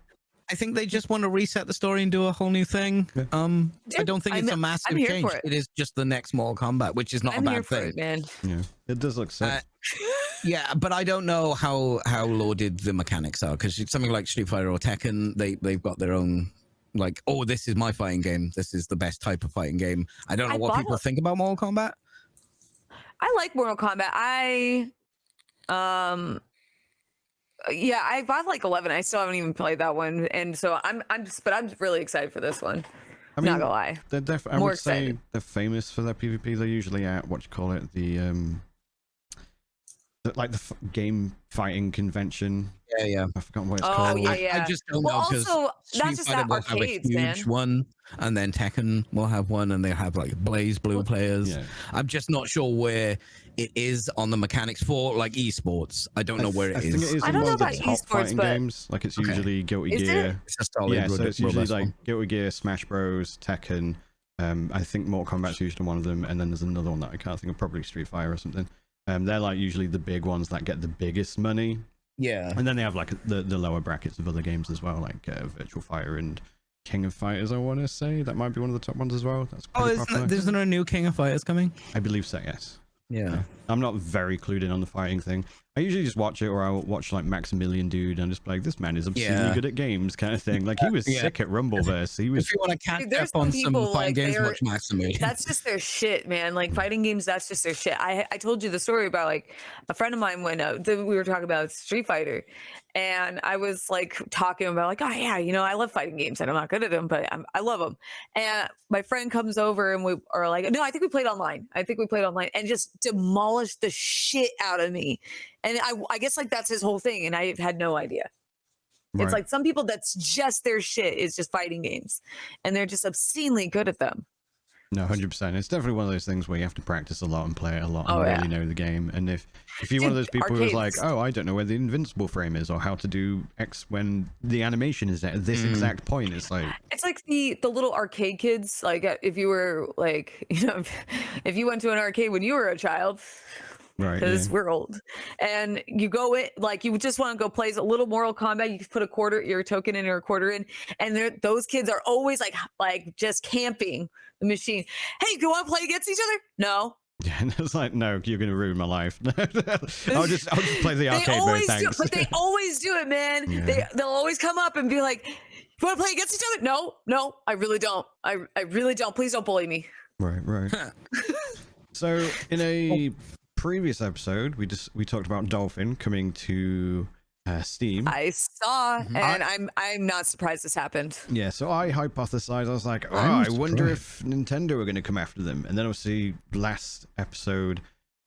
I think they just want to reset the story and do a whole new thing. I don't think it's a massive change. It is just the next Mortal Kombat, which is not a bad thing. Man. Yeah, it does look sick. Yeah, but I don't know how lauded the mechanics are, because something like Street Fighter or Tekken, they've got their own, like, oh, this is my fighting game. This is the best type of fighting game. I don't know what people think about Mortal Kombat. I like Mortal Kombat. Yeah, I bought like 11. I still haven't even played that one, and so I'm really excited for this one. I mean, not gonna lie, they're I would say they're famous for their PvP. They're usually at the game fighting convention. Yeah. I forgot what it's called. Yeah. I just don't know, because also that's just that arcades, have a huge one, and then Tekken will have one, and they have like Blaze Blue players. Yeah. I'm just not sure where it is on the mechanics for like esports. I don't know where it is. I don't know about esports, but games. Like, it's usually Guilty Gear. It's just so it's usually like Guilty Gear, Smash Bros, Tekken. I think Mortal Kombat's usually one of them, and then there's another one that I can't think of, probably Street Fighter or something. They're like usually the big ones that get the biggest money. Yeah. And then they have like the lower brackets of other games as well, like Virtual Fighter and King of Fighters, I want to say. That might be one of the top ones as well. That's pretty popular. Isn't there a new King of Fighters coming? I believe so, yes. Yeah. I'm not very clued in on the fighting thing. I usually just watch it, or I'll watch like Maximilian Dude and just be like, this man is obscenely good at games, kind of thing. Like he was sick at Rumbleverse. He was. If you want to catch up on some fighting games, watch Maximilian. That's just their shit, man. Like fighting games, that's just their shit. I told you the story about like a friend of mine when we were talking about Street Fighter, and I was like talking about like, oh yeah, you know, I love fighting games and I'm not good at them, but I love them. And my friend comes over and we are like, no, I think we played online. And just demolished the shit out of me. And I guess like that's his whole thing, and I had no idea. Right. It's like some people that's just their shit is just fighting games, and they're just obscenely good at them. No, 100%. It's definitely one of those things where you have to practice a lot and play it a lot and really know the game. And if you're one of those people who's like, oh, I don't know where the invincible frame is or how to do X when the animation is at this exact point, it's like the little arcade kids. Like if you were like, you know, if you went to an arcade when you were a child. Right, because we're old, and you go in like you just want to go play a little Mortal Kombat. You put your token in or a quarter in, and those kids are always like just camping the machine. Hey, do you want to play against each other? No. Yeah, and it's like, no, you're gonna ruin my life. I'll just play the arcade mode. Thanks. But they always do it, man. Yeah. They'll always come up and be like, "You want to play against each other?" No, I really don't. I really don't. Please don't bully me. Right. So in a previous episode, we talked about Dolphin coming to Steam. I saw, and I'm not surprised this happened. Yeah, so I hypothesized. I was like, I wonder if Nintendo are going to come after them. And then obviously last episode,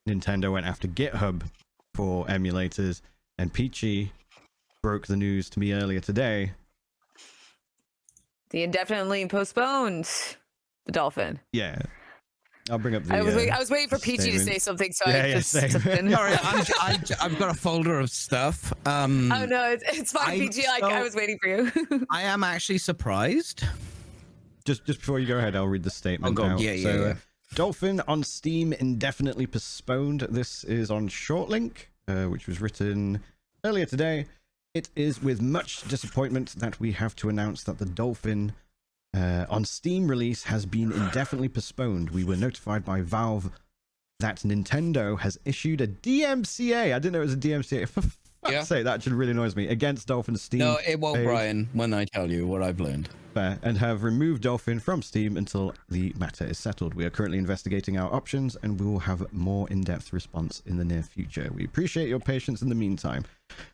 Nintendo went after GitHub for emulators, and Peachy broke the news to me earlier today. The indefinitely postponed the Dolphin. Yeah. I'll bring up the. I was waiting for Peachy to say something, so I just. Sorry, I've got a folder of stuff. Oh no, it's fine, Peachy. I was waiting for you. I am actually surprised. Just before you go ahead, I'll read the statement. Oh, out. Yeah. Dolphin on Steam indefinitely postponed. This is on Shortlink, which was written earlier today. It is with much disappointment that we have to announce that the Dolphin on Steam release has been indefinitely postponed. We were notified by Valve that Nintendo has issued a DMCA. I didn't know it was a DMCA. For fuck's sake, that actually really annoys me. Against Dolphin Steam. No, it won't, Brian, when I tell you what I've learned. And have removed Dolphin from Steam until the matter is settled. We are currently investigating our options, and we will have more in-depth response in the near future. We appreciate your patience in the meantime.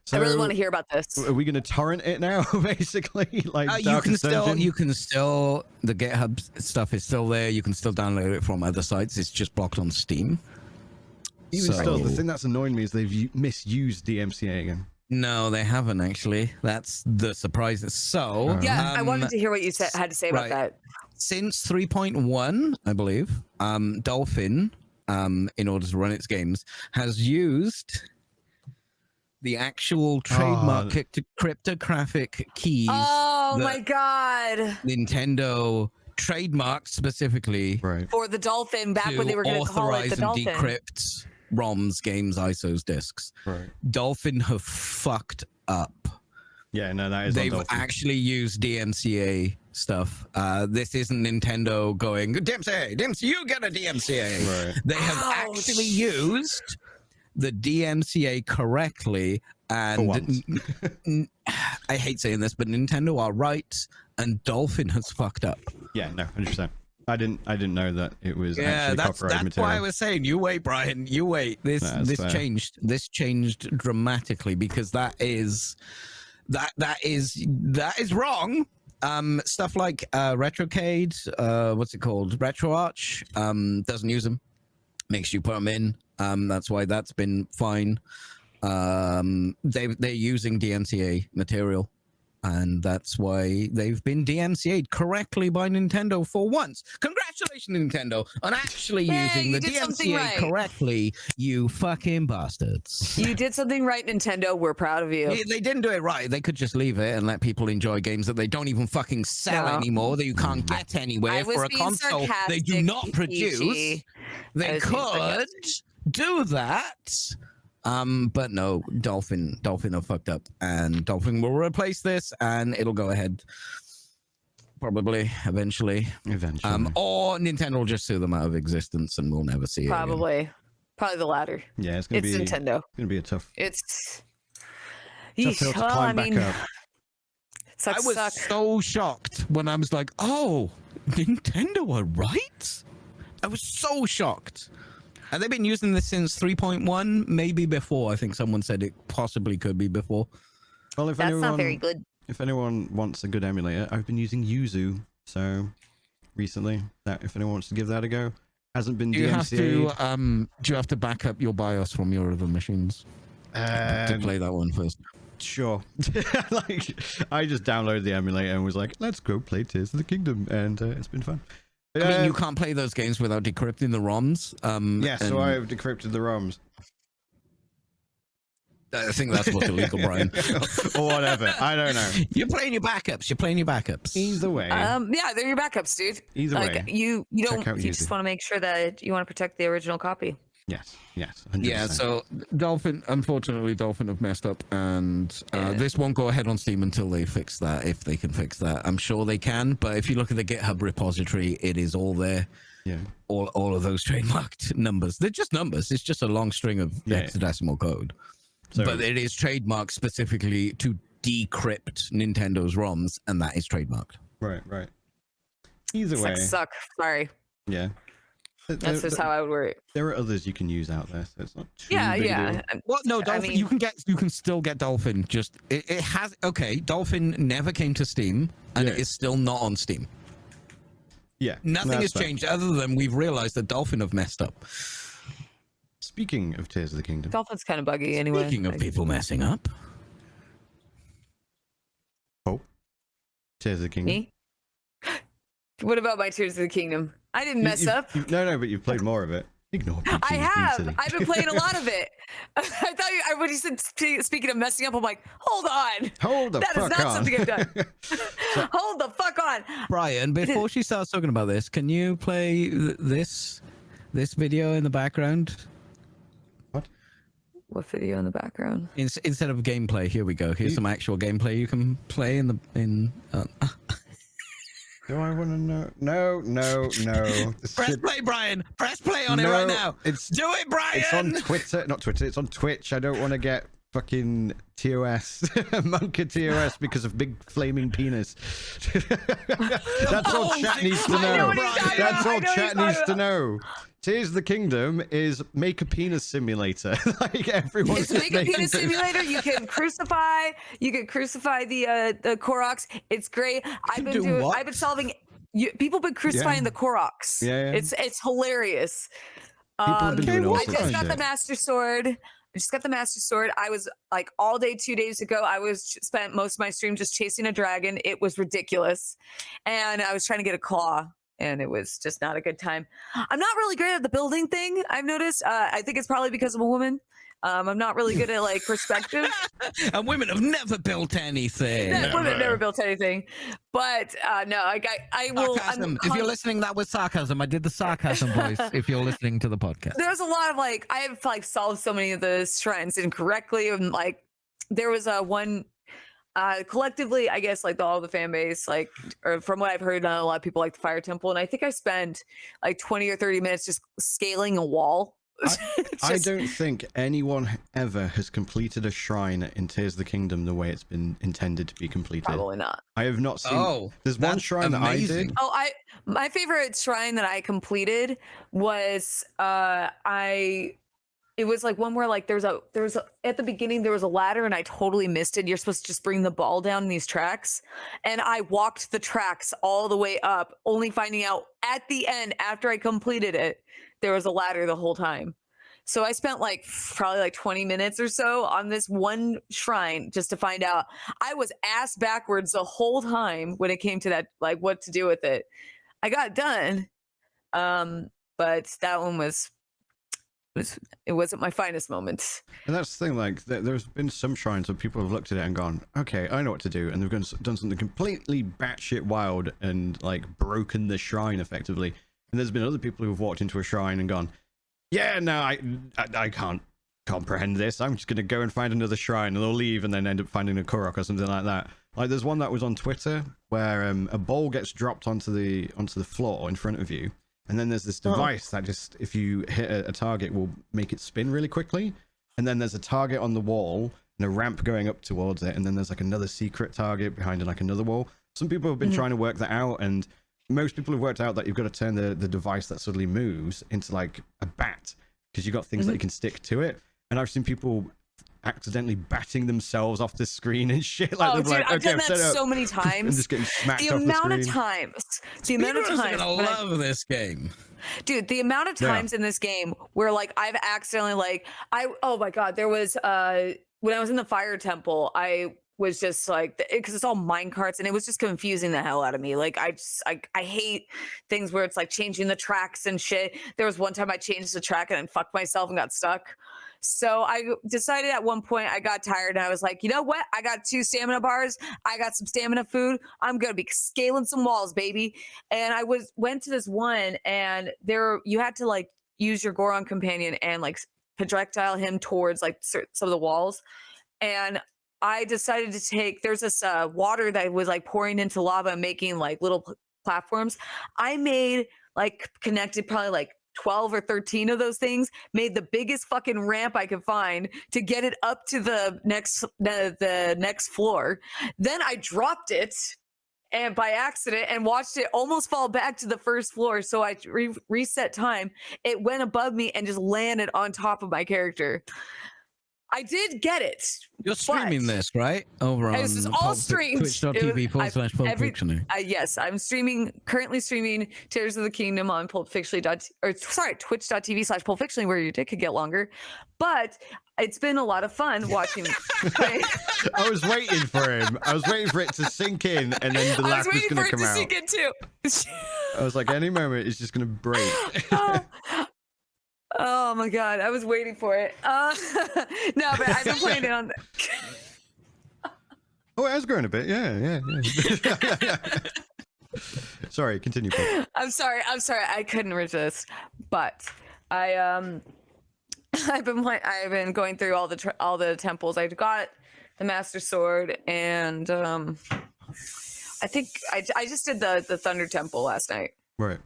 So, I really want to hear about this. Are we going to torrent it now, basically? Like you can still, the GitHub stuff is still there. You can still download it from other sites. It's just blocked on Steam. Even still, the thing that's annoying me is they've misused DMCA again. No, they haven't actually. That's the surprise. So I wanted to hear what you had to say about that. Since 3.1, I believe, Dolphin, in order to run its games, has used the actual trademark cryptographic keys. Oh my god! Nintendo trademarked specifically for the Dolphin back when they were going to call it the Dolphin. Decrypt ROMs, games, ISOs, discs. Dolphin have fucked up. Yeah, no, that is. They've actually used DMCA stuff. This isn't Nintendo going DMCA, you get a DMCA. They have actually used the DMCA correctly, and I hate saying this, but Nintendo are right, and Dolphin has fucked up. Yeah, no, 100%. I didn't know that it was actually copyrighted material. That's why I was saying, you wait, Brian, you wait. This changed. This changed dramatically because that is wrong. Stuff like RetroCade, what's it called? RetroArch, doesn't use them. Makes you put them in. That's why that's been fine. They're using DMCA material, and that's why they've been DMCA'd correctly by Nintendo for once. Congratulations, Nintendo, on actually using the DMCA correctly, you fucking bastards. You did something right, Nintendo. We're proud of you. They didn't do it right. They could just leave it and let people enjoy games that they don't even fucking sell anymore, that you can't get anywhere for a console they do not produce. They could do that. But no, Dolphin are fucked up, and Dolphin will replace this, and it'll go ahead. probably eventually. Or Nintendo will just sue them out of existence, and we'll never see it. Probably the latter. Yeah, it's Nintendo. It's gonna be a tough. It's tough hill to climb back up. I was so shocked when I was like, "Oh, Nintendo were right." I was so shocked. And they've been using this since 3.1, maybe before. I think someone said it possibly could be before. Well, if that's not very good. If anyone wants a good emulator, I've been using Yuzu. So recently, that if anyone wants to give that a go, hasn't been DMCA'd. Do you have to back up your BIOS from your other machines to play that one first? Sure. Like, I just downloaded the emulator and was like, let's go play Tears of the Kingdom, and it's been fun. I mean, you can't play those games without decrypting the ROMs. So I've decrypted the ROMs. I think that's what's illegal, Brian. Or whatever. I don't know. You're playing your backups. Either way. Yeah, they're your backups, dude. Either way. You just want to make sure that you want to protect the original copy. Yes. 100%. Yeah, so Dolphin have messed up, and this won't go ahead on Steam until they fix that, if they can fix that. I'm sure they can, but if you look at the GitHub repository, it is all there. Yeah. All of those trademarked numbers. They're just numbers. It's just a long string of hexadecimal code. So, but it is trademarked specifically to decrypt Nintendo's ROMs, and that is trademarked. Right. Either way. Suck. Sorry. Yeah. That's just how I would work. There are others you can use out there, so it's not too big a deal. Well, no, Dolphin. You can still get Dolphin. Just it has Dolphin never came to Steam, and it is still not on Steam. Yeah, nothing has changed other than we've realized that Dolphin have messed up. Speaking of Tears of the Kingdom, Dolphin's kind of buggy anyway. Speaking of people messing up, Tears of the Kingdom. Me? What about my Tears of the Kingdom? I didn't mess up. No, but you've played more of it. Ignore Peachy. I have. I've been playing a lot of it. I thought when you said speaking of messing up, I'm like, hold on. That is not something I've done. Hold the fuck on. Brian, before she starts talking about this, can you play this video in the background? What video in the background? Instead of gameplay, here we go. Here's some actual gameplay you can play in. Do I want to know? No. Press play, Brian. Press play on it right now. Do it, Brian. It's on Twitter. Not Twitter. It's on Twitch. I don't want to get fucking TOS, Monka TOS, because of big flaming penis. That's all chat needs to know. That's all chat needs to know. Tears of the Kingdom is make a penis simulator. Like everyone. It's make a penis simulator. You can crucify the Koroks. It's great. I've been solving. People have been crucifying the Koroks. Yeah. It's hilarious. I just got the Master Sword. I was like all day 2 days ago. Spent most of my stream just chasing a dragon. It was ridiculous, and I was trying to get a claw. And it was just not a good time. I'm not really great at the building thing, I've noticed. I think it's probably because I'm a woman. I'm not really good at like perspective. And women have never built anything. Women never built anything. But no, I will. If you're listening, that was sarcasm. I did the sarcasm voice. If you're listening to the podcast, there's a lot of I have solved so many of the shrines incorrectly, and there was one. Collectively, I guess all the fan base, or from what I've heard, a lot of people like the Fire Temple, and I think I spent 20 or 30 minutes just scaling a wall. I don't think anyone ever has completed a shrine in Tears of the Kingdom the way it's been intended to be completed. Probably not. I have not seen. There's one shrine amazing. that I did. My favorite shrine that I completed was it was one where there was at the beginning there was a ladder and I totally missed it. You're supposed to just bring the ball down these tracks, and I walked the tracks all the way up, only finding out at the end after I completed it there was a ladder the whole time. So I spent probably 20 minutes or so on this one shrine just to find out. I was ass backwards the whole time when it came to that, what to do with it. I got done, but that one it wasn't my finest moment. And that's the thing, there's been some shrines where people have looked at it and gone, okay, I know what to do, and they've done something completely batshit wild and broken the shrine effectively. And there's been other people who've walked into a shrine and gone, yeah, no, I can't comprehend this. I'm just going to go and find another shrine, and they'll leave and then end up finding a Korok or something like that. Like there's one that was on Twitter where a ball gets dropped onto the floor in front of you, and then there's this device that just, if you hit a target, will make it spin really quickly. And then there's a target on the wall and a ramp going up towards it, and then there's like another secret target behind like another wall. Some people have been trying to work that out, and most people have worked out that you've got to turn the device that suddenly moves into like a bat, because you've got things that you can stick to it. And I've seen people accidentally batting themselves off the screen and shit. Like, dude, like, I've okay, done that so many times. And just getting smacked the off amount the of screen. times, the amount of times. I love this game, dude. The amount of times in this game where like I've accidentally like oh my god, there was when I was in the fire temple, I was just like, because it's all mine carts, and it was just confusing the hell out of me. Like I hate things where it's like changing the tracks and shit. There was one time I changed the track and then fucked myself and got stuck. So I decided at one point, I got tired and I was like, you know what? I got 2 stamina bars. I got some stamina food. I'm going to be scaling some walls, baby. And I went to this one, and you had to like use your Goron companion and like projectile him towards like some of the walls. And I decided to there's this water that was like pouring into lava and making like little platforms. I made like connected probably like 12 or 13 of those things, made the biggest fucking ramp I could find to get it up to the next floor. Then I dropped it and by accident and watched it almost fall back to the first floor. So I reset time. It went above me and just landed on top of my character. I did get it. You're streaming this, right? Over on this is all streamed. Twitch.tv/PulpFictionary. Yes, I'm currently streaming Tears of the Kingdom on Twitch.tv/PulpFictionary, where your dick could get longer. But it's been a lot of fun watching. I was waiting for him. I was waiting for it to sink in, and then the laugh was going to come out. Sink in too. I was like, any moment it's just going to break. Oh my god, I was waiting for it. No, but I've been playing it on. Oh, it has grown a bit. Yeah. Sorry, continue. Paul. I'm sorry. I couldn't resist, but I've been going through all the temples. I got the Master Sword, and I think I just did the Thunder Temple last night. Right.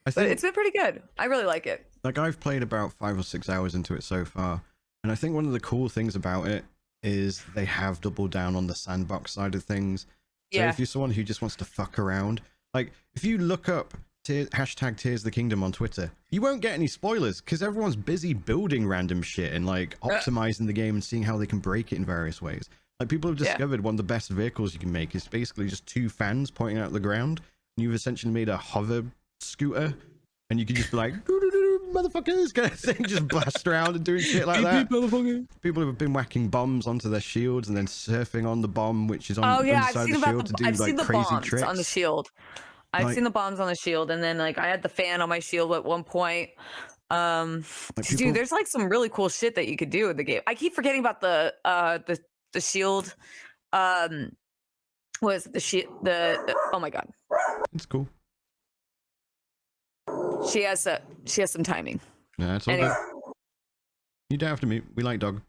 But it's been pretty good. I really like it. Like, I've played about 5 or 6 hours into it so far, and I think one of the cool things about it is they have doubled down on the sandbox side of things. So if you're someone who just wants to fuck around, like if you look up hashtag Tears of the Kingdom on Twitter, you won't get any spoilers because everyone's busy building random shit and like optimizing the game and seeing how they can break it in various ways. Like, people have discovered one of the best vehicles you can make is basically just 2 fans pointing out the ground, and you've essentially made a hover scooter, and you can just be like, motherfuckers, kind of thing, just blast around and doing shit like that. People have been whacking bombs onto their shields and then surfing on the bomb, which is on the side of the shield, to do like crazy tricks on the shield. I've seen the bombs on the shield, and then like I had the fan on my shield at one point. Dude, there's like some really cool shit that you could do in the game. I keep forgetting about the shield. Was the shield oh my god, it's cool. She has some timing. Yeah, it's all good. You don't have to mute. We like dog.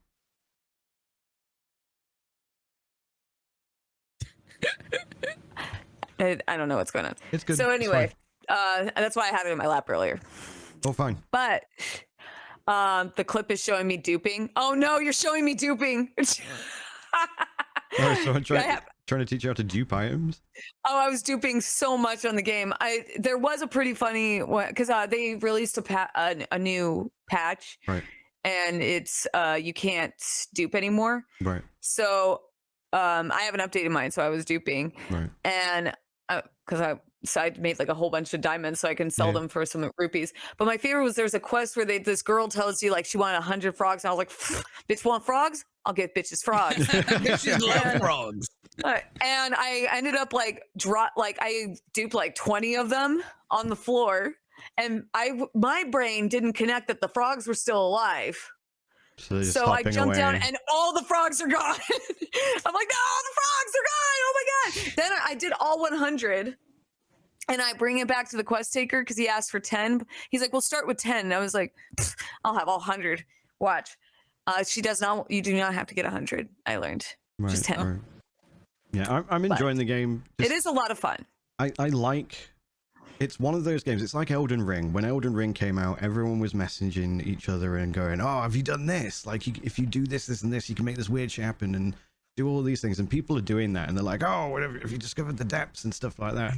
I don't know what's going on. It's good. So anyway, that's why I had it in my lap earlier. Oh, fine. But the clip is showing me duping. Oh no, you're showing me duping. So I'm trying to teach you how to dupe items. Oh, I was duping so much on the game. There was a pretty funny one because they released a new patch, right? And it's you can't dupe anymore, right? So I haven't updated mine, so I was duping, right? And because I made like a whole bunch of diamonds so I can sell them for some rupees. But my favorite was there's a quest where this girl tells you like she wanted 100 frogs, and I was like, bitch want frogs? I'll get bitches frogs. Bitches love frogs. And I ended up like I duped like 20 of them on the floor, and my brain didn't connect that the frogs were still alive. So I jumped down and all the frogs are gone. I'm like, no, the frogs are gone. Oh my god. Then I did all 100. And I bring it back to the quest taker because he asked for 10. He's like, we'll start with 10. And I was like, I'll have all 100. Watch. She does not. You do not have to get 100. I learned just 10. Right. Yeah, I'm enjoying the game. It is a lot of fun. I like. It's one of those games. It's like Elden Ring. When Elden Ring came out, everyone was messaging each other and going, "Oh, have you done this? Like, if you do this, this, and this, you can make this weird shit happen and do all these things." And people are doing that, and they're like, "Oh, whatever. If you discovered the depths and stuff like that."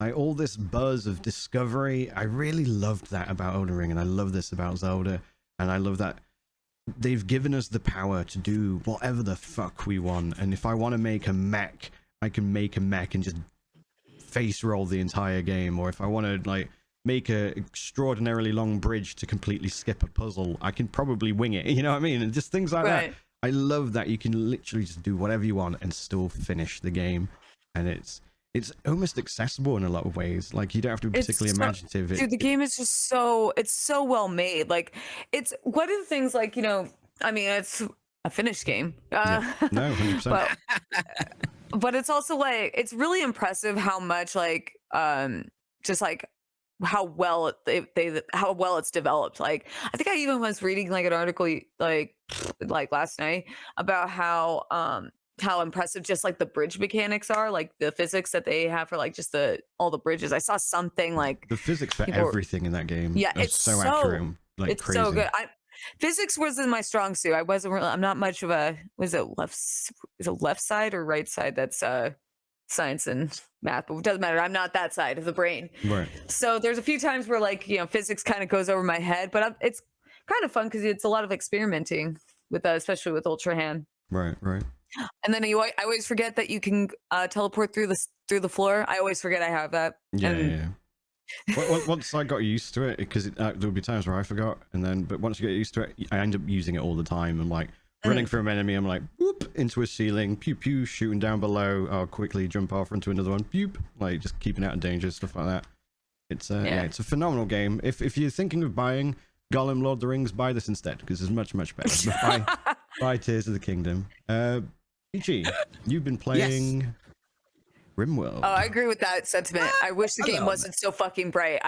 Like all this buzz of discovery. I really loved that about Elden Ring, and I love this about Zelda, and I love that they've given us the power to do whatever the fuck we want. And if I want to make a mech, I can make a mech and just face roll the entire game. Or if I want to like make a extraordinarily long bridge to completely skip a puzzle, I can probably wing it. You know what I mean? And just things like that. I love that you can literally just do whatever you want and still finish the game. And it's almost accessible in a lot of ways. Like you don't have to be particularly imaginative. Dude, the game is just so well made. Like it's one of the things, like, you know, I mean, it's a finished game. Yeah. No, 100%. But it's also like, it's really impressive how much like just like how well how well it's developed. Like I think I even was reading like an article like last night about how impressive just like the bridge mechanics are, like the physics that they have for like just all the bridges. I saw something like the physics for everything in that game. Yeah, it's so accurate. Like it's crazy. So good. Physics wasn't my strong suit. I'm not much of a, is it left side or right side? That's science and math, but it doesn't matter. I'm not that side of the brain. Right. So there's a few times where like, you know, physics kind of goes over my head, but it's kind of fun because it's a lot of experimenting with especially with Ultra Hand. Right. And then I always forget that you can teleport through the floor. I always forget I have that. Yeah. Once I got used to it, because there would be times where I forgot, but once you get used to it, I end up using it all the time. I'm like running from an enemy, I'm like whoop into a ceiling, pew pew, shooting down below. I'll quickly jump off into another one, pew, like just keeping out of danger, stuff like that. It's it's a phenomenal game. If you're thinking of buying Gollum Lord of the Rings, buy this instead because it's much better. buy Tears of the Kingdom. Peachy, you've been playing Rimworld. Oh, I agree with that sentiment. I wish the game wasn't so fucking bright.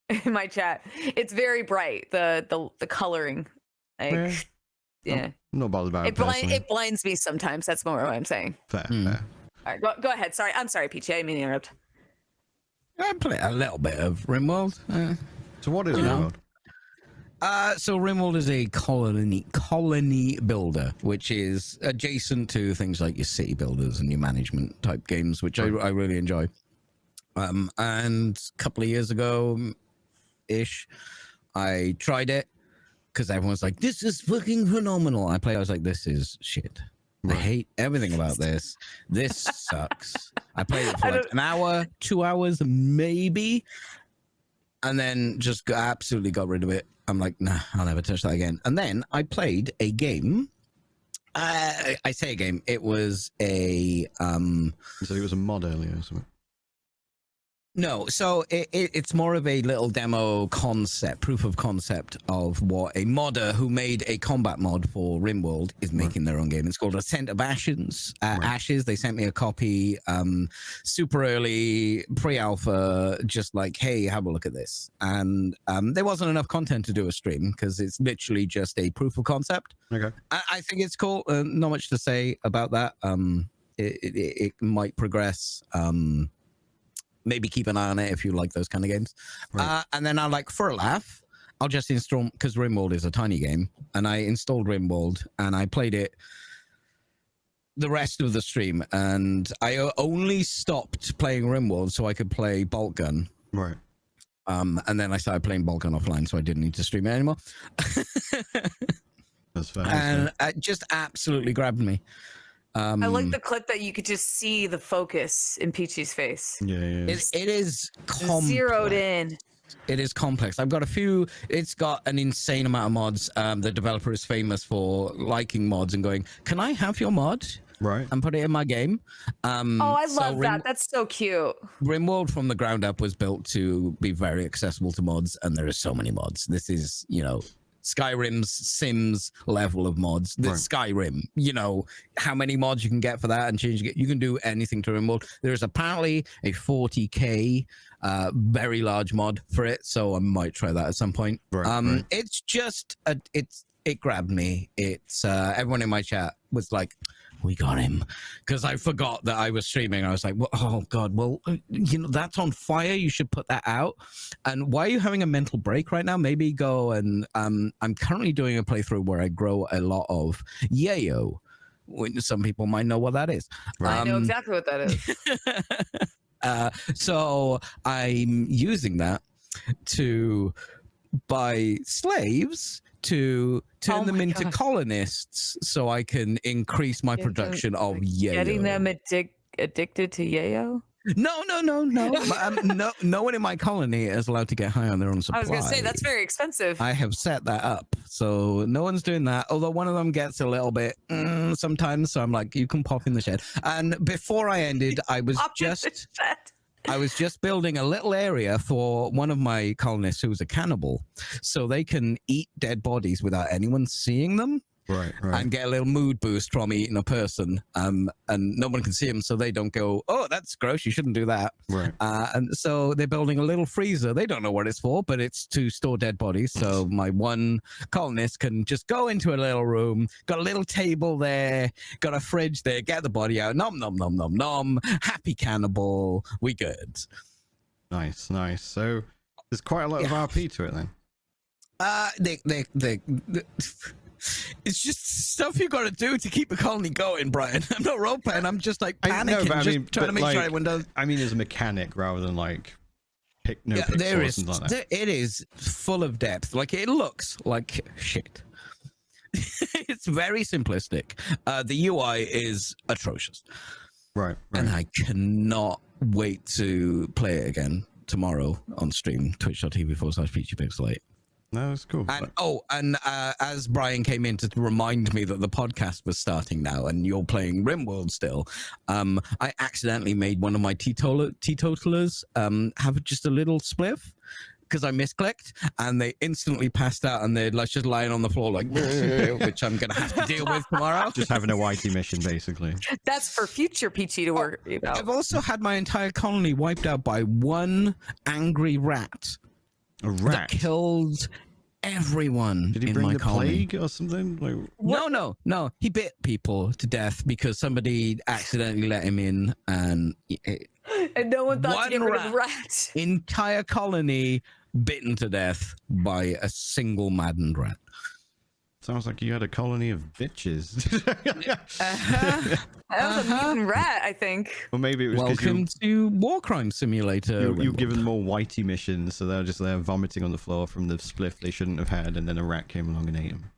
In my chat, it's very bright. The coloring, like, yeah. I'm not bothered about it. It blinds me sometimes. That's more what I'm saying. Fair. All right, go ahead. Sorry, I'm sorry, Peachy. I didn't mean to interrupt. I played a little bit of Rimworld. So what is Rimworld? So Rimworld is a colony builder, which is adjacent to things like your city builders and your management type games, which I really enjoy. And a couple of years ago ish, I tried it because everyone was like, "This is fucking phenomenal." I was like, "This is shit. I hate everything about this. This sucks." I played it for like an hour, 2 hours, maybe. And then just absolutely got rid of it. I'm like, nah, I'll never touch that again. And then I played a game. I say a game. It was a... You said it was a mod earlier or something? No, so it's more of a little demo concept, proof of concept of what a modder who made a combat mod for Rimworld is making their own game. It's called Ascent of Ashes. Ashes. They sent me a copy super early, pre-alpha, just like, hey, have a look at this. And there wasn't enough content to do a stream because it's literally just a proof of concept. Okay. I think it's cool. Not much to say about that. It might progress. Maybe keep an eye on it if you like those kind of games. Right. And then for a laugh, I'll just install, because Rimworld is a tiny game, and I installed Rimworld and I played it the rest of the stream, and I only stopped playing Rimworld so I could play Boltgun. Right. And then I started playing Boltgun offline, so I didn't need to stream it anymore. That's fair. And it just absolutely grabbed me. I like the clip that you could just see the focus in Peachy's face. Yeah. It is complex. Zeroed in. It is complex. I've got a few. It's got an insane amount of mods. The developer is famous for liking mods and going, "Can I have your mod?" Right. And put it in my game. I love that. That's so cute. Rimworld from the ground up was built to be very accessible to mods, and there are so many mods. This is, Skyrim's Sims level of mods. This Skyrim, how many mods you can get for that and change it. You can do anything to Rimworld. There is apparently a 40k very large mod for it, so I might try that at some point. Right. It's just it grabbed me. It's everyone in my chat was like, we got him, because I forgot that I was streaming. I was like, well, oh god, well, that's on fire, you should put that out. And why are you having a mental break right now? Maybe go and I'm currently doing a playthrough where I grow a lot of yayo. Some people might know what that is. I know exactly what that is. So I'm using that to buy slaves to turn them into colonists, so I can increase my production of yayo. Getting them addicted to yayo? No. No one in my colony is allowed to get high on their own supply. I was going to say, that's very expensive. I have set that up, so no one's doing that. Although one of them gets a little bit sometimes, so I'm like, you can pop in the shed. And before I ended, I was just building a little area for one of my colonists who's a cannibal, so they can eat dead bodies without anyone seeing them. Right. And get a little mood boost from eating a person, and no one can see them, so they don't go, oh, that's gross, you shouldn't do that. Right. And so they're building a little freezer. They don't know what it's for, but it's to store dead bodies. So my one colonist can just go into a little room, got a little table there, got a fridge there, get the body out, nom nom nom nom nom, happy cannibal, we good. Nice. So there's quite a lot of RP to it then. It's just stuff you got to do to keep the colony going, Brian. I'm not role playing. I'm just like panicking, trying to make sure everyone does. I mean, as a mechanic rather than like there is. Like that. It is full of depth. Like it looks like shit. It's very simplistic. The UI is atrocious. Right. And I cannot wait to play it again tomorrow on stream. Twitch.tv/PeachyPixelate. No, it's cool. And as Bryan came in to remind me that the podcast was starting now and you're playing Rimworld still, I accidentally made one of my teetotalers have just a little spliff because I misclicked, and they instantly passed out and they're like just lying on the floor like, which I'm going to have to deal with tomorrow. Just having a whitey mission, basically. That's for future Peachy to worry about. I've also had my entire colony wiped out by one angry rat. A rat that killed everyone. Did he in bring my the colony. plague or something? Like, no. He bit people to death because somebody accidentally let him in, and no one thought to get rid of the rat. Entire colony bitten to death by a single maddened rat. Sounds like you had a colony of bitches. That was a mutant rat, I think. Or maybe it was welcome to War Crime Simulator. You've given more whitey missions, so they're just there vomiting on the floor from the spliff they shouldn't have had, and then a rat came along and ate them.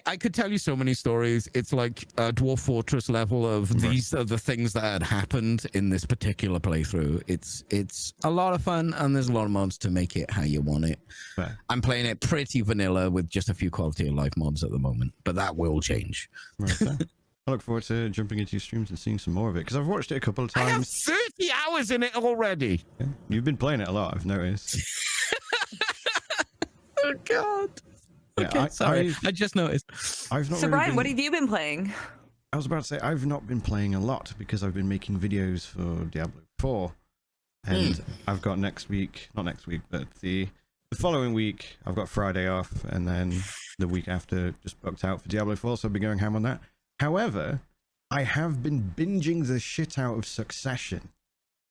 I could tell you so many stories. It's like a Dwarf Fortress level of these are the things that had happened in this particular playthrough. It's a lot of fun, and there's a lot of mods to make it how you want it. Fair. I'm playing it pretty vanilla with just a few quality of life mods at the moment, but that will change. Right, I look forward to jumping into your streams and seeing some more of it, because I've watched it a couple of times. I have 30 hours in it already. Yeah. You've been playing it a lot, I've noticed. Oh, God. Yeah, okay, sorry. I just noticed. I've not so, Bryan, what have you been playing? I was about to say, I've not been playing a lot because I've been making videos for Diablo 4. And I've got not next week, but the following week, I've got Friday off. And then the week after, just booked out for Diablo 4. So I'll be going ham on that. However, I have been binging the shit out of Succession.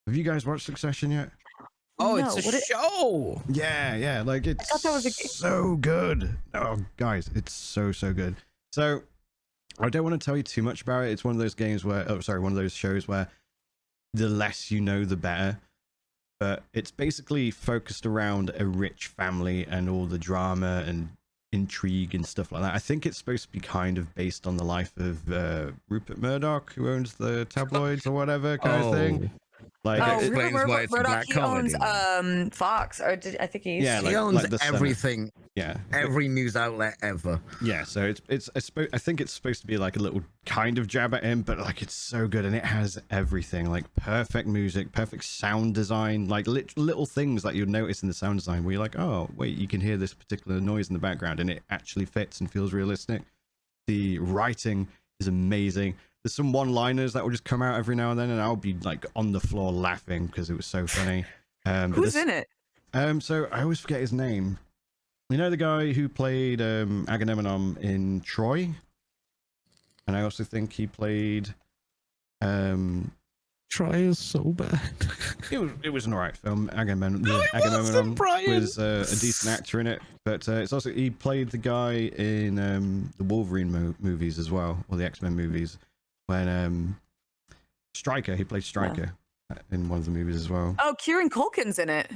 Have you guys watched Succession yet? Oh, no, it's a show. Yeah. Like, it's so good. Oh, guys, it's so good. So, I don't want to tell you too much about it. It's one of those games where, one of those shows where the less you know, the better. But it's basically focused around a rich family and all the drama and intrigue and stuff like that. I think it's supposed to be kind of based on the life of Rupert Murdoch, who owns the tabloids or whatever kind of thing. Like, that explains why it's Murdoch, black comedy. He owns Fox, or I think he owns everything. Yeah, every news outlet ever. Yeah, so I think it's supposed to be like a little kind of jab at him, but like it's so good, and it has everything, like perfect music, perfect sound design, like little things that you'll notice in the sound design where you're like, oh wait, you can hear this particular noise in the background, and it actually fits and feels realistic. The writing is amazing. There's some one-liners that will just come out every now and then, and I'll be like on the floor laughing because it was so funny. Who's in it? So I always forget his name. You know the guy who played Agamemnon in Troy? And I also think he played... Troy is so bad. It was an alright film. Agamemnon Bryan. was a decent actor in it, but it's also he played the guy in the Wolverine movies as well, or the X-Men movies. When Stryker, he played Stryker in one of the movies as well. Oh, Kieran Culkin's in it.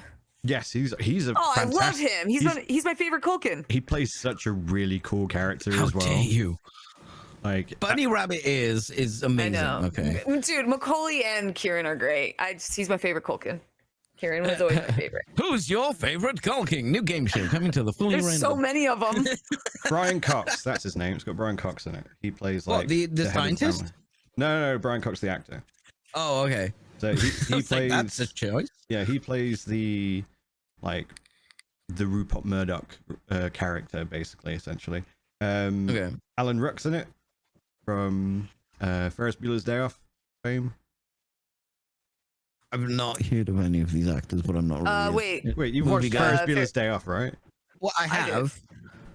Yes, he's a. Oh, I love him. He's my favorite Culkin. He plays such a really cool character as well. How dare you? Like Bunny Rabbit is amazing. I know. Okay, Dude, Macaulay and Kieran are great. He's my favorite Culkin. Kieran was always my favorite. Who's your favorite Culkin? New game show coming to the fully There's random. so many of them. Brian Cox, that's his name. It's got Brian Cox in it. He plays like the head of the scientist. family. No, Brian Cox, the actor. Oh, okay. So he plays. That's a choice. Yeah, he plays the Rupert Murdoch character, basically, essentially. Okay. Alan Ruck's in it from Ferris Bueller's Day Off fame. I've not heard of any of these actors, but I'm not really. Wait, you've watched Ferris Bueller's Day Off, right? Well, I have.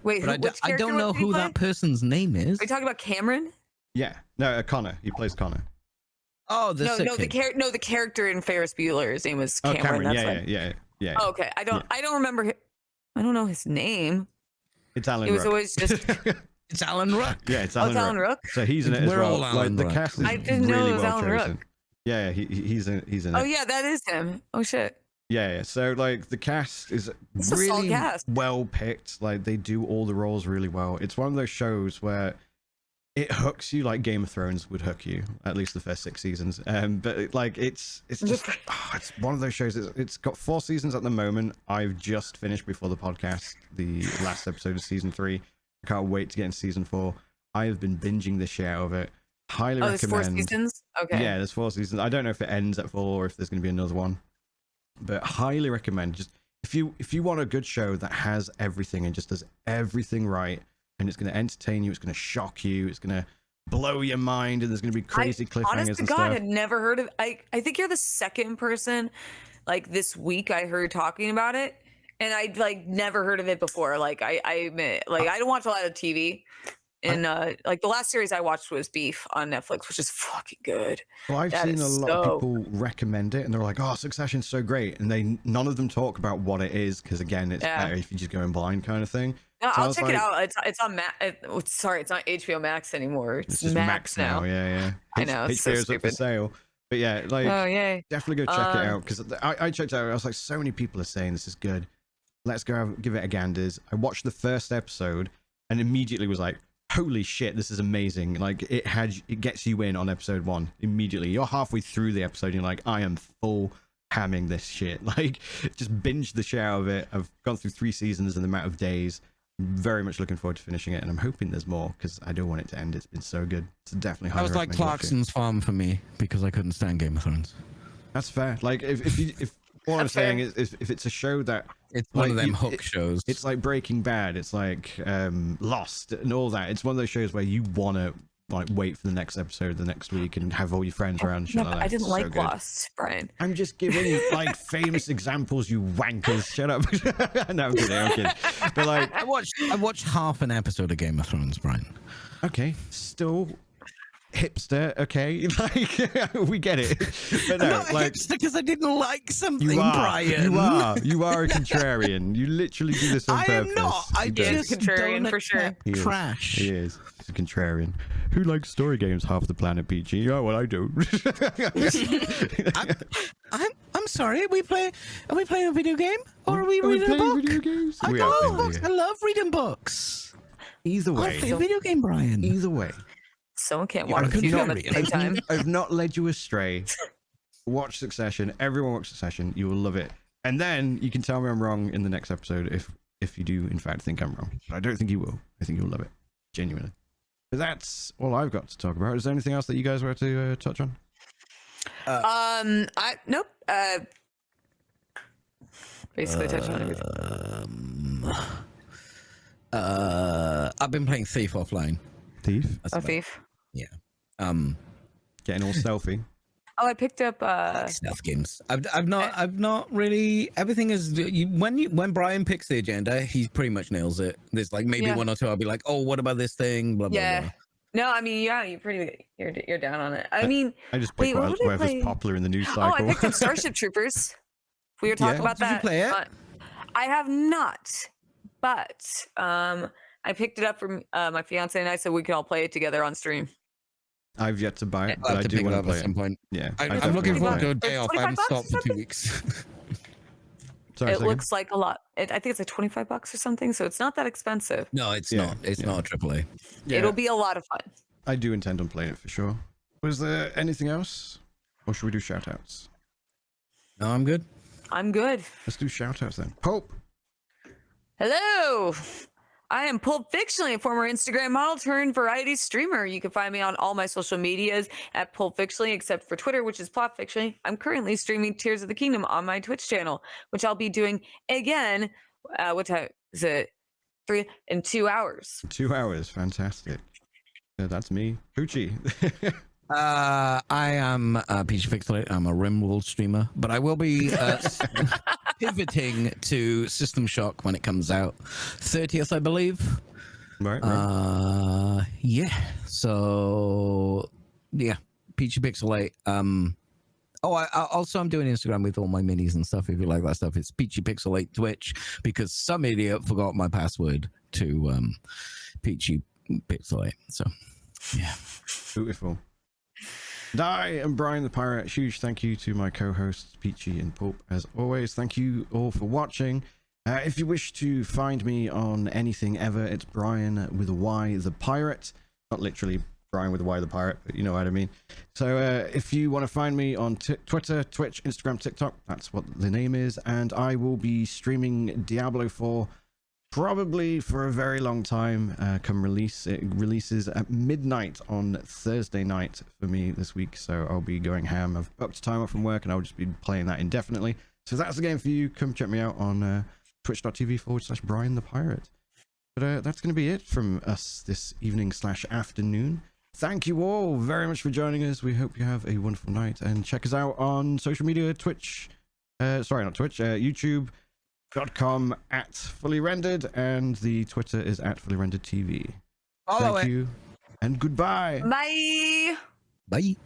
Wait, but I don't know who that person's name is. Are you talking about Cameron? Yeah, no, Connor. He plays Connor. Oh, the the character in Ferris Bueller. His name was Cameron. Oh, Cameron. That's Yeah. Oh, okay. I don't remember. I don't know his name. It's Alan. It was Ruck. always just. It's Alan Ruck. Yeah, it's Alan Ruck. So he's in it as We're well. all Alan the Ruck. cast is I didn't really know it was well Alan chosen. Ruck. Yeah, he's in it. Oh yeah, that is him. Oh shit. Yeah. So like the cast is It's a solid really cast. well picked. Like they do all the roles really well. It's one of those shows where it hooks you like Game of Thrones would hook you, at least the first 6 seasons. But it's just it's one of those shows. It's got 4 seasons at the moment. I've just finished before the podcast the last episode of season 3. I can't wait to get into season 4. I have been binging the shit out of it. Highly recommend. There's 4 seasons. Okay. Yeah, there's 4 seasons. I don't know if it ends at 4 or if there's going to be another one, but highly recommend. Just if you want a good show that has everything and just does everything right, and it's going to entertain you, it's going to shock you, it's going to blow your mind, and there's going to be crazy cliffhangers honest and to God, stuff. had never heard of. I think you're the second person, like this week, I heard talking about it, and I'd like never heard of it before. Like I admit, like I don't watch a lot of TV. And like the last series I watched was Beef on Netflix, which is fucking good. Well, I've seen a lot of people recommend it, and they're like, "Oh, Succession's so great," and none of them talk about what it is because again, it's better if you just go in blind kind of thing. No, So I'll check it out. It's on sorry, it's not HBO Max anymore. It's just Max now. Yeah. I know, it's so HBO's up for stupid. sale. But yeah, like, oh yay, definitely go check it out because I checked it out. I was like, so many people are saying this is good. Let's go give it a ganders. I watched the first episode and immediately was like, holy shit, this is amazing. Like it gets you in on episode 1 immediately. You're halfway through the episode and you're like, I am full hamming this shit. Like just binge the shit out of it. I've gone through 3 seasons in the amount of days. Very much looking forward to finishing it, and I'm hoping there's more because I don't want it to end. It's been so good. It's definitely That was like Clarkson's Farm for me because I couldn't stand Game of Thrones. That's fair. Like if all I'm saying is if it's a show that it's one of them hook shows. It's like Breaking Bad. It's like Lost and all that. It's one of those shows where you want to like wait for the next episode the next week and have all your friends around. And shit like that. I didn't like so Lost, Brian. I'm just giving like famous examples, you wankers. Shut up. No, I'm kidding. But like I watched half an episode of Game of Thrones, Brian. Okay, still hipster, okay, like we get it, but no, not like hipster because I didn't like something, Brian. You are a contrarian. You literally do this on purpose. I am not. I just contrarian for sure. Trash. He is. He's a contrarian. Who likes story games half the planet, Peachy? Oh, well, I do. I'm sorry. Are we playing a video game or are we reading a book? Video games? I love books. I love reading books. Either way, a video game, Brian. Either way, someone can't watch two of them at the same time. I've not led you astray. Watch Succession. Everyone watch Succession. You will love it. And then you can tell me I'm wrong in the next episode if you do in fact think I'm wrong. But I don't think you will. I think you'll love it. Genuinely. But that's all I've got to talk about. Is there anything else that you guys were to touch on? Nope. Basically touched on everything. I've been playing Thief offline. Thief? Thief. Yeah. Getting all stealthy. Oh, I picked up stealth games. I've not really. Everything is when Bryan picks the agenda, he pretty much nails it. There's like maybe one or two. I'll be like, oh, what about this thing? Blah blah blah. No, I mean, yeah, you're down on it. I mean, I just pick whatever's popular in the news cycle. Oh, I picked up Starship Troopers. We were talking about that. Did you play it? I have not, but I picked it up from my fiance and I, so we could all play it together on stream. I've yet to buy it, but I do want to play it at some point. Yeah, I'm looking forward to a day off. I haven't stopped for 2 weeks. Sorry, it looks like a lot. I think it's like $25 or something, so it's not that expensive. No, it's not. It's not a AAA. Yeah. It'll be a lot of fun. I do intend on playing it for sure. Was there anything else, or should we do shout-outs? No, I'm good. I'm good. Let's do shout-outs then. Pulp. Hello. I am Pulp Fictionally, a former Instagram model turned variety streamer. You can find me on all my social medias at Pulp Fictionally, except for Twitter, which is Plot Fictionally. I'm currently streaming Tears of the Kingdom on my Twitch channel, which I'll be doing again. What time is it? 2 hours. 2 hours. Fantastic. That's me. Peachy. I am Peachy Pixelate. I'm a Rimworld streamer, but I will be pivoting to System Shock when it comes out 30th, I believe. Right. Yeah. So yeah, Peachy Pixelate. I'm doing Instagram with all my minis and stuff. If you like that stuff, it's Peachy Pixelate Twitch, because some idiot forgot my password to Peachy Pixelate. So yeah. Beautiful. And I am Bryan the Pirate. Huge thank you to my co-hosts Peachy and Pulp. As always, thank you all for watching. If you wish to find me on anything ever, it's Bryan with a Y the Pirate. Not literally Bryan with a Y the Pirate, but you know what I mean. So if you want to find me on Twitter, Twitch, Instagram, TikTok, that's what the name is. And I will be streaming Diablo 4 probably for a very long time. Come release, it releases at midnight on Thursday night for me this week, so I'll be going ham. I've booked time off from work and I'll just be playing that indefinitely. So if that's the game for you, come check me out on twitch.tv/Bryan the Pirate. But that's going to be it from us this evening / afternoon. Thank you all very much for joining us. We hope you have a wonderful night, and check us out on social media, Twitch, YouTube.com @fullyrendered, and the Twitter is @fullyrenderedtv. Thank you and goodbye. Bye. Bye.